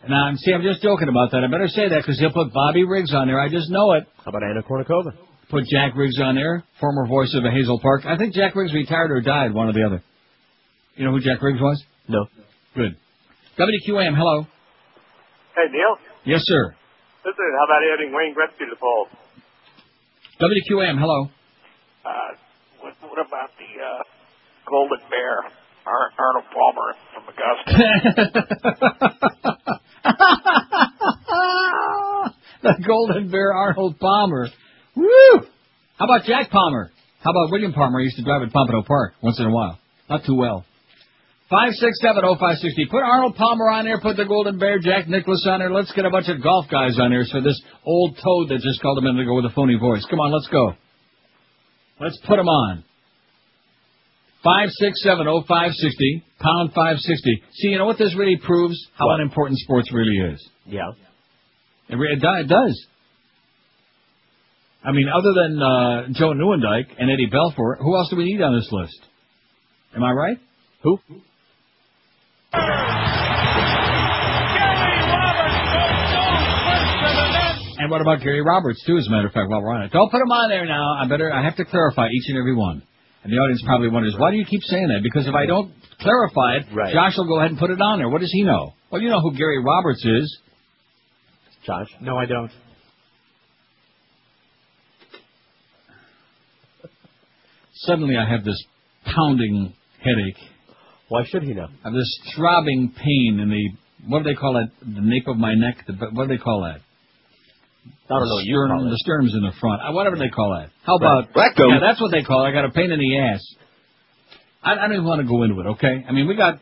Now, see, I'm just joking about that. I better say that because he'll put Bobby Riggs on there. I just know it. How about Anna Kournikova? Put Jack Riggs on there, former voice of Hazel Park. I think Jack Riggs retired or died, one or the other. You know who Jack Riggs was? No. Good. WQAM, hello. Hey, Neil. Yes, sir. Listen, how about adding Wayne Gretzky to the poll? WQAM, hello. What about the Golden Bear, Arnold Palmer from Augusta? The Golden Bear, Arnold Palmer. Woo! How about Jack Palmer? How about William Palmer? He used to drive at Pompano Park once in a while. Not too well. 5670560. Put Arnold Palmer on there. Put the Golden Bear, Jack Nicklaus on there. Let's get a bunch of golf guys on there for this old toad that just called a minute ago with a phony voice. Come on, let's go. Let's put them on. 5670560, pound 560. See, you know what this really proves? How unimportant sports really is. Yeah. It does. I mean, other than Joe Newendike and Eddie Belfour, who else do we need on this list? Am I right? Who? And what about Gary Roberts, too, as a matter of fact, while we're on it? Don't put him on there now. I have to clarify each and every one. And the audience probably wonders, why do you keep saying that? Because if I don't clarify it, Josh will go ahead and put it on there. What does he know? Well, you know who Gary Roberts is. Josh? No, I don't. Suddenly I have this pounding headache. Why should he know? I have this throbbing pain in the, what do they call it, the nape of my neck? What do they call that? I don't know what you call it. The sternum's in the front. Whatever they call that. How about... Rectum. Yeah, that's what they call it. I got a pain in the ass. I don't even want to go into it, okay? I mean, we got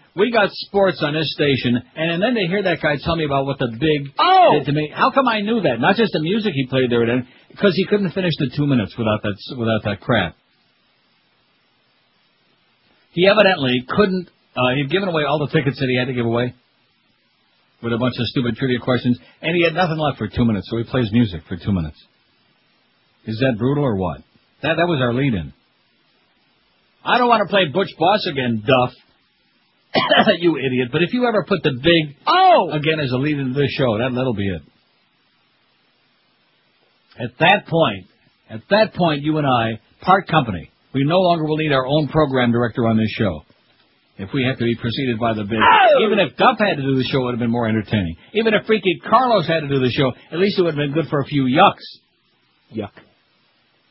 sports on this station, and then they hear that guy tell me about what the big did to me. How come I knew that? Not just the music he played there, because he couldn't finish the 2 minutes without that crap. He evidently couldn't. He'd given away all the tickets that he had to give away with a bunch of stupid trivia questions, and he had nothing left for 2 minutes, so he plays music for 2 minutes. Is that brutal or what? That was our lead-in. I don't want to play Butch Boss again, Duff. You idiot. But if you ever put the big again as a lead into this show, that'll be it. At that point, you and I part company. We no longer will need our own program director on this show. If we have to be preceded by the big. Even if Duff had to do the show, it would have been more entertaining. Even if Freaky Carlos had to do the show, at least it would have been good for a few yucks. Yuck.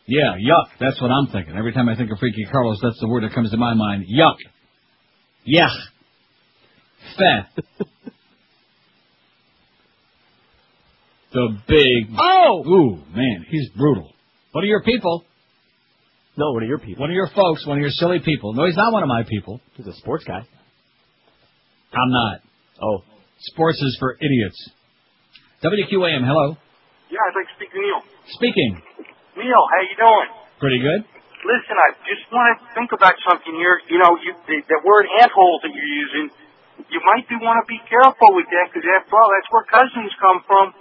Yeah, yuck. That's what I'm thinking. Every time I think of Freaky Carlos, that's the word that comes to my mind. Yuck. Yuck. Fat. The big... Ooh, man, he's brutal. One of your people. No, one of your people. One of your folks, one of your silly people. No, he's not one of my people. He's a sports guy. I'm not. Oh. Sports is for idiots. WQAM, hello. Yeah, I'd like to speak to Neil. Speaking. Neil, how you doing? Pretty good. Listen, I just want to think about something here. You know, the word handhold that you're using, you might want to be careful with that, because after all, that's where cousins come from.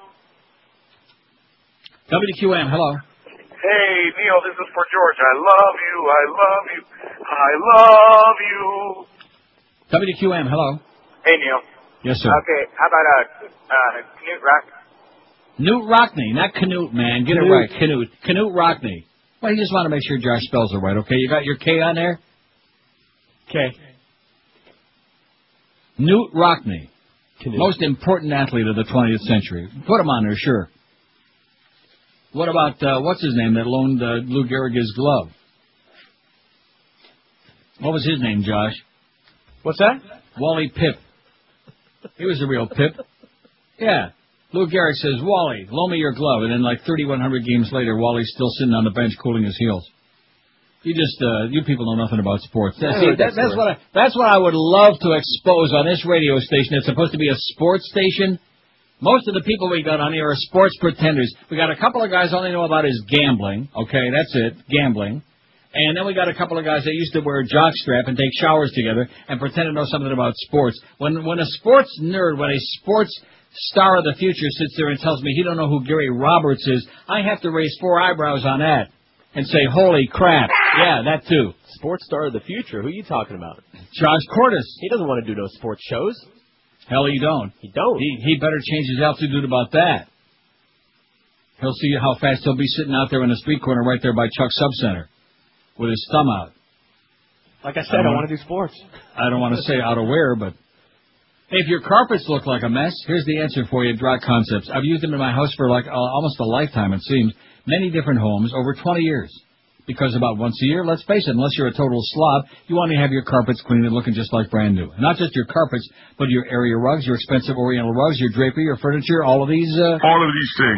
WQAM, hello. Hey, Neil, this is for George. I love you, I love you, I love you. WQAM, hello. Hey, Neil. Yes, sir. Okay, how about Knute Rock? Knute Rockney, not Canute, man. Get it right, Canute. Knute Rockney. Well, you just want to make sure Josh spells it right, okay? You got your K on there? K. Knute Rockney. Canute. Most important athlete of the 20th century. Put him on there, sure. What about, what's his name that loaned Lou Gehrig his glove? What was his name, Josh? What's that? Wally Pip. He was a real Pip. Yeah. Lou Gehrig says, Wally, loan me your glove. And then like 3,100 games later, Wally's still sitting on the bench cooling his heels. You people know nothing about sports. That's what I would love to expose on this radio station. It's supposed to be a sports station. Most of the people we got on here are sports pretenders. We got a couple of guys all they know about is gambling. Okay, that's it, gambling. And then we got a couple of guys that used to wear a jockstrap and take showers together and pretend to know something about sports. When a sports nerd, when a sports star of the future sits there and tells me he don't know who Gary Roberts is, I have to raise 4 eyebrows on that and say, holy crap. Yeah, that too. Sports star of the future? Who are you talking about? Josh Cordes. He doesn't want to do no sports shows. Hell, he don't. He don't. He better change his altitude about that. He'll see how fast he'll be sitting out there in the street corner right there by Chuck Subcenter with his thumb out. Like I said, I want to do sports. I don't want to say out of where, but if your carpets look like a mess, here's the answer for you, Dry Concepts. I've used them in my house for like almost a lifetime, it seems. Many different homes, over 20 years. Because about once a year, let's face it, unless you're a total slob, you want to have your carpets clean and looking just like brand new. Not just your carpets, but your area rugs, your expensive oriental rugs, your drapery, your furniture, all of these things.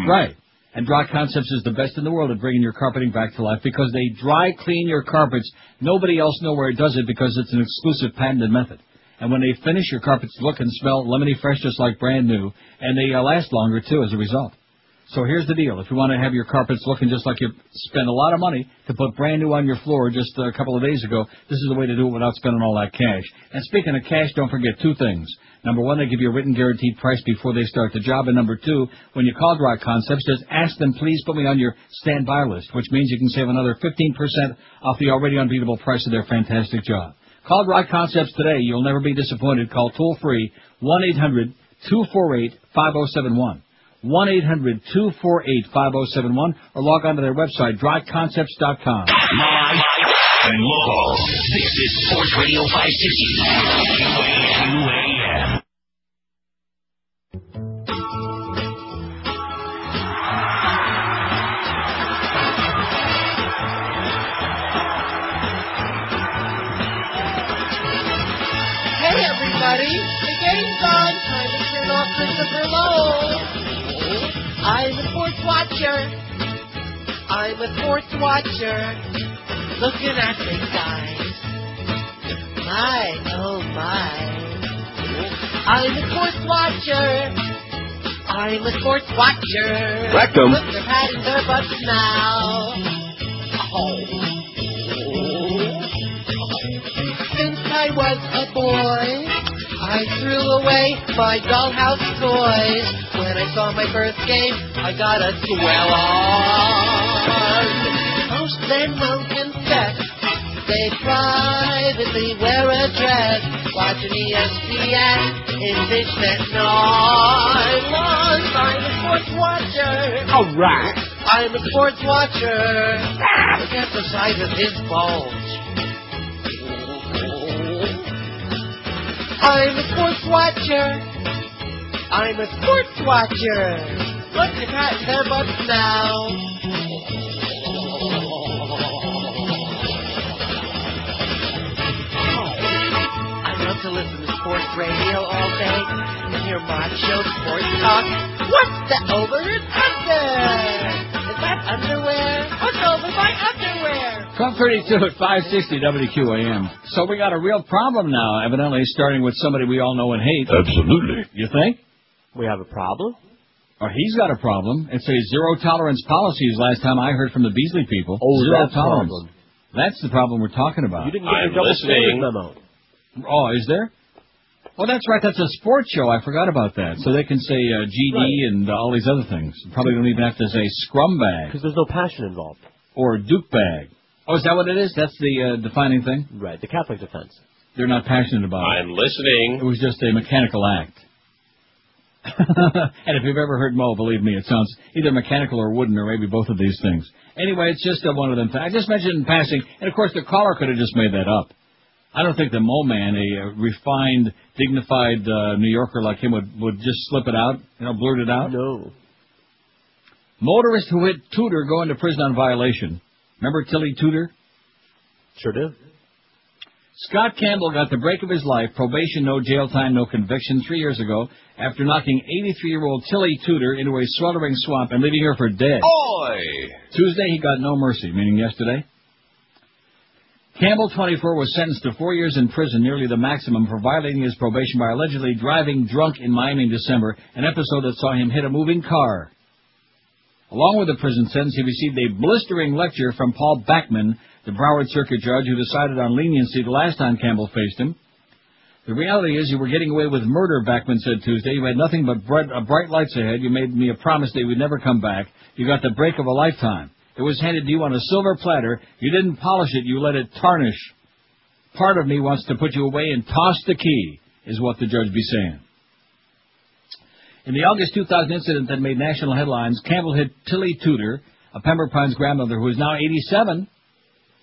Right. And Dry Concepts is the best in the world at bringing your carpeting back to life because they dry clean your carpets. Nobody else nowhere does it because it's an exclusive patented method. And when they finish, your carpets look and smell lemony fresh just like brand new, and they last longer, too, as a result. So here's the deal. If you want to have your carpets looking just like you spent a lot of money to put brand new on your floor just a couple of days ago, this is the way to do it without spending all that cash. And speaking of cash, don't forget 2 things. Number 1, they give you a written guaranteed price before they start the job. And number 2, when you call Dry Concepts, just ask them, please put me on your standby list, which means you can save another 15% off the already unbeatable price of their fantastic job. Call Dry Concepts today. You'll never be disappointed. Call toll-free 1-800-248-5071. 1-800-248-5071 or log on to their website, dryconcepts.com. Live and local. This is Sports Radio 560. UAM. Christopher Lowe. I'm a sports watcher. I'm a sports watcher. Looking at the guys. My, oh my. I'm a sports watcher. I'm a sports watcher. Rectum. Look, they're patting their butts now. Oh. Since I was a boy, I threw away my dollhouse toys. When I saw my first game, I got a swell on. Most men won't confess. They privately wear a dress, watching ESPN in fishnet nylons. I'm a sports watcher. All right. I'm a sports watcher. Look at the size of his bulge. I'm a sports watcher. I'm a sports watcher. Look, they're patting their butts now. To listen to sports radio all day and hear macho sports talk. What's the over and under? Is that underwear? What's over my underwear? 12:32 at 560 WQAM. So we got a real problem now, evidently, starting with somebody we all know and hate. Absolutely. You think? We have a problem? Or he's got a problem. It's a zero-tolerance policy, is last time I heard from the Beasley people. Oh, zero that's tolerance. problem. That's the problem we're talking about. You didn't get your double standard memo. Oh, is there? Oh, that's right. That's a sports show. I forgot about that. So they can say GD Right. and all these other things. Probably don't even have to say scrum bag. Because there's no passion involved. Or Duke bag. Oh, is that what it is? That's the defining thing? Right. The Catholic defense. They're not passionate about it. I'm listening. It was just a mechanical act. And if you've ever heard Mo, believe me, it sounds either mechanical or wooden or maybe both of these things. Anyway, it's just one of them. I just mentioned in passing, and of course the caller could have just made that up. I don't think the Mo man, a refined, dignified New Yorker like him, would just slip it out, blurt it out. No. Motorist who hit Tudor going to prison on violation. Remember Tilly Tudor? Sure do. Scott Campbell got the break of his life, probation, no jail time, no conviction, 3 years ago, after knocking 83-year-old Tilly Tudor into a sweltering swamp and leaving her for dead. Oi! Tuesday, he got no mercy, meaning yesterday. Campbell, 24, was sentenced to 4 years in prison, nearly the maximum, for violating his probation by allegedly driving drunk in Miami in December, an episode that saw him hit a moving car. Along with the prison sentence, he received a blistering lecture from Paul Bachman, the Broward Circuit judge who decided on leniency the last time Campbell faced him. The reality is you were getting away with murder, Bachman said Tuesday. You had nothing but bright lights ahead. You made me a promise that you would never come back. You got the break of a lifetime. It was handed to you on a silver platter. You didn't polish it. You let it tarnish. Part of me wants to put you away and toss the key, is what the judge be saying. In the August 2000 incident that made national headlines, Campbell hit Tilly Tudor, a Pembroke Pines grandmother who is now 87,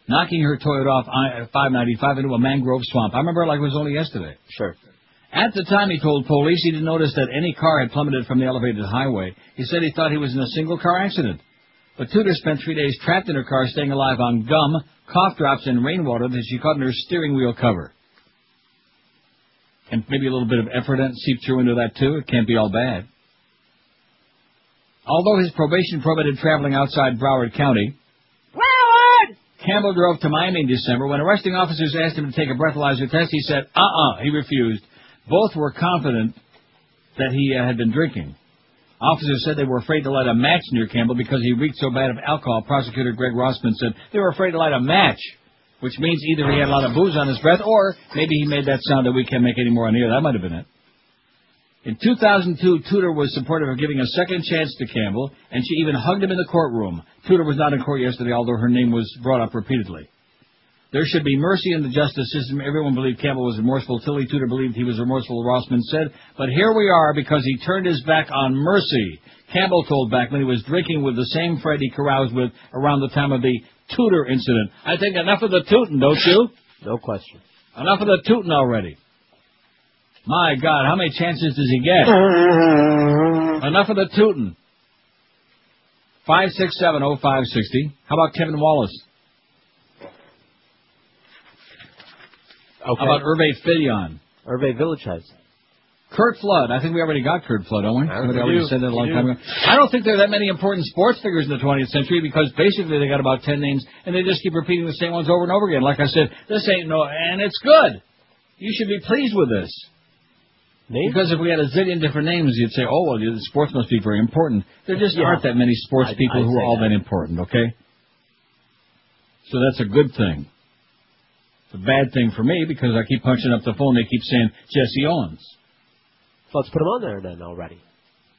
knocking her Toyota off 595 into a mangrove swamp. I remember it like it was only yesterday. Sure. At the time, he told police he didn't notice that any car had plummeted from the elevated highway. He said he thought he was in a single-car accident. But Tudor spent 3 days trapped in her car, staying alive on gum, cough drops, and rainwater that she caught in her steering wheel cover. And maybe a little bit of effort seeped through into that, too. It can't be all bad. Although his probation prohibited traveling outside Broward County, Campbell drove to Miami in December. When arresting officers asked him to take a breathalyzer test, he said, he refused. Both were confident that he had been drinking. Officers said they were afraid to light a match near Campbell because he reeked so bad of alcohol. Prosecutor Greg Rossman said they were afraid to light a match, which means either he had a lot of booze on his breath or maybe he made that sound that we can't make any more on here. That might have been it. In 2002, Tudor was supportive of giving a second chance to Campbell, and she even hugged him in the courtroom. Tudor was not in court yesterday, although her name was brought up repeatedly. There should be mercy in the justice system. Everyone believed Campbell was remorseful. Tilly Tudor believed he was remorseful, Rossman said. But here we are because he turned his back on mercy. Campbell told Bachman he was drinking with the same friend he caroused with around the time of the Tudor incident. I think enough of the tootin', don't you? No question. Enough of the tootin' already. My God, how many chances does he get? Enough of the tootin'. 5670560. How about Kevin Wallace? Okay. How about Hervé Fillon? Hervé Villachez. Kurt Flood. I think we already got Kurt Flood, don't we? Somebody already said that a long time ago. I don't think there are that many important sports figures in the 20th century because basically they got about 10 names and they just keep repeating the same ones over and over again. Like I said, this ain't no, and it's good. You should be pleased with this. Names? Because if we had a zillion different names, you'd say, oh, well, the sports must be very important. There just aren't that many sports people who are all that important, okay? So that's a good thing. It's a bad thing for me because I keep punching up the phone. They keep saying Jesse Owens. So let's put him on there then already.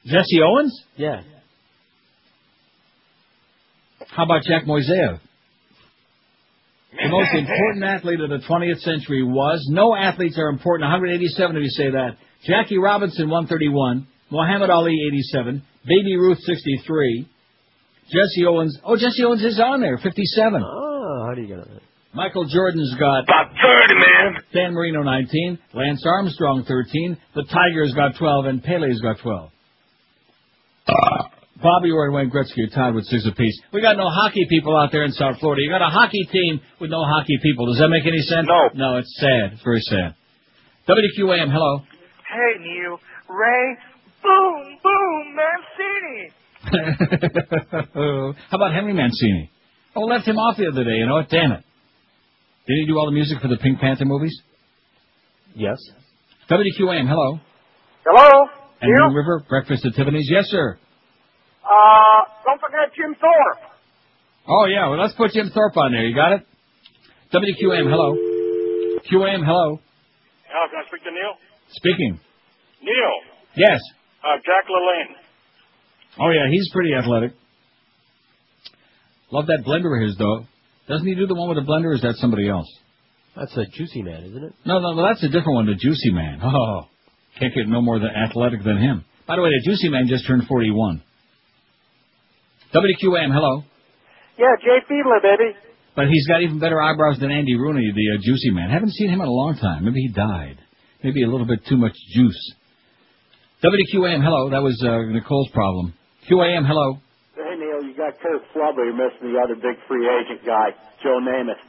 Jesse Owens? Yeah. How about Jack Moiseyev? The most important athlete of the 20th century was, no athletes are important, 187 if you say that. Jackie Robinson, 131. Muhammad Ali, 87. Baby Ruth, 63. Jesse Owens. Oh, Jesse Owens is on there, 57. Oh, how do you get on that? Michael Jordan's got... About 30, man. Dan Marino, 19. Lance Armstrong, 13. The Tigers got 12, and Pele's got 12. Bobby Orr and Wayne Gretzky are tied with 6 apiece. We got no hockey people out there in South Florida. You got a hockey team with no hockey people. Does that make any sense? No. No, it's sad. It's very sad. WQAM, hello. Hey, Neil. Ray. Boom, boom, Mancini. How about Henry Mancini? Oh, left him off the other day, you know what? Damn it. Did he do all the music for the Pink Panther movies? Yes. WQAM, hello. Hello? And Moon River, Breakfast at Tiffany's. Yes, sir. Don't forget Jim Thorpe. Oh, yeah. Well, let's put Jim Thorpe on there. You got it? WQAM, hello. QAM, hello. Can I speak to Neil? Speaking. Neil. Yes. Jack LaLanne. Oh, yeah. He's pretty athletic. Love that blender of his, though. Doesn't he do the one with the blender, or is that somebody else? That's a Juicy Man, isn't it? No, that's a different one, the Juicy Man. Oh, can't get no more athletic than him. By the way, the Juicy Man just turned 41. WQAM, hello. Yeah, Jay Fiedler, baby. But he's got even better eyebrows than Andy Rooney, the Juicy Man. Haven't seen him in a long time. Maybe he died. Maybe a little bit too much juice. WQAM, hello. That was Nicole's problem. QAM, hello. Hey, Neil, you got Kurt Flubber. You're missing the other big free agent guy, Joe Namath.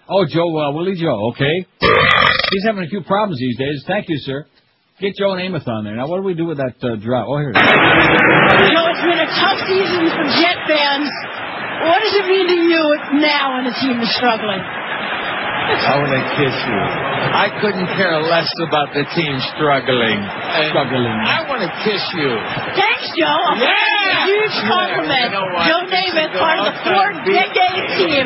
Oh, Joe, Willie Joe, okay. He's having a few problems these days. Thank you, sir. Get Joe Namath on there. Now, what do we do with that drought? Oh, here it is. Joe, it's been a tough season for Jet fans. What does it mean to you now when the team is struggling? I want to kiss you. I couldn't care less about the team struggling. I want to kiss you. Thanks, Joe. Yeah. Huge compliment. You know what? Joe Namath, part of the 4-decade team.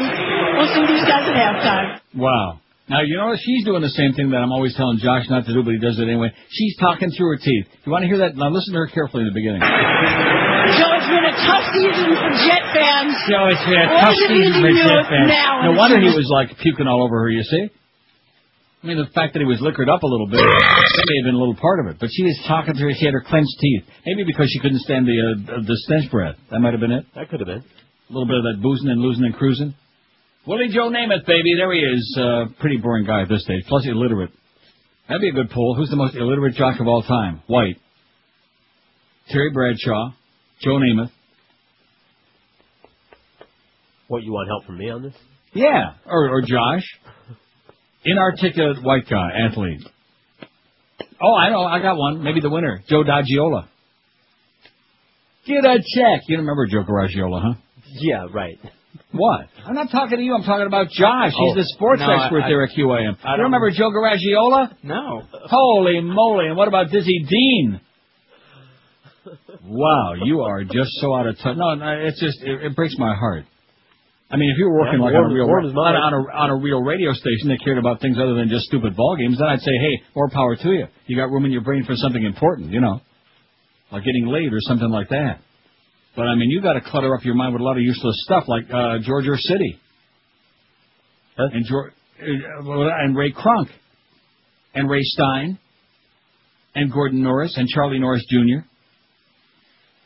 We'll see these guys at halftime. Wow. Now, you know, she's doing the same thing that I'm always telling Josh not to do, but he does it anyway. She's talking through her teeth. You want to hear that? Now, listen to her carefully in the beginning. Joe, it's been a tough season for Jet fans. Joe, it's been a tough season for Jet fans. No wonder he was, like, puking all over her, you see? I mean, the fact that he was liquored up a little bit, that may have been a little part of it. But she is talking through her. She had her clenched teeth. Maybe because she couldn't stand the stench breath. That might have been it. That could have been. A little bit of that boozing and losing and cruising. Willie Joe Namath, baby. There he is. Pretty boring guy at this stage. Plus illiterate. That'd be a good poll. Who's the most illiterate jock of all time? White. Terry Bradshaw. Joe Namath. What, you want help from me on this? Yeah. Or Josh. Inarticulate white guy, athlete. Oh, I know. I got one. Maybe the winner. Joe Daggiola. Get a check. You remember Joe Garagiola, huh? Yeah, right. What? I'm not talking to you. I'm talking about Josh. He's the sports expert there at QAM. You remember Joe Garagiola? No. Holy moly. And what about Dizzy Dean? Wow, you are just so out of touch. No, it's just, it breaks my heart. I mean, if you were working on a real radio station that cared about things other than just stupid ball games, then I'd say, hey, more power to you. You got room in your brain for something important, you know, like getting laid or something like that. But, I mean, you got to clutter up your mind with a lot of useless stuff like George or City. Huh? And Ray Crunk. And Ray Stein. And Gordon Norris. And Charlie Norris Jr.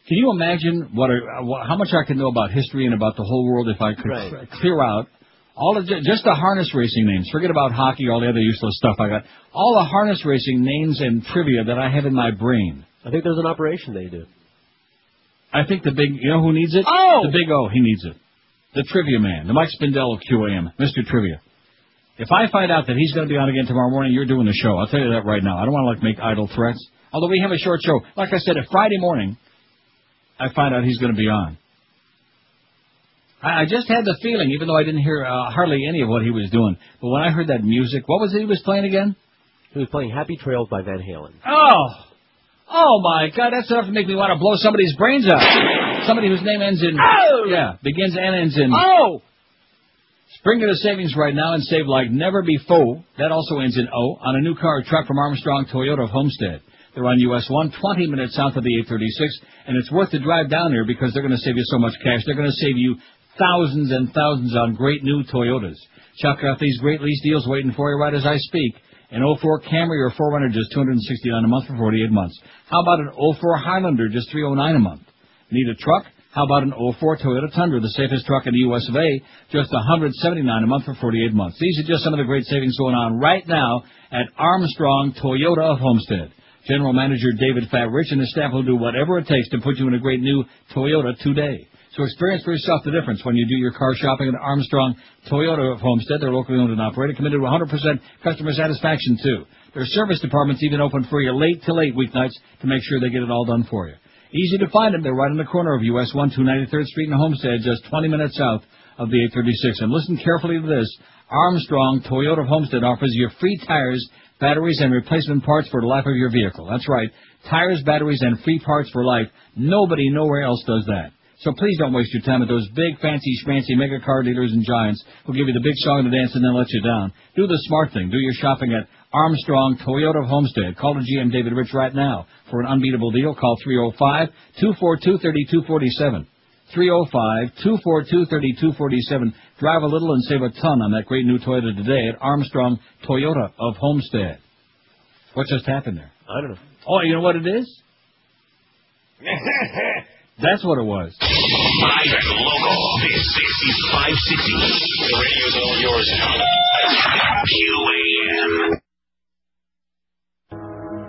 Can you imagine how much I could know about history and about the whole world if I could clear out all of just the harness racing names? Forget about hockey, all the other useless stuff I got. All the harness racing names and trivia that I have in my brain. I think there's an operation they do. I think you know who needs it? Oh! The Big O, he needs it. The Trivia Man, the Mike Spindell of QAM, Mr. Trivia. If I find out that he's going to be on again tomorrow morning, you're doing the show. I'll tell you that right now. I don't want to, make idle threats. Although we have a short show. Like I said, if Friday morning I find out he's going to be on. I just had the feeling, even though I didn't hear hardly any of what he was doing. But when I heard that music, what was it he was playing again? He was playing Happy Trails by Van Halen. Oh, my God, that's enough to make me want to blow somebody's brains out. Somebody whose name ends in... begins and ends in... Spring to the savings right now and save like never before. That also ends in O on a new car or truck from Armstrong Toyota of Homestead. They're on U.S. 1, 20 minutes south of the 836, and it's worth the drive down there because they're going to save you so much cash. They're going to save you thousands and thousands on great new Toyotas. Check out these great lease deals waiting for you right as I speak. An 04 Camry or 4Runner, just $269 a month for 48 months. How about an 04 Highlander, just $309 a month? Need a truck? How about an 04 Toyota Tundra, the safest truck in the U.S. of A., just $179 a month for 48 months. These are just some of the great savings going on right now at Armstrong Toyota of Homestead. General Manager David Fatrich and his staff will do whatever it takes to put you in a great new Toyota today. So experience for yourself the difference when you do your car shopping at Armstrong Toyota of Homestead. They're locally owned and operated, committed to 100% customer satisfaction, too. Their service department's even open for you late till 8 weeknights to make sure they get it all done for you. Easy to find them. They're right on the corner of U.S. 1, 293rd Street in Homestead, just 20 minutes south of the 836. And listen carefully to this. Armstrong Toyota of Homestead offers you free tires, batteries, and replacement parts for the life of your vehicle. That's right. Tires, batteries, and free parts for life. Nobody nowhere else does that. So please don't waste your time at those big, fancy, schmancy mega car dealers and giants who give you the big song to dance and then let you down. Do the smart thing. Do your shopping at Armstrong Toyota of Homestead. Call the GM David Rich right now for an unbeatable deal. Call 305-242-3247. 305-242-3247. Drive a little and save a ton on that great new Toyota today at Armstrong Toyota of Homestead. What just happened there? I don't know. Oh, you know what it is? That's what it was. Live and local. This is 560. The radio's all yours now. QAM.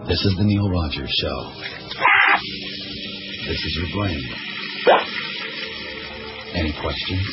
This is the Neil Rogers Show. This is your brain. Any questions?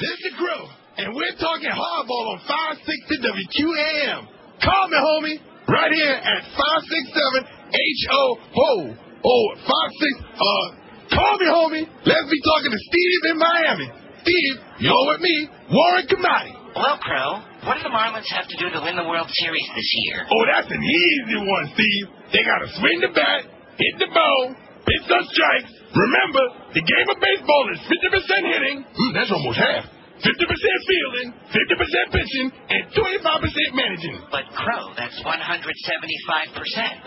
This is the crew, and we're talking hardball on 560 WQAM. Call me, homie, right here at 567-HO-HO. Oh, 56, call me, homie. Let's be talking to Steve in Miami. Steve, you're with me, Warren Kamati. Well, Crow, what do the Marlins have to do to win the World Series this year? Oh, that's an easy one, Steve. They got to swing the bat, hit the ball, pitch some strikes. Remember, the game of baseball is 50% hitting. That's almost half. 50% fielding, 50% pitching, and 25% managing. But, Crow, that's 175%.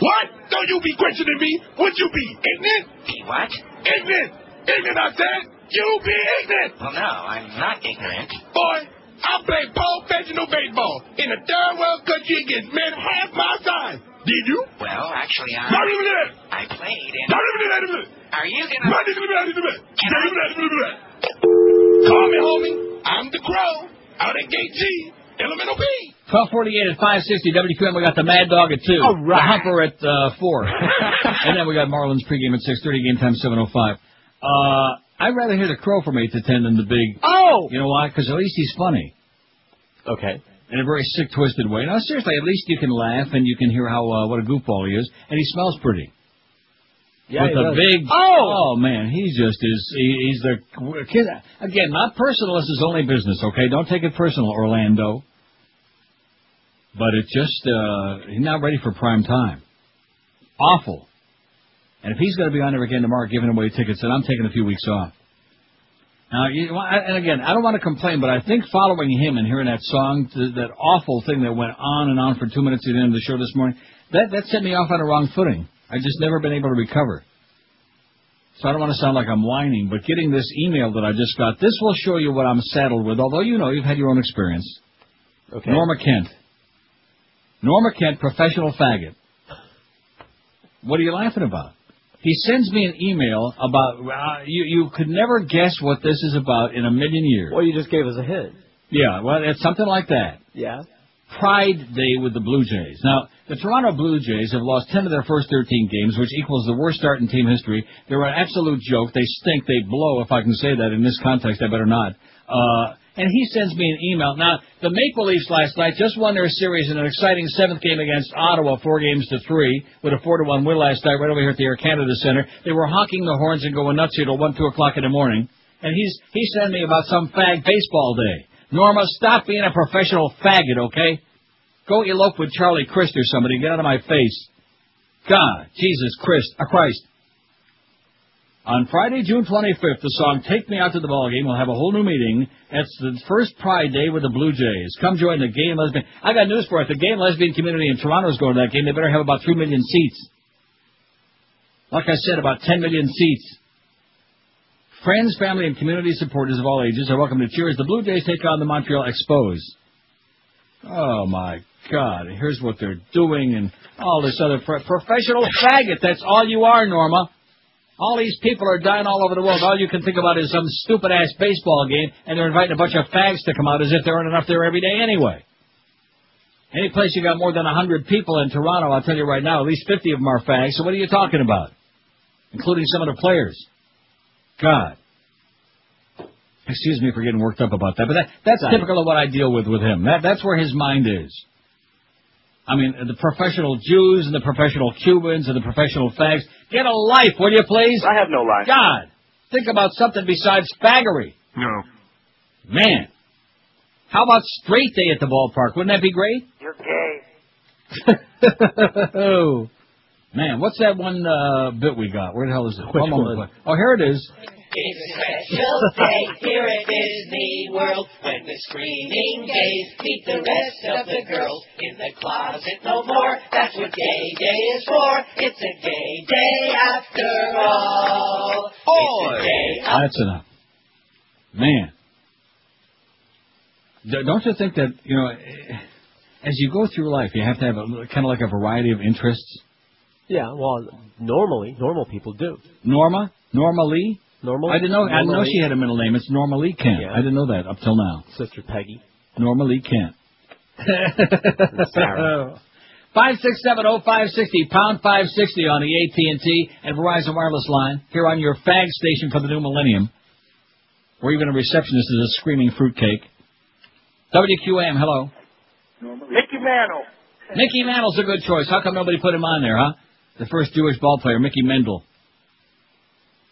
What? Don't you be questioning me. Would you be ignorant? Be what? Ignorant. Ignorant, I said. You be ignorant. Well, no, I'm not ignorant. Boy, I played professional baseball in a third world country against men half my size. Did you? Well, actually, I played in... Are you gonna... Call me, homie. I'm the Crow. Out at Gate G. Elemental B. 1248 at 560 WQM. We got the Mad Dog at 2. All right. The Humper at 4. And then we got Marlins pregame at 6:30. Game time 7:05. I'd rather hear the Crow from 8 to 10 than the big... Oh! You know why? Because at least he's funny. Okay. In a very sick, twisted way. No, seriously, at least you can laugh and you can hear how what a goofball he is. And he smells pretty. Yeah, with the big... Oh, man, he's just... He's the... Kid, again, not personal. This is only business, okay? Don't take it personal, Orlando. But it's just... he's not ready for prime time. Awful. And if he's going to be on there again tomorrow giving away tickets, then I'm taking a few weeks off. Now, and again, I don't want to complain, but I think following him and hearing that song, that awful thing that went on and on for 2 minutes at the end of the show this morning, that set me off on the wrong footing. I've just never been able to recover. So I don't want to sound like I'm whining, but getting this email that I just got, this will show you what I'm saddled with, although you know you've had your own experience. Okay. Norma Kent, professional faggot. What are you laughing about? He sends me an email about, you could never guess what this is about in a million years. Well, you just gave us a hint. Yeah, well, it's something like that. Yeah. Pride Day with the Blue Jays. Now, the Toronto Blue Jays have lost 10 of their first 13 games, which equals the worst start in team history. They're an absolute joke. They stink. They blow, if I can say that in this context. I better not. And he sends me an email. Now, the Maple Leafs last night just won their series in an exciting 7th game against Ottawa, 4-3, with a 4-1 win last night right over here at the Air Canada Centre. They were honking the horns and going nuts here till 1, 2 o'clock in the morning. And he sent me about some fag baseball day. Norma, stop being a professional faggot, okay? Go elope with Charlie Crist or somebody. Get out of my face. God, Jesus Christ. On Friday, June 25th, the song Take Me Out to the Ballgame will have a whole new meaning. It's the first Pride Day with the Blue Jays. Come join the gay and lesbian... I got news for you. If the gay and lesbian community in Toronto is going to that game, they better have about 3 million seats. Like I said, about 10 million seats. Friends, family, and community supporters of all ages are welcome to cheer as the Blue Jays take on the Montreal Expos. Oh, my God. Here's what they're doing and all this other... professional faggot. That's all you are, Norma. All these people are dying all over the world. All you can think about is some stupid-ass baseball game, and they're inviting a bunch of fags to come out as if there aren't enough there every day anyway. Any place you got more than 100 people in Toronto, I'll tell you right now, at least 50 of them are fags, so what are you talking about? Including some of the players. God. Excuse me for getting worked up about that, but that's typical of what I deal with him. That's where his mind is. I mean, the professional Jews and the professional Cubans and the professional fags. Get a life, will you, please? I have no life. God, think about something besides faggery. No. Man, how about straight day at the ballpark? Wouldn't that be great? You're gay. Oh, man, what's that one bit we got? Where the hell is it? Which one? Oh, here it is. It's a special day here at Disney World when the screaming gays meet the rest of the girls in the closet no more. That's what gay day is for. It's a gay day after all. It's a day That's enough. Man. Don't you think that, you know, as you go through life, you have to have kind of like a variety of interests? Yeah, well, normal people do. Norma? Norma Lee? Normal? I didn't know she had a middle name. It's Norma Lee Kent. Yeah. I didn't know that up till now. Sister Peggy. Norma Lee Kent. Sarah. 5670560, pound 560 on the AT&T and Verizon wireless line. Here on your fag station for the new millennium, where even a receptionist is a screaming fruitcake. WQAM, hello. Mickey Mantle. Mickey Mantle's a good choice. How come nobody put him on there, huh? The first Jewish ball player, Mickey Mendel.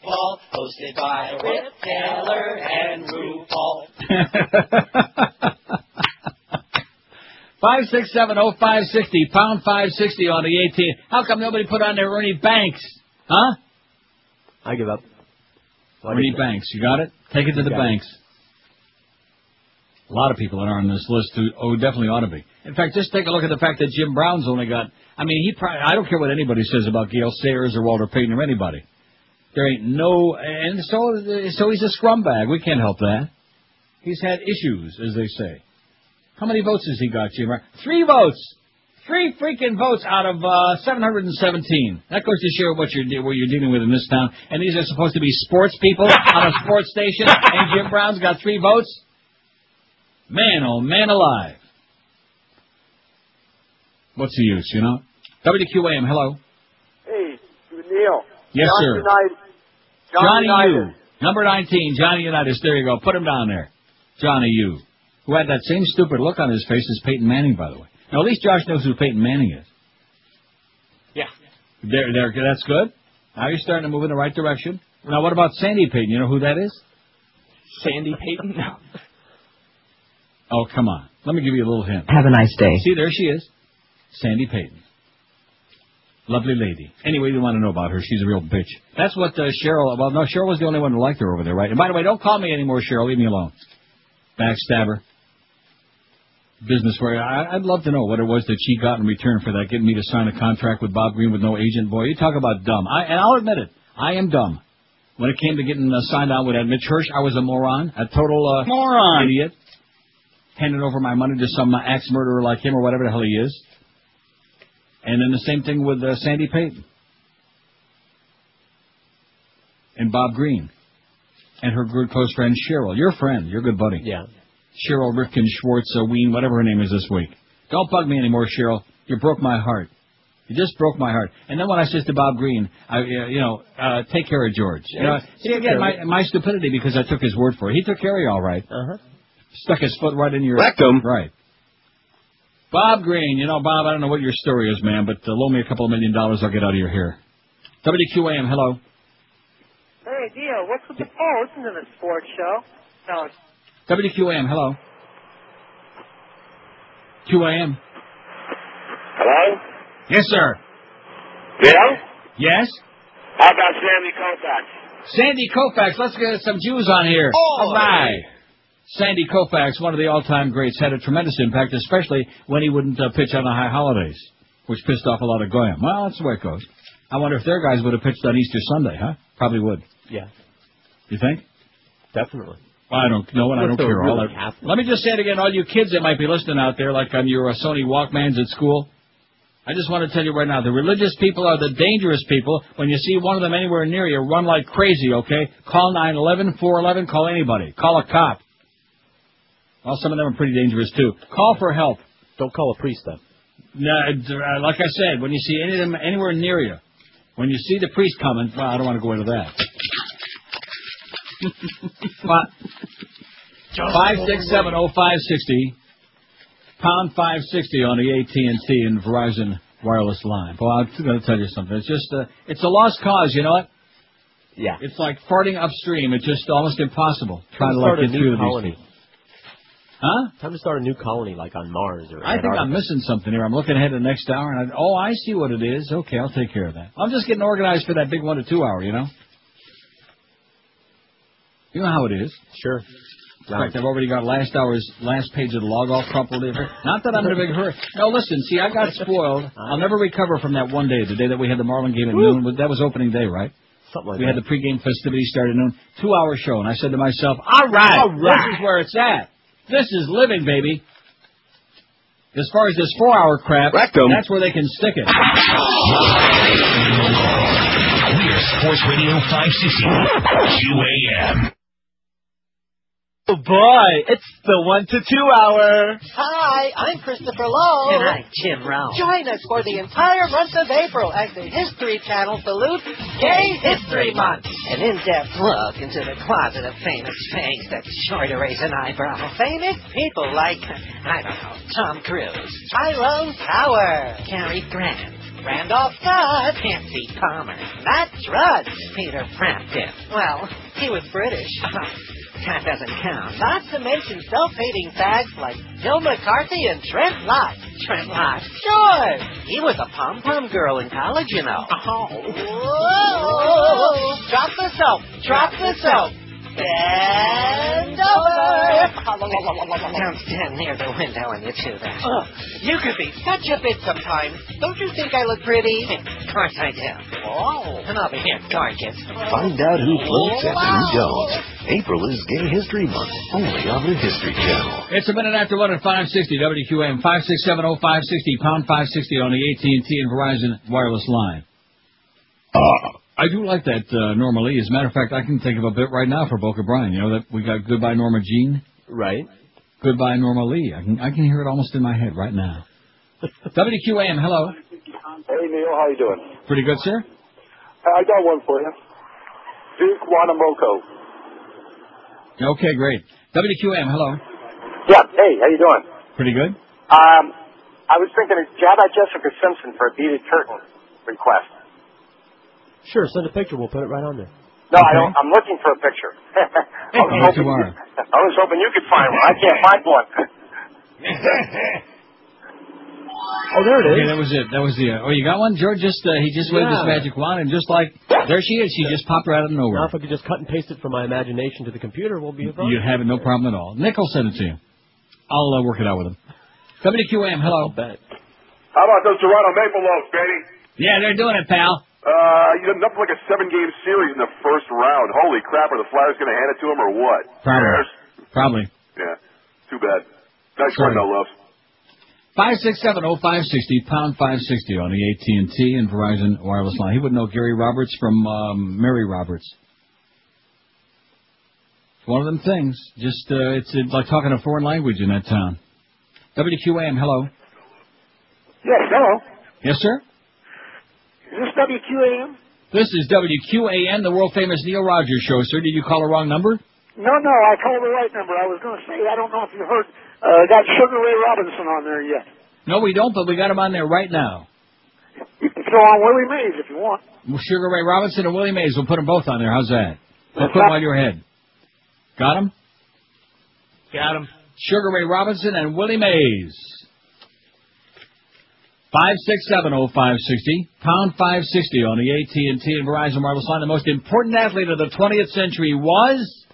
Paul, hosted by Rip Taylor and RuPaul. 5670560, pound 560 on the AT. How come nobody put on there Ernie Banks? Huh? I give up. Ernie Banks, you got it? Take it to the banks. A lot of people that are on this list who definitely ought to be. In fact, just take a look at the fact that Jim Brown's only got... I mean, I don't care what anybody says about Gale Sayers or Walter Payton or anybody. There ain't no... And so he's a scrumbag. We can't help that. He's had issues, as they say. How many votes has he got, Jim Brown? 3 votes. 3 freaking votes out of 717. That goes to show what you're dealing with in this town. And these are supposed to be sports people on a sports station, and Jim Brown's got 3 votes? Man, oh man alive. What's the use, you know? WQAM, hello. Hey, Neil. Yes, Johnny sir. Johnny U. Number 19, Johnny Unitas. There you go. Put him down there. Johnny U. Who had that same stupid look on his face as Peyton Manning, by the way. Now, at least Josh knows who Peyton Manning is. Yeah. There, that's good. Now you're starting to move in the right direction. Now, what about Sandy Peyton? You know who that is? Sandy Peyton? No. Oh, come on. Let me give you a little hint. Have a nice day. See, there she is. Sandy Peyton. Lovely lady. Anyway, you want to know about her. She's a real bitch. That's what Cheryl... Well, no, Cheryl was the only one who liked her over there, right? And by the way, don't call me anymore, Cheryl. Leave me alone. Backstabber. Business where... I'd love to know what it was that she got in return for that, getting me to sign a contract with Bob Green with no agent. Boy, you talk about dumb. And I'll admit it. I am dumb. When it came to getting signed on with that Mitch Hirsch, I was a moron. A total... moron. Idiot. Handing over my money to some axe-murderer like him or whatever the hell he is. And then the same thing with Sandy Peyton. And Bob Green. And her good close friend Cheryl. Your friend. Your good buddy. Yeah. Cheryl Rifkin Schwartz Ween, whatever her name is this week. Don't bug me anymore, Cheryl. You broke my heart. You just broke my heart. And then when I said to Bob Green, take care of George. See, again, my stupidity because I took his word for it. He took care of you all right. Uh-huh. Stuck his foot right in your... Rectum. Right. Bob Green. You know, Bob, I don't know what your story is, man, but loan me a couple of $1 million, I'll get out of your hair. WQAM, hello. Hey, Dio, what's with the phone? Listen to the sports show. No. WQAM, hello. QAM. Hello? Yes, sir. Bill? Yes? How about Sandy Koufax? Sandy Koufax, let's get some Jews on here. All right. Sandy Koufax, one of the all-time greats, had a tremendous impact, especially when he wouldn't pitch on the high holidays, which pissed off a lot of Goyim. Well, that's the way it goes. I wonder if their guys would have pitched on Easter Sunday, huh? Probably would. Yeah. You think? Definitely. Well, I don't know, and I don't care. Really Let me just say it again, all you kids that might be listening out there, like on your Sony Walkmans at school. I just want to tell you right now, the religious people are the dangerous people. When you see one of them anywhere near you, run like crazy, okay? Call 911, 411, call anybody. Call a cop. Well, some of them are pretty dangerous, too. Call for help. Don't call a priest, though. No, like I said, when you see any of them anywhere near you, when you see the priest coming, well, I don't want to go into that. 5670560, pound 560 on the AT&T and Verizon wireless line. Well, I'm going to tell you something. It's just, it's a lost cause, you know what? Yeah. It's like farting upstream. It's just almost impossible trying to get through to these people. Huh? Time to start a new colony, like on Mars or I think I'm missing something here. I'm looking ahead to the next hour, and I see what it is. Okay, I'll take care of that. I'm just getting organized for that big 1 to 2 hour, you know? You know how it is. Sure. In fact, I've already got last hour's last page of the log all crumpled in. Not that I'm in a big hurry. No, listen, see, I got spoiled. I'll never recover from that one day, the day that we had the Marlin game at noon. That was opening day, right? Something like we that. had the pregame festivities started at noon. 2 hour show, and I said to myself, all right, this is where it's at. This is living, baby. As far as this 4 hour crap, that's where they can stick it. We're Sports Radio 560 QAM. Oh boy, it's the 1 to 2 hour. Hi, I'm Christopher Lowe. And I'm Jim Ralph. Join us for the entire month of April as the History Channel salutes Gay History Month. An in-depth look into the closet of famous fangs that's sure to raise an eyebrow. Famous people like, I don't know, Tom Cruise, Tyrone Power, Cary Grant, Randolph Scott, Patsy Palmer, Matt Truss, Peter Frampton. Well, he was British. That doesn't count. Not to mention self-hating fags like Bill McCarthy and Trent Lott. Trent Lott? Sure. He was a pom-pom girl in college, you know. Whoa. Drop the soap. Drop the soap. Bend over. Don't stand near the window when you chew that. You could be such a bitch sometimes. Don't you think I look pretty? Of course I do. Oh. And I'll be here gorgeous. Find out who floats and who don't. April is Gay History Month, only on the History Channel. It's a minute after 1 at 560 WQAM 5670560 pound 560 on the AT&T and Verizon wireless line. I do like that Norma Lee. As a matter of fact, I can think of a bit right now for Boca Brian. You know that we got Goodbye Norma Jean? Right. Goodbye Norma Lee. I can hear it almost in my head right now. WQAM, hello. Hey, Neil, how you doing? Pretty good, sir. I got one for you. Duke Wanamoko. Okay, great. WQAM, hello. Yeah, hey, how you doing? Pretty good. I was thinking, how about Jessica Simpson for a beaded curtain request? Sure, send a picture. We'll put it right on there. No, I don't. I'm looking for a picture. I was hoping you could find one. I can't find one. Oh, there it is. Okay, that was it. That was the. You got one, George? He just waved his magic wand, and just like there she is. She just popped right out of nowhere. Now, if I could just cut and paste it from my imagination to the computer, we'll be fine. You'd have it, no problem at all. Nick will send it to you. I'll work it out with him. WQAM, hello. I'll bet. How about those Toronto Maple Leafs, baby? Yeah, they're doing it, pal. You ended up like a 7-game series in the first round. Holy crap, are the Flyers going to hand it to them or what? Probably. Yeah, too bad. Nice one, though, Loves. 5670560 pound 560 on the AT&T and Verizon wireless line. He would know Gary Roberts from Mary Roberts. It's one of them things. Just it's like talking a foreign language in that town. WQAM, hello. Yes, hello. Yes, sir. Is this WQAM? This is WQAM, the world famous Neil Rogers show, sir. Did you call a wrong number? No, I called the right number. I was going to say, I don't know if you heard, got Sugar Ray Robinson on there yet. No, we don't, but we got him on there right now. You can throw on Willie Mays if you want. Sugar Ray Robinson and Willie Mays. We'll put them both on there. How's that? We'll put them on your head. Got him? Got him. Sugar Ray Robinson and Willie Mays. 5670560, pound 560 on the AT&T and Verizon wireless line. The most important athlete of the 20th century was...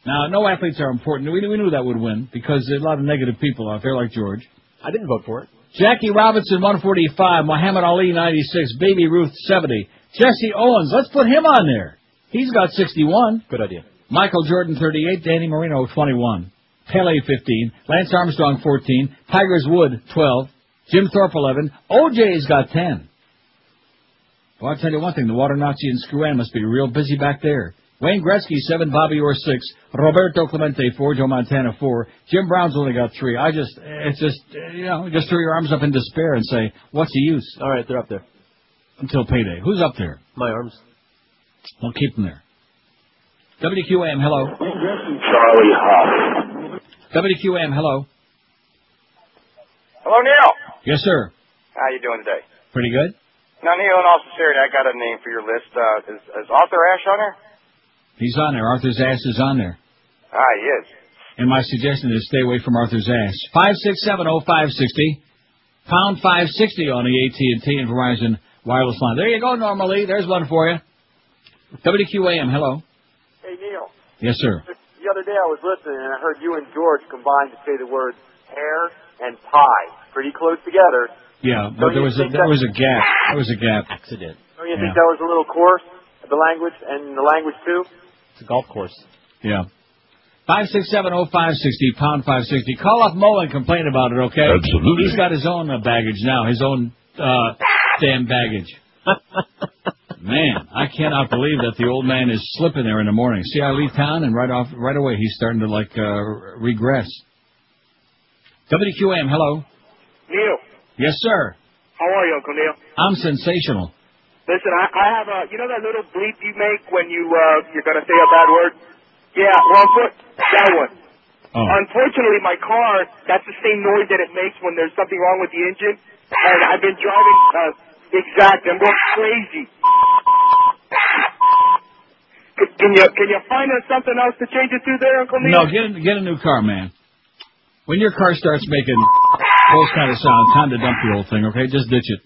Now, no athletes are important. We knew that would win because there's a lot of negative people out there like George. I didn't vote for it. Jackie Robinson, 145. Muhammad Ali, 96. Baby Ruth, 70. Jesse Owens, let's put him on there. He's got 61. Good idea. Michael Jordan, 38. Danny Marino, 21. Pele, 15. Lance Armstrong, 14. Tigers Wood, 12. Jim Thorpe, 11. OJ's got 10. Well, I'll tell you one thing. The water Nazi in Screwan must be real busy back there. Wayne Gretzky, 7. Bobby Orr, 6. Roberto Clemente, 4. Joe Montana, 4. Jim Brown's only got 3. just throw your arms up in despair and say, what's the use? All right, they're up there. Until payday. Who's up there? My arms. We'll keep them there. WQAM, hello. Charlie Huff. WQAM, hello. Hello, Neil. Yes, sir. How you doing today? Pretty good. Now, Neil, in all sincerity, I got a name for your list. Is Arthur Ashe on there? He's on there. Arthur's ass is on there. He is. And my suggestion is stay away from Arthur's ass. 5670560, pound 560 on the AT&T and Verizon wireless line. There you go, normally. There's one for you. WQAM, hello. Hey, Neil. Yes, sir. The other day I was listening and I heard you and George combine to say the words hair and pie. Pretty close together. Yeah, but there was a gap. There was a gap. Accident. Don't you think that was a little coarse, the language, and the language too? It's a golf course. Yeah. 5670560, pound 560. Call up Mo and complain about it, okay? Absolutely. He's got his own baggage now, his own damn baggage. Man, I cannot believe that the old man is slipping there in the morning. See, I leave town and right away he's starting to regress. WQAM, hello. Neil. Yes, sir. How are you, Uncle Neil? I'm sensational. Listen, I have that little bleep you make when you're gonna say a bad word? Yeah, well, that one. Oh. Unfortunately, my car, that's the same noise that it makes when there's something wrong with the engine. And I've been driving, I'm going crazy. Can you find us something else to change it to there, Uncle Neil? No, get a new car, man. When your car starts making those kind of sounds, time to dump the old thing, okay? Just ditch it.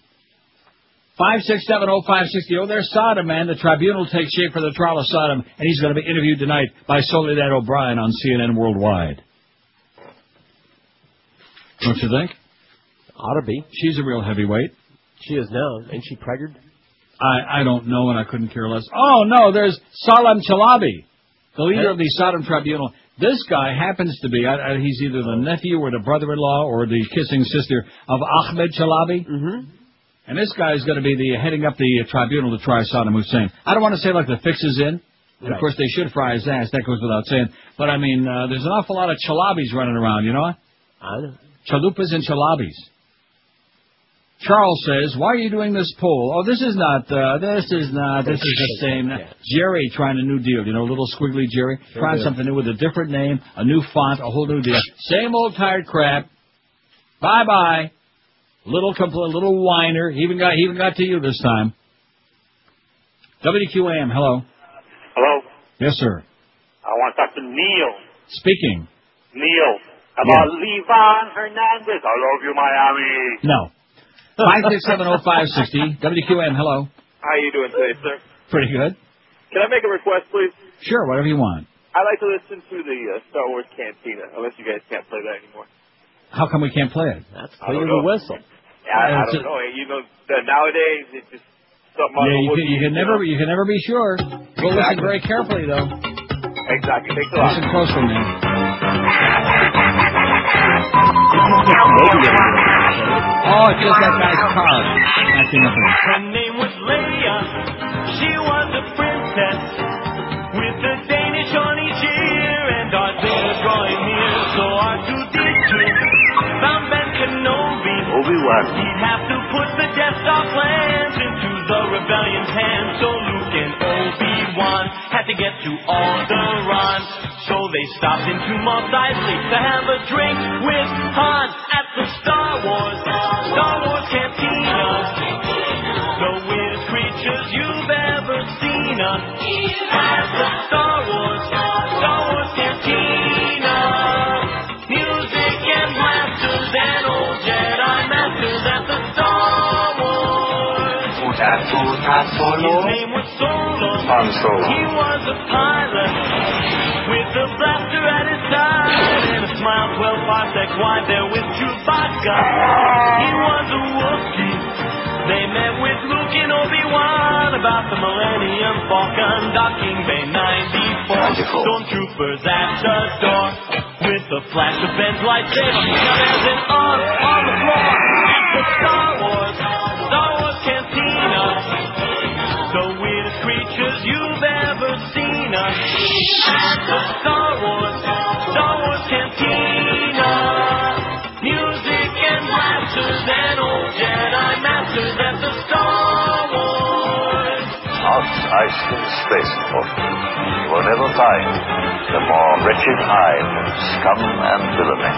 5670560. Oh, there's Sodom, man. The tribunal takes shape for the trial of Sodom, and he's going to be interviewed tonight by Soledad O'Brien on CNN Worldwide. Don't you think? Ought to be. She's a real heavyweight. She is now. Ain't she pregnant? I don't know, and I couldn't care less. Oh, no, there's Salam Chalabi, the leader of the Sodom Tribunal. This guy happens to be, he's either the nephew or the brother-in-law or the kissing sister of Ahmed Chalabi. Mm-hmm. And this guy is going to be heading up the tribunal to try Saddam Hussein. I don't want to say like the fix is in. Right. Of course, they should fry his ass. That goes without saying. But, I mean, there's an awful lot of Chalabis running around, you know? I know. Chalupas and Chalabis. Charles says, why are you doing this poll? Oh, this is the same. Yeah. Jerry trying a new deal, little squiggly Jerry. Trying something new with a different name, a new font, a whole new deal. Same old tired crap. Bye-bye. Little whiner. Even got to you this time. WQAM, hello. Hello? Yes, sir. I want to talk to Neil. Speaking. Neil. About Levon Hernandez. I love you, Miami. No. 5670560. WQAM, hello. How you doing today, sir? Pretty good. Can I make a request, please? Sure, whatever you want. I'd like to listen to the Star Wars Cantina, unless you guys can't play that anymore. How come we can't play it? That's clear the whistle. Yeah, I don't know. Nowadays, it's just something on the you can never be sure. We'll listen very carefully, though. Exactly. Thanks a lot. Listen closely, man. Oh, it's just that guy's car. Acting up. Her name was Leia. She was a princess with the Danish on each ear, and Darth Vader drawing near. So R2-D2 found Ben Kenobi. Obi-Wan. He'd have to put the Death Star plans into the rebellion's hands. So Luke and Obi everyone had to get to Alderaan. So they stopped into Mos Eisley to have a drink with Han at the Star Wars Cantina. The weirdest creatures you've ever seen at the Star Wars Cantina. Music and blasters and old Jedi masters at the Star Wars. His name was Solo. Han Solo. He was a pilot with a blaster at his side and a smile 12 parsecs wide there with Chewbacca. He was a Wookiee. They met with Luke and Obi-Wan about the Millennium Falcon, docking Bay 94. Stormtroopers at the door with the flash of Ben's lightsaber. Now there's an on the floor at the Star Wars Cantina. The weirdest creatures you've ever seen at the Star Wars Cantina. Music and blasters and old Jedi masters at the Star Wars. Mos Eisley Spaceport. You will never find the more wretched hive of scum and villainy.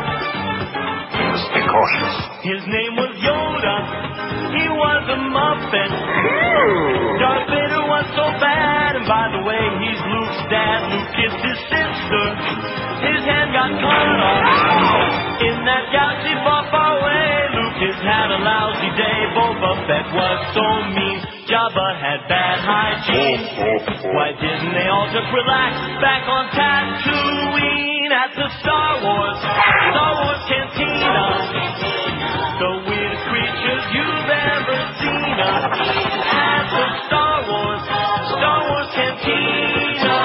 You must be cautious. His name was Yoda. He was a Muppet. Darth Vader was so bad, and by the way, he's Luke's dad. Luke kissed his sister. His hand got cut off in that galaxy far, far away. Luke has had a lousy day. Boba Fett was so mean. Jabba had bad hygiene. Why didn't they all just relax back on Tatooine at the Star Wars Cantina? The weirdest creatures you've ever seen at the Star Wars Cantina.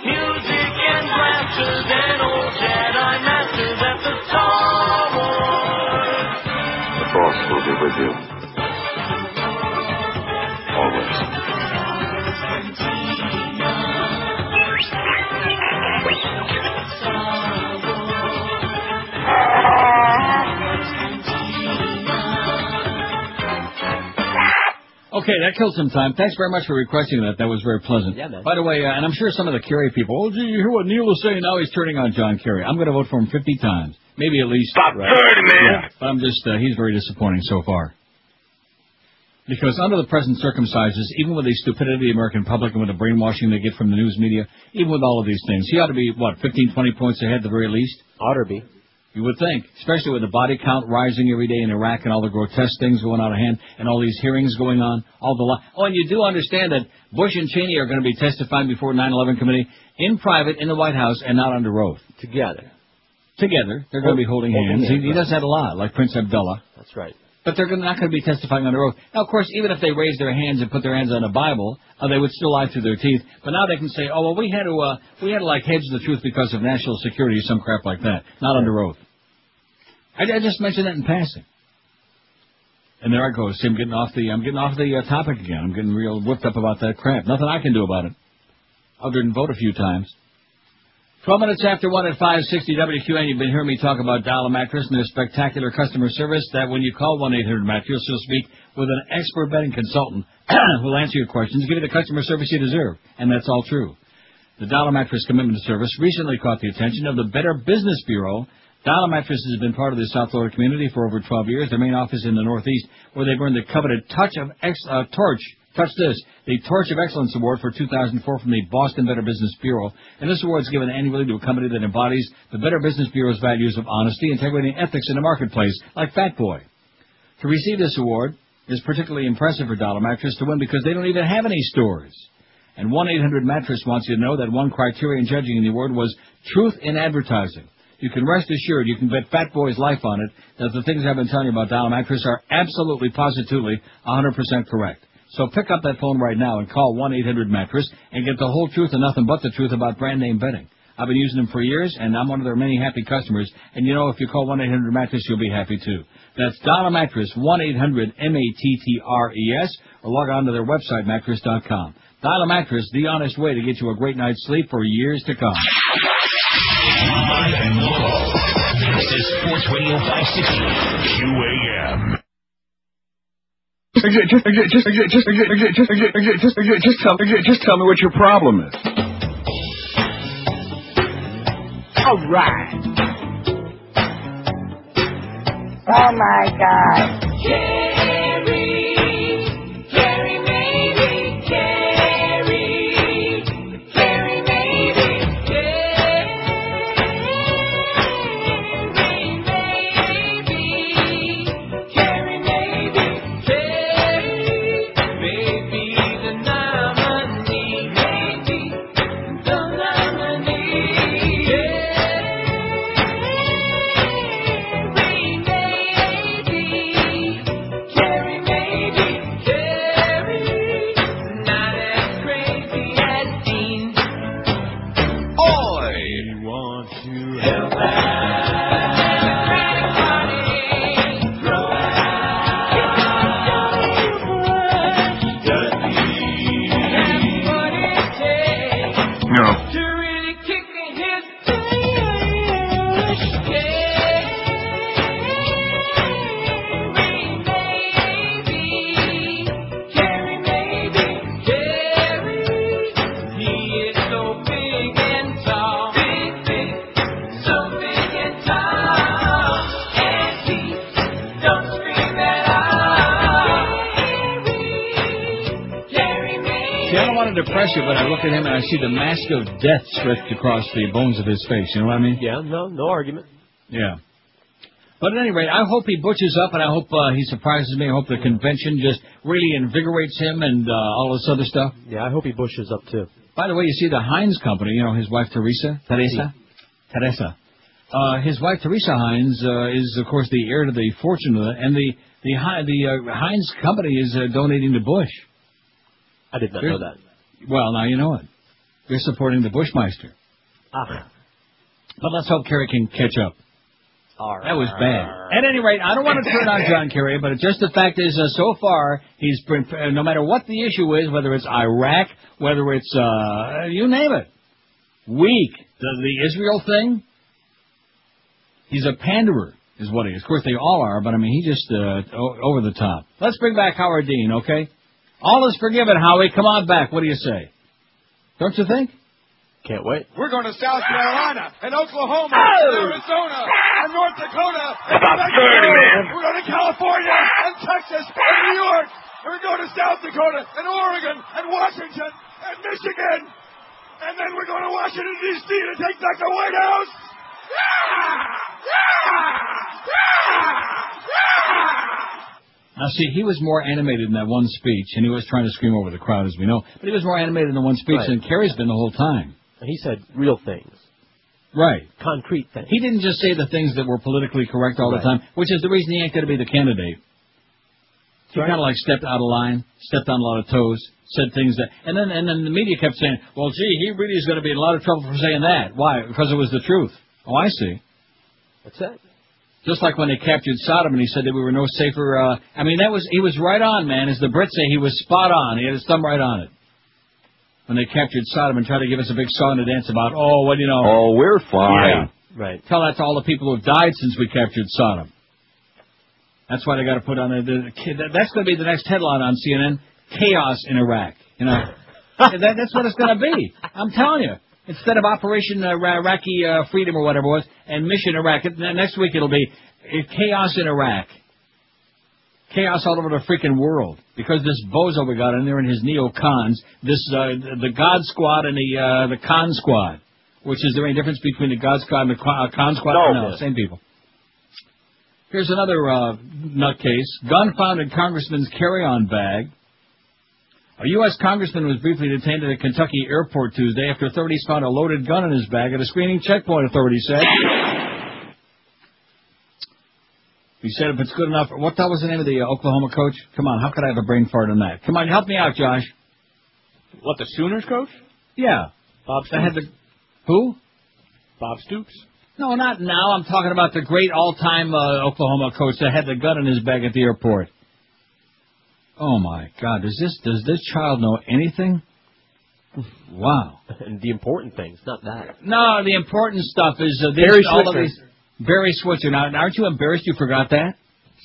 Music and blasters and old Jedi masters at the Star Wars. The Force will be with you. Always. Okay, that killed some time. Thanks very much for requesting that. That was very pleasant. Yeah, man. By the way, and I'm sure some of the Kerry people, oh, gee, you hear what Neil is saying? Now he's turning on John Kerry. I'm going to vote for him 50 times. Maybe at least. Stop turning, man. Yeah, but I'm just, he's very disappointing so far. Because under the present circumstances, even with the stupidity of the American public and with the brainwashing they get from the news media, even with all of these things, he ought to be, 15, 20 points ahead at the very least? Ought to be. You would think, especially with the body count rising every day in Iraq and all the grotesque things going out of hand and all these hearings going on, and you do understand that Bush and Cheney are going to be testifying before 9/11 committee in private in the White House and not under oath. Together. They're going to be holding hands. He does that a lot, like Prince Abdullah. That's right. But they're not going to be testifying under oath. Now, of course, even if they raise their hands and put their hands on the Bible, they would still lie through their teeth. But now they can say, oh, well, we had to like hedge the truth because of national security or some crap like that, not under oath. I just mentioned that in passing. And there I go. See, I'm getting off the topic again. I'm getting real whipped up about that crap. Nothing I can do about it, other than vote a few times. 12 minutes after 1 at 560 WQN, you've been hearing me talk about Dollar Mattress and their spectacular customer service that when you call 1-800-MATTRESS, you'll speak with an expert betting consultant who'll answer your questions, give you the customer service you deserve. And that's all true. The Dollar Mattress commitment to service recently caught the attention of the Better Business Bureau. Dollar Mattress has been part of the South Florida community for over 12 years. Their main office in the Northeast, where they've earned the coveted the Torch of Excellence Award for 2004 from the Boston Better Business Bureau. And this award is given annually to a company that embodies the Better Business Bureau's values of honesty, integrity, and ethics in the marketplace, like Fat Boy. To receive this award is particularly impressive for Dollar Mattress to win because they don't even have any stores. And 1-800-MATTRESS wants you to know that one criterion judging in the award was truth in advertising. You can rest assured, you can bet Fat Boy's life on it, that the things I've been telling you about Dollar Mattress are absolutely, positively, 100% correct. So pick up that phone right now and call 1-800-MATTRESS and get the whole truth and nothing but the truth about brand name betting. I've been using them for years, and I'm one of their many happy customers. And you know, if you call 1-800-MATTRESS, you'll be happy too. That's Dollar Mattress, 1-800-MATTRES, or log on to their website, mattress.com. Dollar Mattress, the honest way to get you a great night's sleep for years to come. Live and local. This is Sports Radio 560 QAM. Just tell me what your problem is. All right. Oh my God. Kerry, maybe, Kerry, maybe, Kerry, maybe, maybe the nominee, maybe the nominee, Kerry, maybe, not as crazy as Dean. Oi! We want to help Democratic Party grow That's what it takes No. to really kick the hit. Kerry, maybe, he is so big and tall, big, so big and tall, and he don't scream at all. Kerry, maybe. See, I don't want to depress you, but I look at him and I see the mask of death stretched across the bones of his face. You know what I mean? Yeah, no argument. Yeah. But at any rate, I hope he butches up, and I hope he surprises me. I hope the convention just really invigorates him and all this other stuff. Yeah, I hope he bushes up, too. By the way, you see the Heinz company, you know, his wife Teresa. His wife Teresa Heinz is, of course, the heir to the fortune of it, and the Heinz company is donating to Bush. I did not know that. Well, now you know it. They're supporting the Bushmeister. But let's hope Kerry can catch up. That was bad. At any rate, I don't want to turn on John Kerry, but just the fact is, so far, he's been, no matter what the issue is, whether it's Iraq, whether it's, you name it, weak. The Israel thing, he's a panderer, is what he is. Of course, they all are, but I mean, he just, over the top. Let's bring back Howard Dean, okay? All is forgiven, Howie. Come on back. What do you say? Don't you think? Can't wait. We're going to South Carolina and Oklahoma and Arizona and North Dakota and About Mexico. 30, man. We're going to California and Texas and New York. And we're going to South Dakota and Oregon and Washington and Michigan. And then we're going to Washington, D.C. to take back the White House. Now, see, he was more animated in that one speech, and he was trying to scream over the crowd, as we know. But he was more animated in the one speech than Kerry's been the whole time. And he said real things. Right. Concrete things. He didn't just say the things that were politically correct all the time, which is the reason he ain't going to be the candidate. He kind of like stepped out of line, stepped on a lot of toes, said things that... And then the media kept saying, well, gee, he really is going to be in a lot of trouble for saying that. Why? Because it was the truth. Oh, I see. That's it. Just like when they captured Sodom and he said that we were no safer... I mean, he was right on, man. As the Brits say, he was spot on. He had his thumb right on it. When they captured Sodom and tried to give us a big song to dance about, oh, what do you know? Oh, we're fine. Yeah. Right. Tell that to all the people who have died since we captured Sodom. That's why they got to put on that's going to be the next headline on CNN, chaos in Iraq. You know, that's what it's going to be. I'm telling you. Instead of Operation Iraqi Freedom or whatever it was, and Mission Iraq, next week it'll be chaos in Iraq. Chaos all over the freaking world. Because this bozo we got in there and his neocons, the God Squad and the Con Squad. Which is there any difference between the God Squad and the Con Squad? No, same people. Here's another nutcase. Gun found in Congressman's carry-on bag. A U.S. congressman was briefly detained at a Kentucky airport Tuesday after authorities found a loaded gun in his bag at a screening checkpoint, authorities said. He said if it's good enough... What the hell was the name of the Oklahoma coach? Come on, how could I have a brain fart on that? Come on, help me out, Josh. What, the Sooners coach? Yeah. Bob Stoops. Who? Bob Stoops. No, not now. I'm talking about the great all-time Oklahoma coach that had the gun in his bag at the airport. Oh, my God. Does this child know anything? Wow. And the important things, not that. No, the important stuff is Barry all Switzer. of these. Barry Switzer. Now, aren't you embarrassed you forgot that?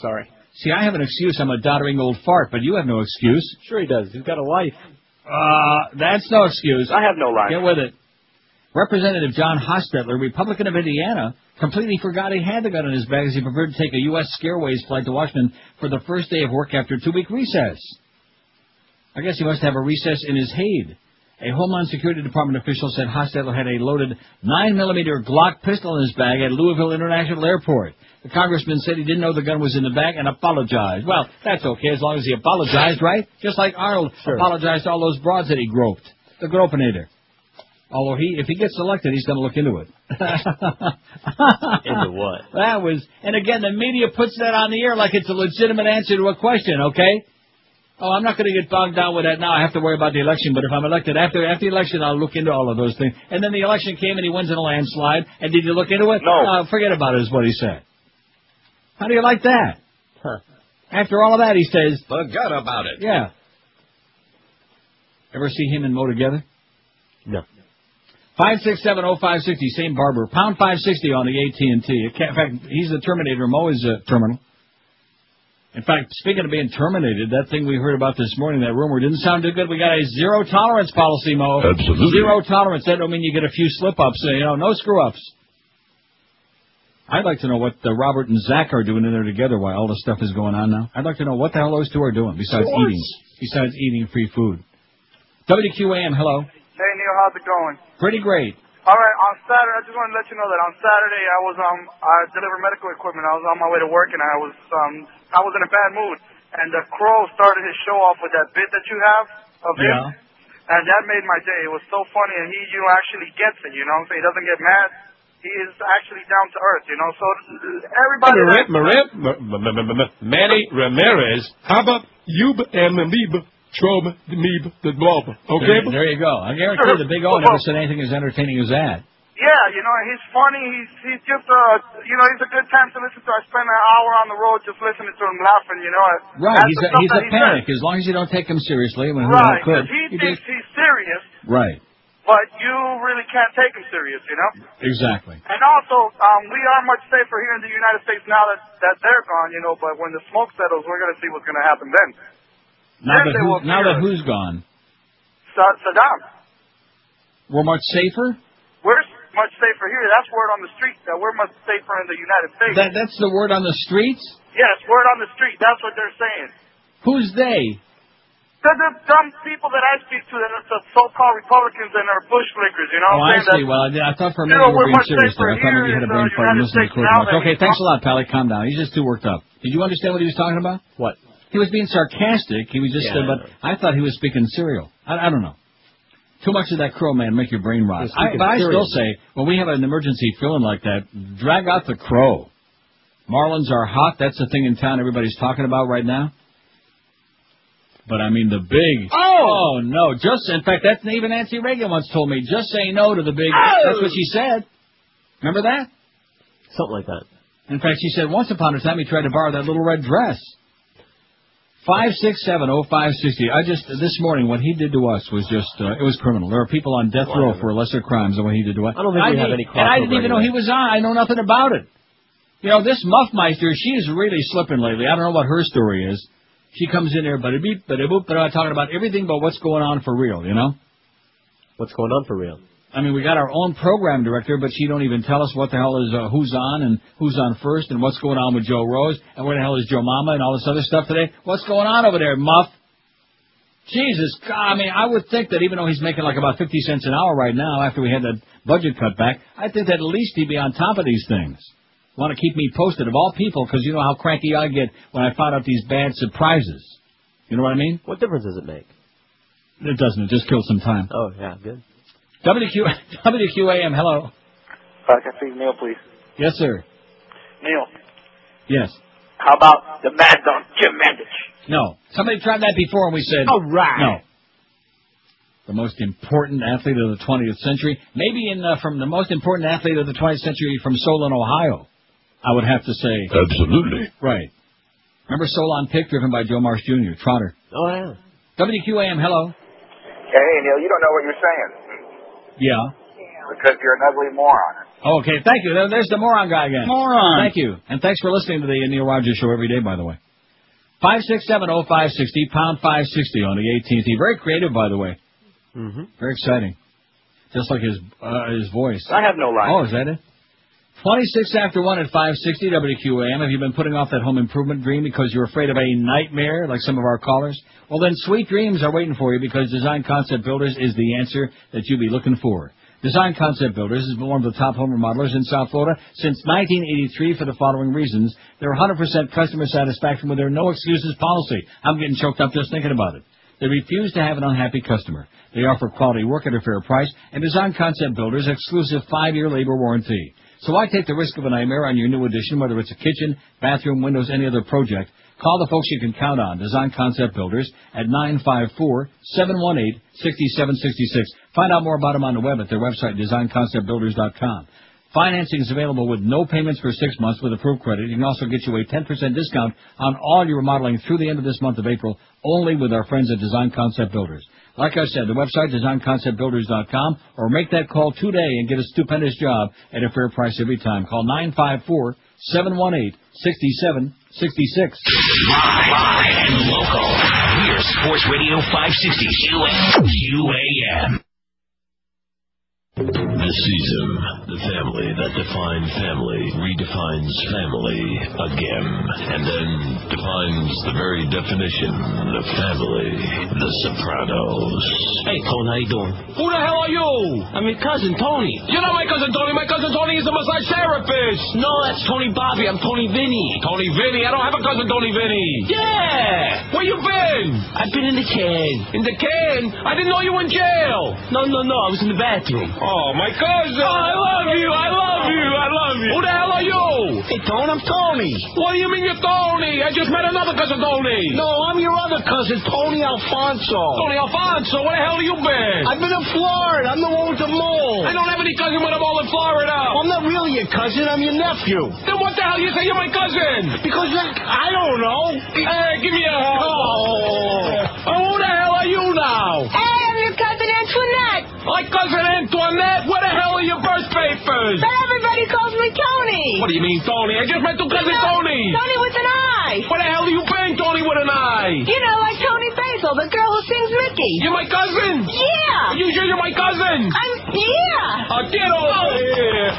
Sorry. See, I have an excuse. I'm a doddering old fart, but you have no excuse. Sure he does. He's got a life. That's no excuse. I have no life. Get with it. Representative John Hostetler, Republican of Indiana, completely forgot he had the gun in his bag as he preferred to take a U.S. Scareways flight to Washington for the first day of work after a 2-week recess. I guess he must have a recess in his Haid. A Homeland Security Department official said Hostetler had a loaded 9mm Glock pistol in his bag at Louisville International Airport. The congressman said he didn't know the gun was in the bag and apologized. Well, that's okay as long as he apologized, right? Just like Arnold apologized to all those broads that he groped. The gropinator. Although if he gets elected, he's going to look into it. Into what? That was, and again, the media puts that on the air like it's a legitimate answer to a question, okay? Oh, I'm not going to get bogged down with that now. I have to worry about the election, but if I'm elected after the election, I'll look into all of those things. And then the election came and he wins in a landslide. And did you look into it? No. Forget about it is what he said. How do you like that? Huh. After all of that, he says... Forget about it. Yeah. Ever see him and Mo together? No. 5670560, same barber. Pound 560 on the AT&T. In fact, he's the Terminator. Mo is a terminal. In fact, speaking of being terminated, that thing we heard about this morning, that rumor, didn't sound too good. We got a zero-tolerance policy, Mo. Absolutely. Zero tolerance. That don't mean you get a few slip-ups. No screw-ups. I'd like to know what Robert and Zach are doing in there together while all this stuff is going on now. I'd like to know what the hell those two are doing besides eating free food. WQAM, hello. Hey, Neil, how's it going? Pretty great. All right, on Saturday, I just wanted to let you know that on Saturday I delivered medical equipment. I was on my way to work and I was in a bad mood. And the Crow started his show off with that bit that you have of him. And that made my day. It was so funny, and he actually gets it, you know, so he doesn't get mad. He is actually down to earth, you know. So everybody. Manny Ramirez, how about you and me? Okay? There you go. I guarantee the Big O never said anything as entertaining as that. Yeah, you know, he's funny. He's just he's a good time to listen to. I spent an hour on the road just listening to him laughing, you know. Right, he's a panic. As long as you don't take him seriously. Right, because he thinks he's serious. Right. But you really can't take him serious, you know? Exactly. And also, we are much safer here in the United States now that they're gone, you know, but when the smoke settles, we're going to see what's going to happen then. Now that who's gone? Saddam. We're much safer? We're much safer here. That's word on the street, that we're much safer in the United States. That's the word on the streets? Yes, word on the street. That's what they're saying. Who's they? The dumb people that I speak to, that are the so-called Republicans and are bush flickers, you know Oh, what I'm I see. saying? Well, I thought for a minute you were being serious there. I thought maybe you had a brain fart and listened to the much. Okay, thanks a lot, Pally. Calm down. He's just too worked up. Did you understand what he was talking about? What? He was being sarcastic. He was just, but I thought he was speaking serial. I don't know. Too much of that Crow, man, make your brain rot. But I still say, when we have an emergency feeling like that, drag out the Crow. Marlins are hot. That's the thing in town everybody's talking about right now. But I mean the big. Oh no! In fact, that's even Nancy Reagan once told me. Just say no to the big. That's what she said. Remember that? Something like that. In fact, she said once upon a time he tried to borrow that little red dress. 5670560. This morning what he did to us was just it was criminal. There are people on death row for lesser crimes than what he did to us. I don't think we have any crossover. And I didn't even know he was on. I know nothing about it. You know, this Muffmeister, she's really slipping lately. I don't know what her story is. She comes in there, bada-beep, bada-boop, but I'm talking about everything but what's going on for real, you know? What's going on for real? I mean, we got our own program director, but she don't even tell us what the hell is, who's on and who's on first and what's going on with Joe Rose and where the hell is Joe Mama and all this other stuff today. What's going on over there, Muff? Jesus, God, I mean, I would think that even though he's making like about 50 cents an hour right now after we had that budget cut back, I think that at least he'd be on top of these things. Want to keep me posted of all people because you know how cranky I get when I find out these bad surprises. You know what I mean? What difference does it make? It doesn't. It just kills some time. Oh, yeah, good. WQAM, hello. Can I see Neil, please? Yes, sir. Neil. Yes. How about the Mad Dog, Jim Mandich? No. Somebody tried that before and we said... All right. No. The most important athlete of the 20th century. Maybe from the most important athlete of the 20th century from Solon, Ohio. I would have to say. Absolutely. Right. Remember Solon Pick, driven by Joe Marsh Jr., Trotter. Oh, yeah. WQAM, hello. Hey, Neil, you don't know what you're saying. Yeah. Because you're an ugly moron. Okay, thank you. There's the moron guy again. Moron. Thank you. And thanks for listening to the Neil Rogers Show every day, by the way. 5670560, pound 560 on the AT&T. Very creative, by the way. Mm-hmm. Very exciting. Just like his voice. I have no line. Oh, is that it? 26 after 1 at 560 WQAM. Have you been putting off that home improvement dream because you're afraid of a nightmare, like some of our callers? Well, then sweet dreams are waiting for you, because Design Concept Builders is the answer that you'll be looking for. Design Concept Builders has been one of the top home remodelers in South Florida since 1983 for the following reasons. They're 100% customer satisfaction with their no excuses policy. I'm getting choked up just thinking about it. They refuse to have an unhappy customer. They offer quality work at a fair price, and Design Concept Builders' exclusive 5-year labor warranty. So why take the risk of a nightmare on your new addition, whether it's a kitchen, bathroom, windows, any other project? Call the folks you can count on, Design Concept Builders, at 954-718-6766. Find out more about them on the web at their website, designconceptbuilders.com. Financing is available with no payments for 6 months with approved credit. You can also get you a 10% discount on all your remodeling through the end of this month of April, only with our friends at Design Concept Builders. Like I said, the website, designconceptbuilders.com, or make that call today and get a stupendous job at a fair price every time. Call 954-718-6766. Live and local. We're Sports Radio 560 QAM. This season, the family that defined family redefines family again, and then defines the very definition of family, The Sopranos. Hey, Tony, how you doing? Who the hell are you? I'm your cousin, Tony. You're not my cousin, Tony. My cousin, Tony, is a massage therapist. No, that's Tony Bobby. I'm Tony Vinny. Tony Vinny? I don't have a cousin, Tony Vinny. Yeah. Where you been? I've been in the can. In the can? I didn't know you were in jail. No. I was in the bathroom. Oh, my cousin. Oh, I love you. Who the hell are you? Hey, Tony, I'm Tony. What do you mean you're Tony? I just met another cousin, Tony. No, I'm your other cousin, Tony Alfonso. Tony Alfonso? Where the hell have you been? I've been in Florida. I'm the one with the mole. I don't have any cousin with a mole in Florida. Well, I'm not really your cousin. I'm your nephew. Then what the hell you say you're my cousin? Because I don't know. Hey, give me a hug. Oh, who the hell are you now? Hey, I'm your cousin Antoinette. My cousin Antoinette? Where the hell are your birth papers? But everybody calls me Tony. What do you mean, Tony? I just met two cousins, Tony. Tony with an I. Where the hell have you been, Tony with an I? You know, like Tony Basil, the girl who sings Mickey. You're my cousin? Yeah. Are you sure you're my cousin? Yeah. Get over here.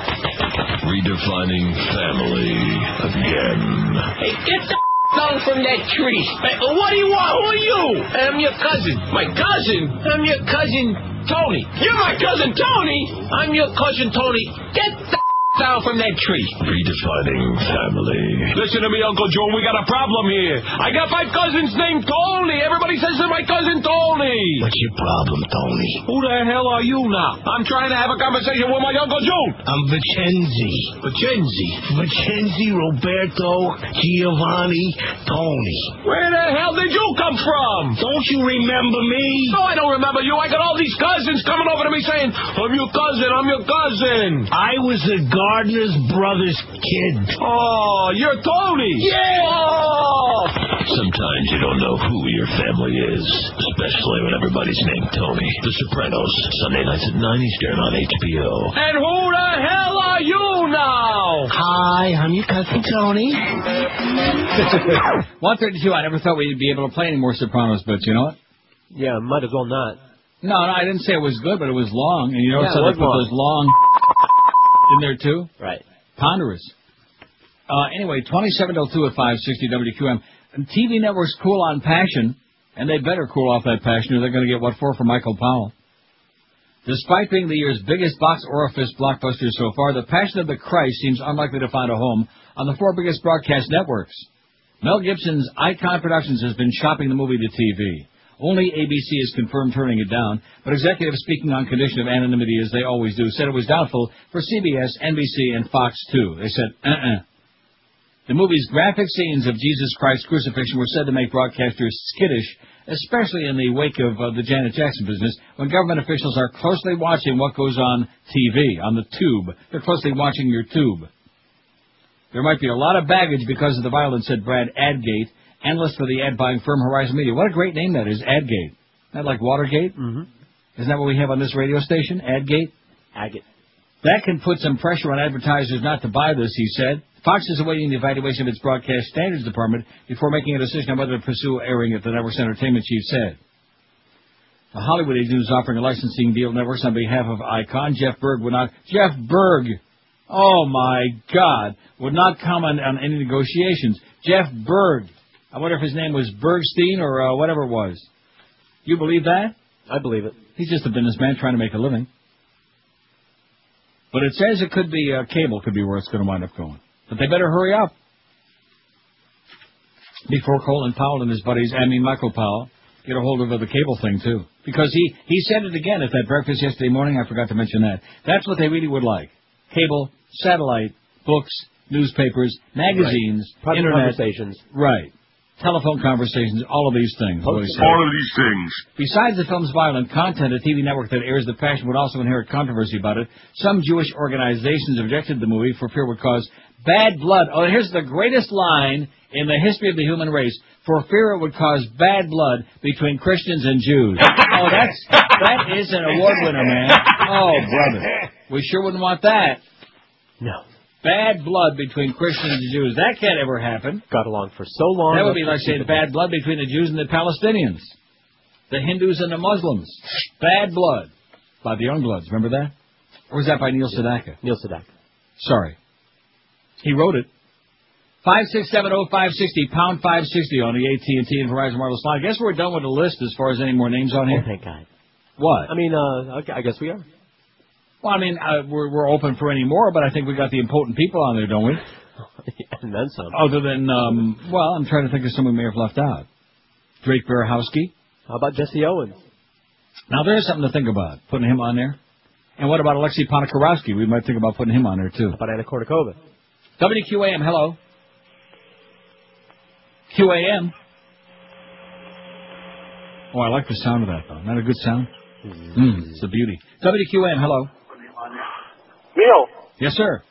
Redefining family again. Hey, get the down from that tree. Hey, what do you want? Who are you? I'm your cousin. My cousin? I'm your cousin Tony. You're my cousin Tony? I'm your cousin Tony. Get the down from that tree. Redefining family. Listen to me, Uncle Joe. We got a problem here. I got 5 cousins named Tony. Everybody says they're my cousin Tony. What's your problem, Tony? Who the hell are you now? I'm trying to have a conversation with my Uncle Joe. I'm Vincenzi. Vincenzi, Roberto, Giovanni, Tony. Where the hell did you come from? Don't you remember me? No, I don't remember you. I got all these cousins coming over to me saying, I'm your cousin. I was the Gardner's brother's kid. Oh, you're Tony. Yeah. Oh. Sometimes you don't know who your family is, especially when everybody's named Tony. The Sopranos, Sunday nights at 9 Eastern on HBO. And who the hell are you now? Hi, I'm your cousin Tony. 132, I never thought we'd be able to play any more Sopranos, but you know what? Yeah, might as well not. No, I didn't say it was good, but it was long. And you know, yeah, so they put those long in there, too? Right. Ponderous. Anyway, 2702 at 560 WQM. And TV networks cool on passion, and they better cool off that passion or they're going to get what for Michael Powell. Despite being the year's biggest box orifice blockbuster so far, The Passion of the Christ seems unlikely to find a home on the 4 biggest broadcast networks. Mel Gibson's Icon Productions has been shopping the movie to TV. Only ABC has confirmed turning it down, but executives speaking on condition of anonymity, as they always do, said it was doubtful for CBS, NBC, and Fox, too. They said, The movie's graphic scenes of Jesus Christ's crucifixion were said to make broadcasters skittish, especially in the wake of the Janet Jackson business, when government officials are closely watching what goes on TV, on the tube. They're closely watching your tube. There might be a lot of baggage because of the violence, said Brad Adgate, analyst for the ad-buying firm Horizon Media. What a great name that is, Adgate. Isn't that like Watergate? Mm-hmm. Isn't that what we have on this radio station, Adgate? Agate. That can put some pressure on advertisers not to buy this, he said. Fox is awaiting the evaluation of its broadcast standards department before making a decision on whether to pursue airing it, the network's entertainment chief said. The Hollywood agent is offering a licensing deal to networks on behalf of Icon. Jeff Berg would not... Jeff Berg! Oh, my God. Would not comment on any negotiations. Jeff Berg. I wonder if his name was Bergstein or whatever it was. You believe that? I believe it. He's just a businessman trying to make a living. But it says it could be, cable could be where it's going to wind up going. But they better hurry up. Before Colin Powell and his buddies, Michael Powell, get a hold of the cable thing, too. Because he said it again at that breakfast yesterday morning. I forgot to mention that. That's what they really would like. Cable, satellite, books, newspapers, magazines, right. Internet. Conversations. Right. Telephone conversations, all of these things. All of these things. Besides the film's violent content, a TV network that airs The Passion would also inherit controversy about it. Some Jewish organizations objected to the movie for fear it would cause bad blood. Oh, here's the greatest line in the history of the human race. For fear it would cause bad blood between Christians and Jews. Oh, that is an award winner, man. Oh, brother. We sure wouldn't want that. No. Bad blood between Christians and Jews. That can't ever happen. Got along for so long. That would be like saying bad blood between the Jews and the Palestinians. The Hindus and the Muslims. Bad blood. By the Youngbloods. Remember that? Or was that by Neil Sedaka? Neil Sedaka. Sorry. He wrote it. 5670560, pound 560 on the AT&T and Verizon wireless line. I guess we're done with the list as far as any more names on here. Oh, thank God. What? I mean, I guess we are. Well, I mean, we're open for any more, but I think we got the important people on there, don't we? And then some. Other than, well, I'm trying to think of someone we may have left out. Drake Berehowski. How about Jesse Owens? Now, there's something to think about, putting him on there. And what about Alexei Ponokarowski? We might think about putting him on there, too. How about Anna Kournikova? WQAM, hello. QAM. Oh, I like the sound of that, though. Isn't that a good sound? It's a beauty. WQAM, hello. Neil. Yes, sir.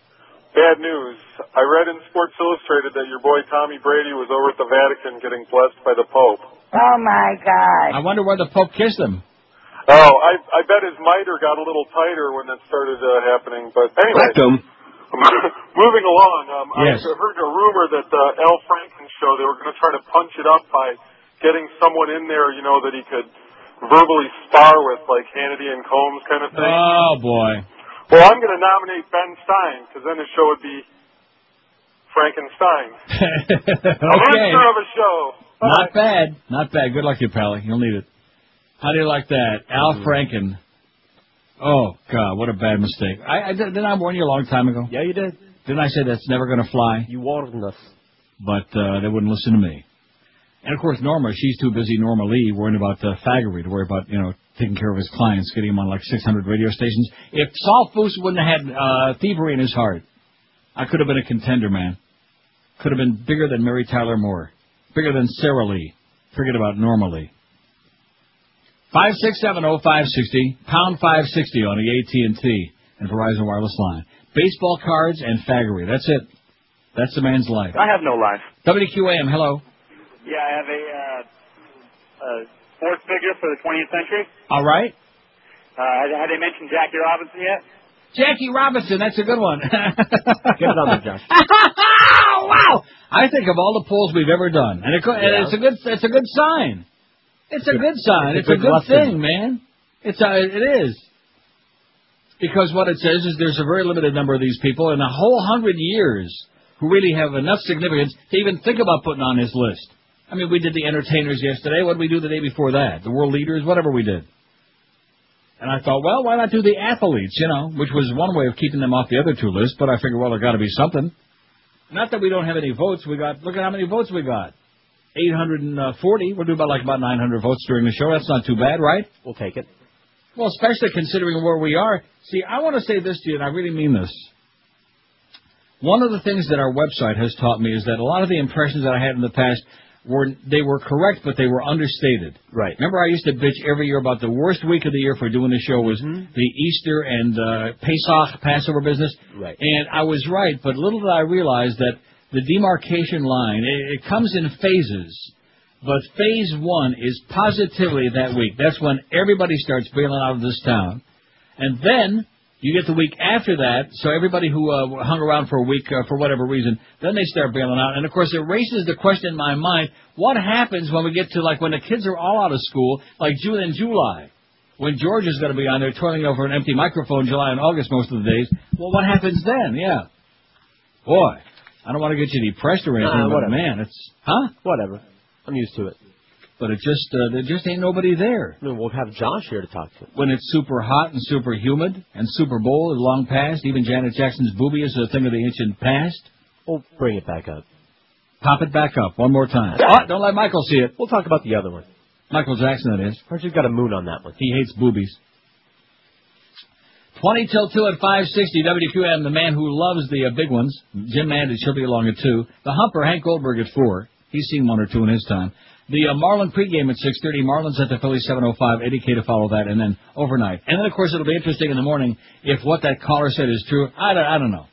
Bad news. I read in Sports Illustrated that your boy Tommy Brady was over at the Vatican getting blessed by the Pope. Oh, my God. I wonder where the Pope kissed him. Oh, I bet his miter got a little tighter when that started happening. But anyway, moving along, yes. I heard a rumor that Al Franken's show, they were going to try to punch it up by getting someone in there, you know, that he could verbally spar with, like Hannity and Combs kind of thing. Oh, boy. Well, I'm going to nominate Ben Stein, because then his show would be Frankenstein. Okay. A monster of a show. Not bad. Not bad. Good luck to you, Pally. You'll need it. How do you like that? Al Franken. Oh, God, what a bad mistake. Didn't I warn you a long time ago? Yeah, you did. Didn't I say that's never going to fly? You warned us. But they wouldn't listen to me. And, of course, Norma, she's too busy, Norma Lee, worrying about faggery, to worry about, you know, taking care of his clients, getting him on like 600 radio stations. If Saul Foose wouldn't have had thievery in his heart, I could have been a contender, man. Could have been bigger than Mary Tyler Moore. Bigger than Sarah Lee. Forget about Norma Lee. 5670560, pound 560 on the AT&T and Verizon wireless line. Baseball cards and faggery. That's it. That's the man's life. I have no life. WQAM, hello. Yeah, I have a sports figure for the 20th century. All right. Have they mentioned Jackie Robinson yet? Jackie Robinson, that's a good one. Get it on there, Josh. Wow! I think of all the polls we've ever done, and it's a good sign. It's a good sign. It's a good thing, man. It is. Because what it says is there's a very limited number of these people in a whole 100 years who really have enough significance to even think about putting on his list. I mean, we did the entertainers yesterday. What did we do the day before that? The world leaders, whatever we did. And I thought, well, why not do the athletes, you know, which was one way of keeping them off the other two lists, but I figured, well, there got to be something. Not that we don't have any votes. Look at how many votes we got. 840. We'll do about 900 votes during the show. That's not too bad, right? We'll take it. Well, especially considering where we are. See, I want to say this to you, and I really mean this. One of the things that our website has taught me is that a lot of the impressions that I had in the past were correct, but they were understated. Right. Remember, I used to bitch every year about the worst week of the year for doing the show was the Easter and Pesach, Passover business. Right. And I was right, but little did I realize that the demarcation line, it comes in phases. But phase one is positively that week. That's when everybody starts bailing out of this town. And then You get the week after that, so everybody who hung around for a week for whatever reason, then they start bailing out. And, of course, it raises the question in my mind, what happens when we get to, like, when the kids are all out of school, like June and July, when George is going to be on there twirling over an empty microphone July and August most of the days? Well, what happens then? Yeah. Boy, I don't want to get you depressed or anything, but, man, it's... Huh? Whatever. I'm used to it. But it just there just ain't nobody there. No, we'll have Josh here to talk to. When it's super hot and super humid, and Super Bowl is long past, even Janet Jackson's boobie is a thing of the ancient past. We'll bring it back up. Pop it back up one more time. Oh, don't let Michael see it. We'll talk about the other one. Michael Jackson, that is. Archie's got a moon on that one. He hates boobies. 20 till 2 at 560 WQM, the man who loves the big ones. Jim Mandage, she'll be along at 2. The Humper, Hank Goldberg at 4. He's seen one or two in his time. The Marlin pregame at 6:30. Marlin's at the Philly 705. 80K to follow that, and then overnight. And then, of course, it'll be interesting in the morning if what that caller said is true. I don't know.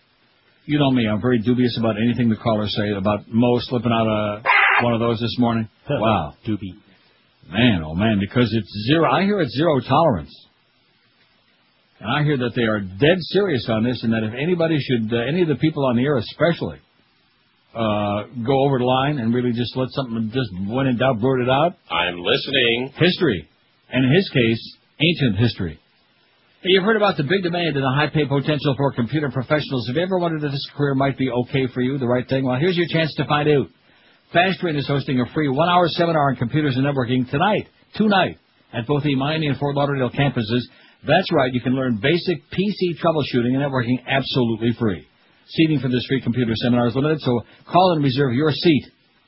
You know me. I'm very dubious about anything the callers say about Mo slipping out one of those this morning. Wow. Doobie. Man, oh, man, because it's zero. I hear it's zero tolerance. And I hear that they are dead serious on this, and that if anybody should, any of the people on the air especially, go over the line and really just let something just when in doubt, blurt it out. I'm listening. History. And in his case, ancient history. Hey, you've heard about the big demand and the high pay potential for computer professionals. Have you ever wondered if this career might be okay for you, the right thing? Well, here's your chance to find out. Fast Train is hosting a free 1-hour seminar on computers and networking tonight, at both the Miami and Fort Lauderdale campuses. That's right, you can learn basic PC troubleshooting and networking absolutely free. Seating for this free computer seminar is limited, so call and reserve your seat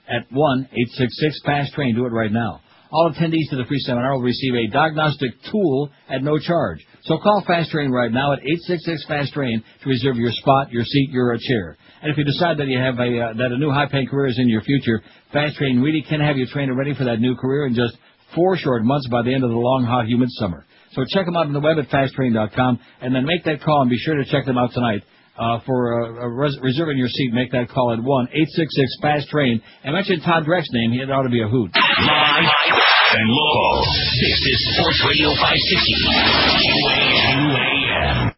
at 1-866-FAST-TRAIN. Do it right now. All attendees to the free seminar will receive a diagnostic tool at no charge. So call Fast Train right now at 866-FAST-TRAIN to reserve your spot, your seat, your chair. And if you decide that you have that a new high-paying career is in your future, Fast Train really can have you trained and ready for that new career in just 4 short months by the end of the long, hot, humid summer. So check them out on the web at fasttrain.com, and then make that call and be sure to check them out tonight. For reserving your seat, make that call at 1-866-FAST-TRAIN and mention Todd Dreck's name. It ought to be a hoot. Live and local. This is Sports Radio 560. UAM.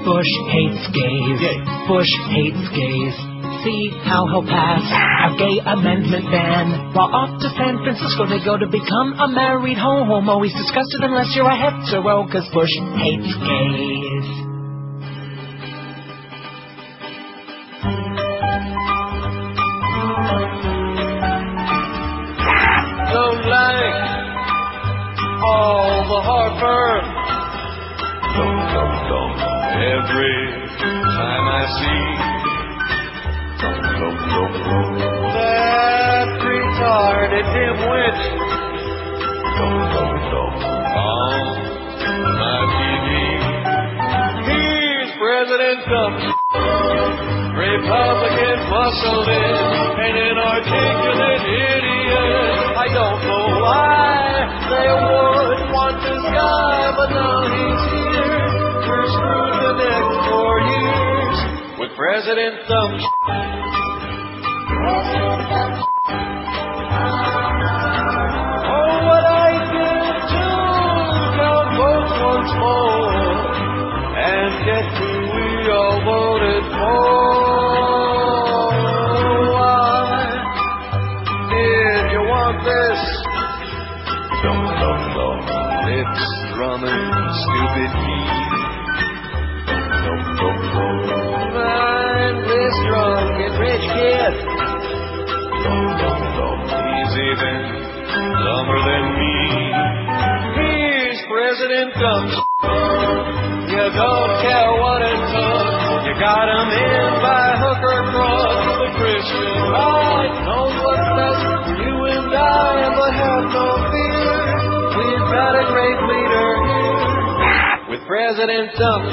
Bush hates gays. Bush hates gays. See how he'll pass a gay amendment ban. While off to San Francisco they go to become a married homo. He's disgusted unless you're a hetero, 'cause Bush hates gays. Don't like all the heartburn. Every time I see that retarded dimwit on my TV. He's President Trump, Republican muscled in, an inarticulate idiot. I don't know why they would want this guy, but now he's here. We're screwed the next 4 years with President Trump. Get who we all voted for. Why did you want this? It's drumming stupid key. Mindless drunk and rich kid. He's even dumber than me. He's President Trump. You don't care what it took. You got him in by hook or crook. The Christian right knows what's best for you and I, but have no fear. We've got a great leader here with President Trump.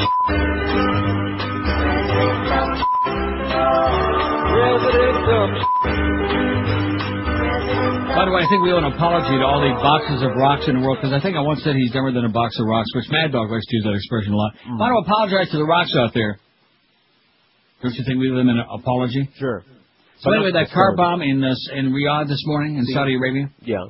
President Trump. By the way, I think we owe an apology to all the boxes of rocks in the world, because I think I once said he's dumber than a box of rocks, which Mad Dog likes to use that expression a lot. I want to apologize to the rocks out there. Don't you think we owe them an apology? Sure. So anyway, that car bomb in Riyadh this morning in Saudi Arabia. Yeah.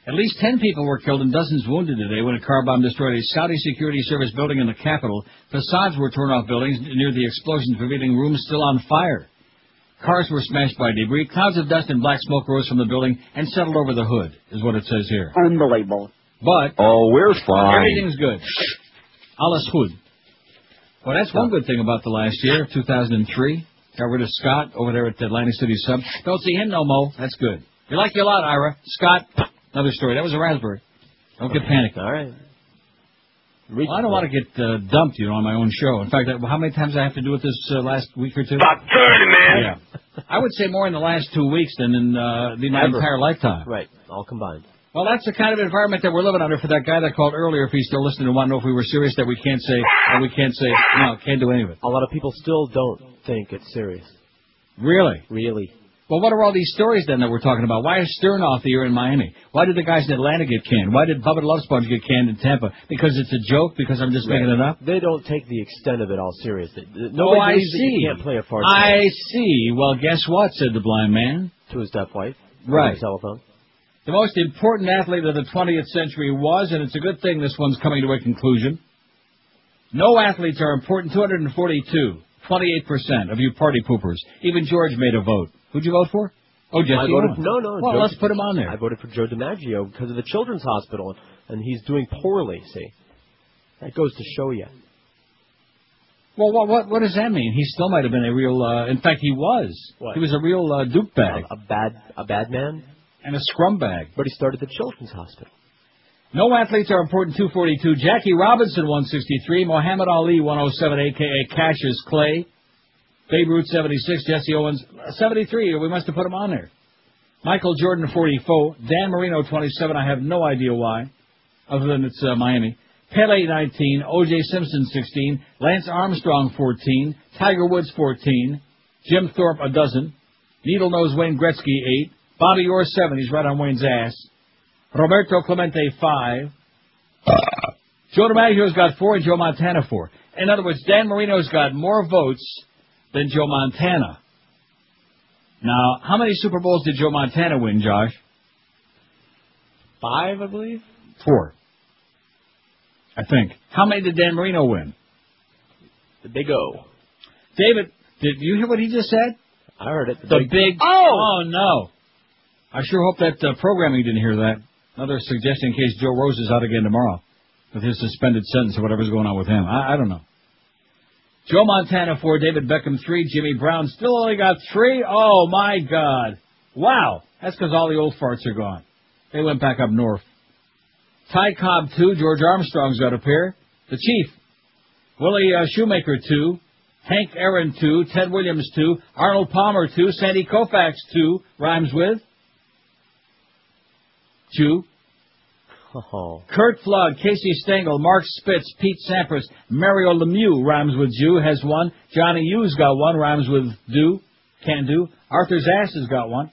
At least 10 people were killed and dozens wounded today when a car bomb destroyed a Saudi security service building in the capital. Facades were torn off buildings near the explosions, revealing rooms still on fire. Cars were smashed by debris. Clouds of dust and black smoke rose from the building and settled over the hood, is what it says here. Unbelievable. But we're fine. Everything's good. Alles hood. Well, that's one good thing about the last year, 2003. Got rid of Scott over there at the Atlantic City Sub. Don't see him no more. That's good. We like you a lot, Ira. Scott, another story. That was a raspberry. Don't get panicked. All right. Well, I don't want to get dumped, on my own show. In fact, how many times I have to do it this last week or two? About 30, man. Yeah. I would say more in the last 2 weeks than in my entire lifetime. Right, all combined. Well, that's the kind of environment that we're living under. For that guy that called earlier, if he's still listening and want to know if we were serious, that we can't say, no, can't do any of it. A lot of people still don't think it's serious. Really? Really. Well, what are all these stories then that we're talking about? Why is Stern off the air in Miami? Why did the guys in Atlanta get canned? Why did Puppet Love Sponge get canned in Tampa? Because it's a joke? Because I'm just making it up? They don't take the extent of it all seriously. I Nobody believes see. that you can't play a fart. I see. Well, guess what, said the blind man. To his deaf wife. Right. On the telephone. The most important athlete of the 20th century was, and it's a good thing this one's coming to a conclusion, no athletes are important. 242. 28% of you party poopers. Even George made a vote. Who'd you vote for? Oh, Jesse Owens. No. Well, Joe, let's put him on there. I voted for Joe DiMaggio because of the Children's Hospital, and he's doing poorly, see. That goes to show you. Well, what does that mean? He still might have been a real, in fact, he was. What? He was a real duke bag. A bad man? And a scrum bag. But he started the Children's Hospital. No athletes are important, 242. Jackie Robinson, 163. Muhammad Ali, 107, a.k.a. Cassius Clay. Babe Ruth, 76. Jesse Owens, 73. We must have put him on there. Michael Jordan, 44. Dan Marino, 27. I have no idea why, other than it's Miami. Pele, 19. O.J. Simpson, 16. Lance Armstrong, 14. Tiger Woods, 14. Jim Thorpe, a dozen. Needle Nose Wayne Gretzky, 8. Bobby Orr, 7. He's right on Wayne's ass. Roberto Clemente, 5. Joe DiMaggio's got 4 and Joe Montana 4. In other words, Dan Marino's got more votes than Joe Montana. Now, how many Super Bowls did Joe Montana win, Josh? 5, I believe. 4. I think. How many did Dan Marino win? The Big O. David, did you hear what he just said? I heard it. The big... Oh, no. I sure hope that programming didn't hear that. Another suggestion in case Joe Rose is out again tomorrow with his suspended sentence or whatever's going on with him. I don't know. Joe Montana 4, David Beckham 3, Jimmy Brown still only got 3. Oh, my God. Wow. That's because all the old farts are gone. They went back up north. Ty Cobb 2, George Armstrong's got a pair. The Chief. Willie Shoemaker 2, Hank Aaron 2, Ted Williams 2, Arnold Palmer 2, Sandy Koufax 2, rhymes with... Jew. Oh. Kurt Flood, Casey Stengel, Mark Spitz, Pete Sampras, Mario Lemieux, rhymes with Jew, has 1. Johnny Hughes got 1, rhymes with do, can do. Arthur Zass has got 1.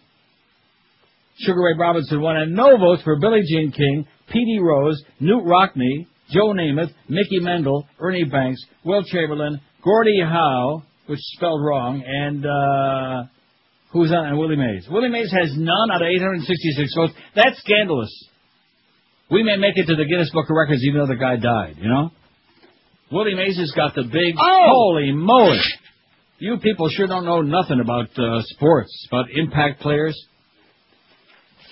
Sugar Ray Robinson 1, and no votes for Billie Jean King, Petey Rose, Newt Rockney, Joe Namath, Mickey Mendel, Ernie Banks, Will Chamberlain, Gordie Howe, which is spelled wrong, and who's on? And Willie Mays. Willie Mays has none out of 866 votes. That's scandalous. We may make it to the Guinness Book of Records even though the guy died, Willie Mays has got the big... Holy moly! You people sure don't know nothing about sports, about impact players.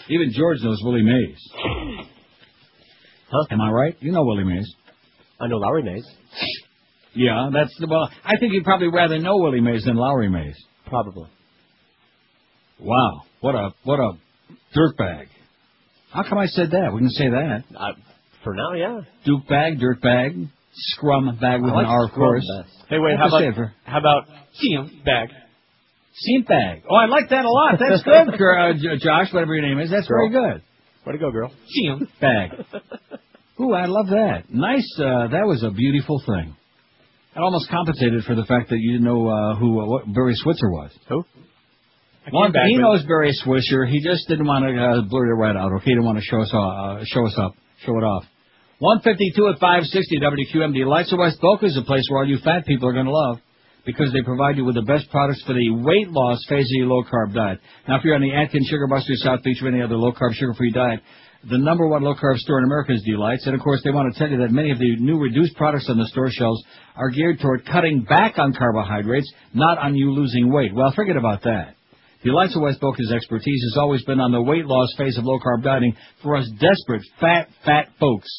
Even George knows Willie Mays. Huh? Am I right? You know Willie Mays. I know Lowry Mays. Yeah, well, I think you'd probably rather know Willie Mays than Lowry Mays. Probably. Wow, what a dirtbag. How come I said that? We can say that. For now, yeah. Duke bag, dirt bag, scrum bag with an R, of course. Hey, wait, how about Seam bag? Seam bag. Oh, I like that a lot. That's good, Josh, whatever your name is. That's very good. Way to go, girl. Seam bag. Ooh, I love that. Nice. That was a beautiful thing. It almost compensated for the fact that you didn't know what Barry Switzer was. Who? He knows Barry Swisher. He just didn't want to blurt it right out. Okay, he didn't want to show it off. 152 at 560 WQMD. Lights of West Boca is a place where all you fat people are going to love because they provide you with the best products for the weight loss phase of your low-carb diet. Now, if you're on the Atkins, Sugar Buster, South Beach, or any other low-carb, sugar-free diet, The number one low-carb store in America is Delights. And, of course, they want to tell you that many of the new reduced products on the store shelves are geared toward cutting back on carbohydrates, not on you losing weight. Well, forget about that. Delights of West Boca's expertise has always been on the weight loss phase of low-carb dieting for us desperate, fat folks.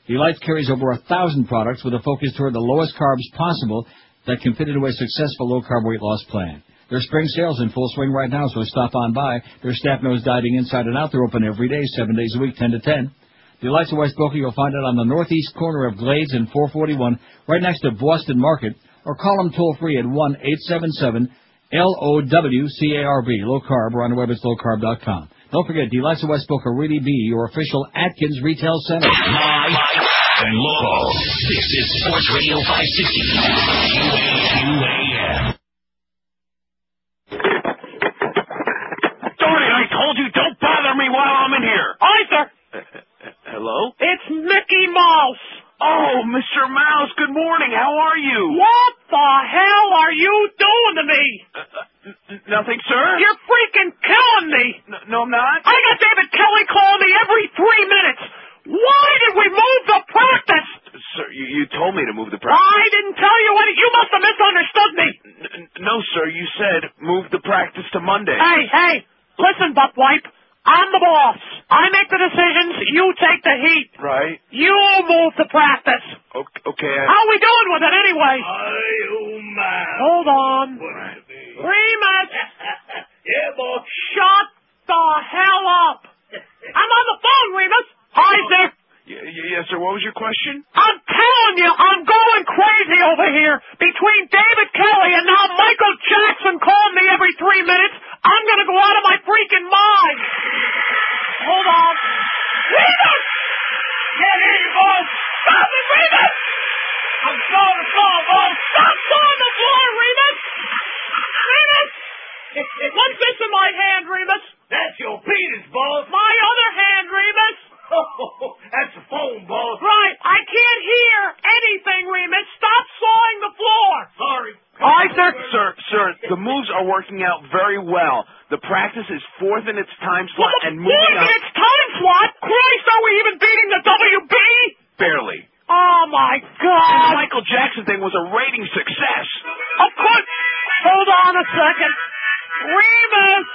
Delights carries over 1,000 products with a focus toward the lowest carbs possible that can fit into a successful low-carb weight loss plan. Their spring sales in full swing right now, so stop on by. Their staff knows dieting inside and out. They're open every day, 7 days a week, 10 to 10. Delights of West Boca, you'll find it on the northeast corner of Glades and 441, right next to Boston Market, or call them toll-free at 1-877-LOWCARB, low carb, or on the web it's lowcarb.com. Don't forget, Delights of West Boca really be your official Atkins Retail Center. And local. This is Sports Radio 560. QAM. Darn it, I told you, don't bother me while I'm in here. Arthur! Hello? It's Mickey Mouse! Oh, Mr. Mouse, good morning. How are you? What the hell are you doing to me? Nothing, sir. You're freaking killing me! No, I'm not. I got David Kelly calling me every 3 minutes. Why did we move the practice? Sir, you told me to move the practice. I didn't tell you anything. You must have misunderstood me. No, sir, you said move the practice to Monday. Hey, listen, buttwipe. I'm the boss. I make the decisions. You take the heat. Right. You move the practice. Okay. How we doing with it anyway? Hold on. Remus. Yeah, boss. Shut the hell up. I'm on the phone, Remus. Hi, Dick. Yes, sir. What was your question? I'm telling you, I'm going crazy over here. Between David Kelly and now Michael Jackson calling me every 3 minutes, I'm going to go out of my freaking mind. Hold on. Remus! Get in, boss. Stop it, Remus! I'm sawing the floor, boss. Stop sawing the floor, Remus! Remus! What's this in my hand, Remus? That's your penis, boss. My other hand, Remus. Oh, that's the phone, boss. Right. I can't hear anything, Remus. Stop sawing the floor. Sorry. Hi, sir. Sir, the moves are working out very well. The practice is fourth in its time slot and moving up. Fourth in its time slot? Christ, are we even beating the WB? Barely. Oh, my God. And the Michael Jackson thing was a rating success. Of course. Hold on a second. Remus.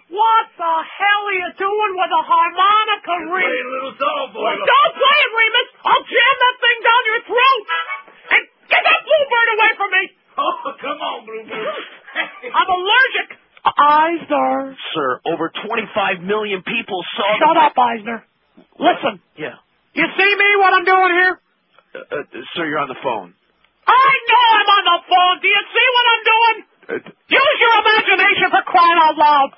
What the hell are you doing with a harmonica, Remus? Play a little song, boy. Don't play it, Remus. I'll jam that thing down your throat. And get that bluebird away from me. Oh, come on, bluebird. I'm allergic. Eisner. Sir, over 25 million people saw. Shut up, Eisner. Listen. Yeah. You see me, what I'm doing here? Sir, you're on the phone. I know I'm on the phone. Do you see what I'm doing? Use your imagination for crying out loud.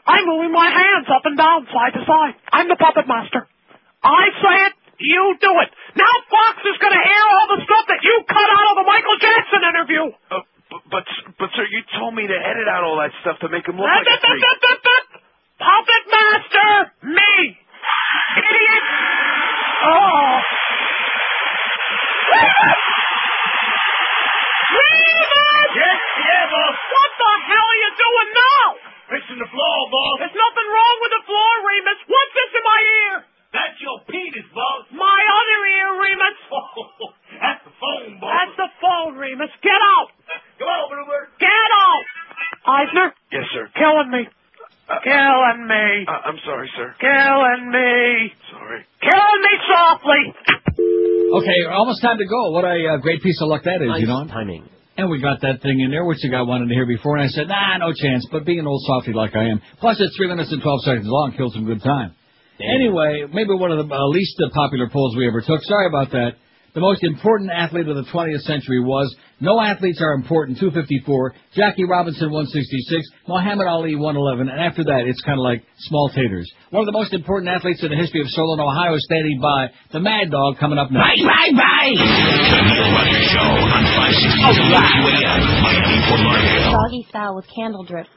I'm moving my hands up and down, side to side. I'm the puppet master. I say it, you do it. Now Fox is going to air all the stuff that you cut out of the Michael Jackson interview. But sir, you told me to edit out all that stuff to make him look like a freak. Puppet master, me. Idiot. Oh. Yeah, boss. What the hell are you doing now? Fixing the floor, boss. There's nothing wrong with the floor, Remus. What's this in my ear? That's your penis, boss. My other ear, Remus. That's the phone, boss. That's the phone, Remus. Get out. Come on, Bluebird. Get out. Eisner? Yes, sir. Killing me. Killing me. I'm sorry, sir. Killing me. Sorry. Killing me softly. Okay, almost time to go. What a great piece of luck that is, nice you know? Timing. And we got that thing in there, which the guy wanted to hear before, and I said, nah, no chance. But being an old softy like I am, plus it's 3 minutes and 12 seconds long, killed some good time. Damn. Anyway, maybe one of the least popular polls we ever took. Sorry about that. The most important athlete of the 20th century was, no athletes are important, 254, Jackie Robinson, 166, Muhammad Ali, 111, and after that, it's kind of like small taters. One of the most important athletes in the history of Solon, Ohio, standing by, the Mad Dog, coming up next. Bye! The Neil Rogers Show on 560 QAM, Miami, Fort Lauderdale. Doggy style with candle drip.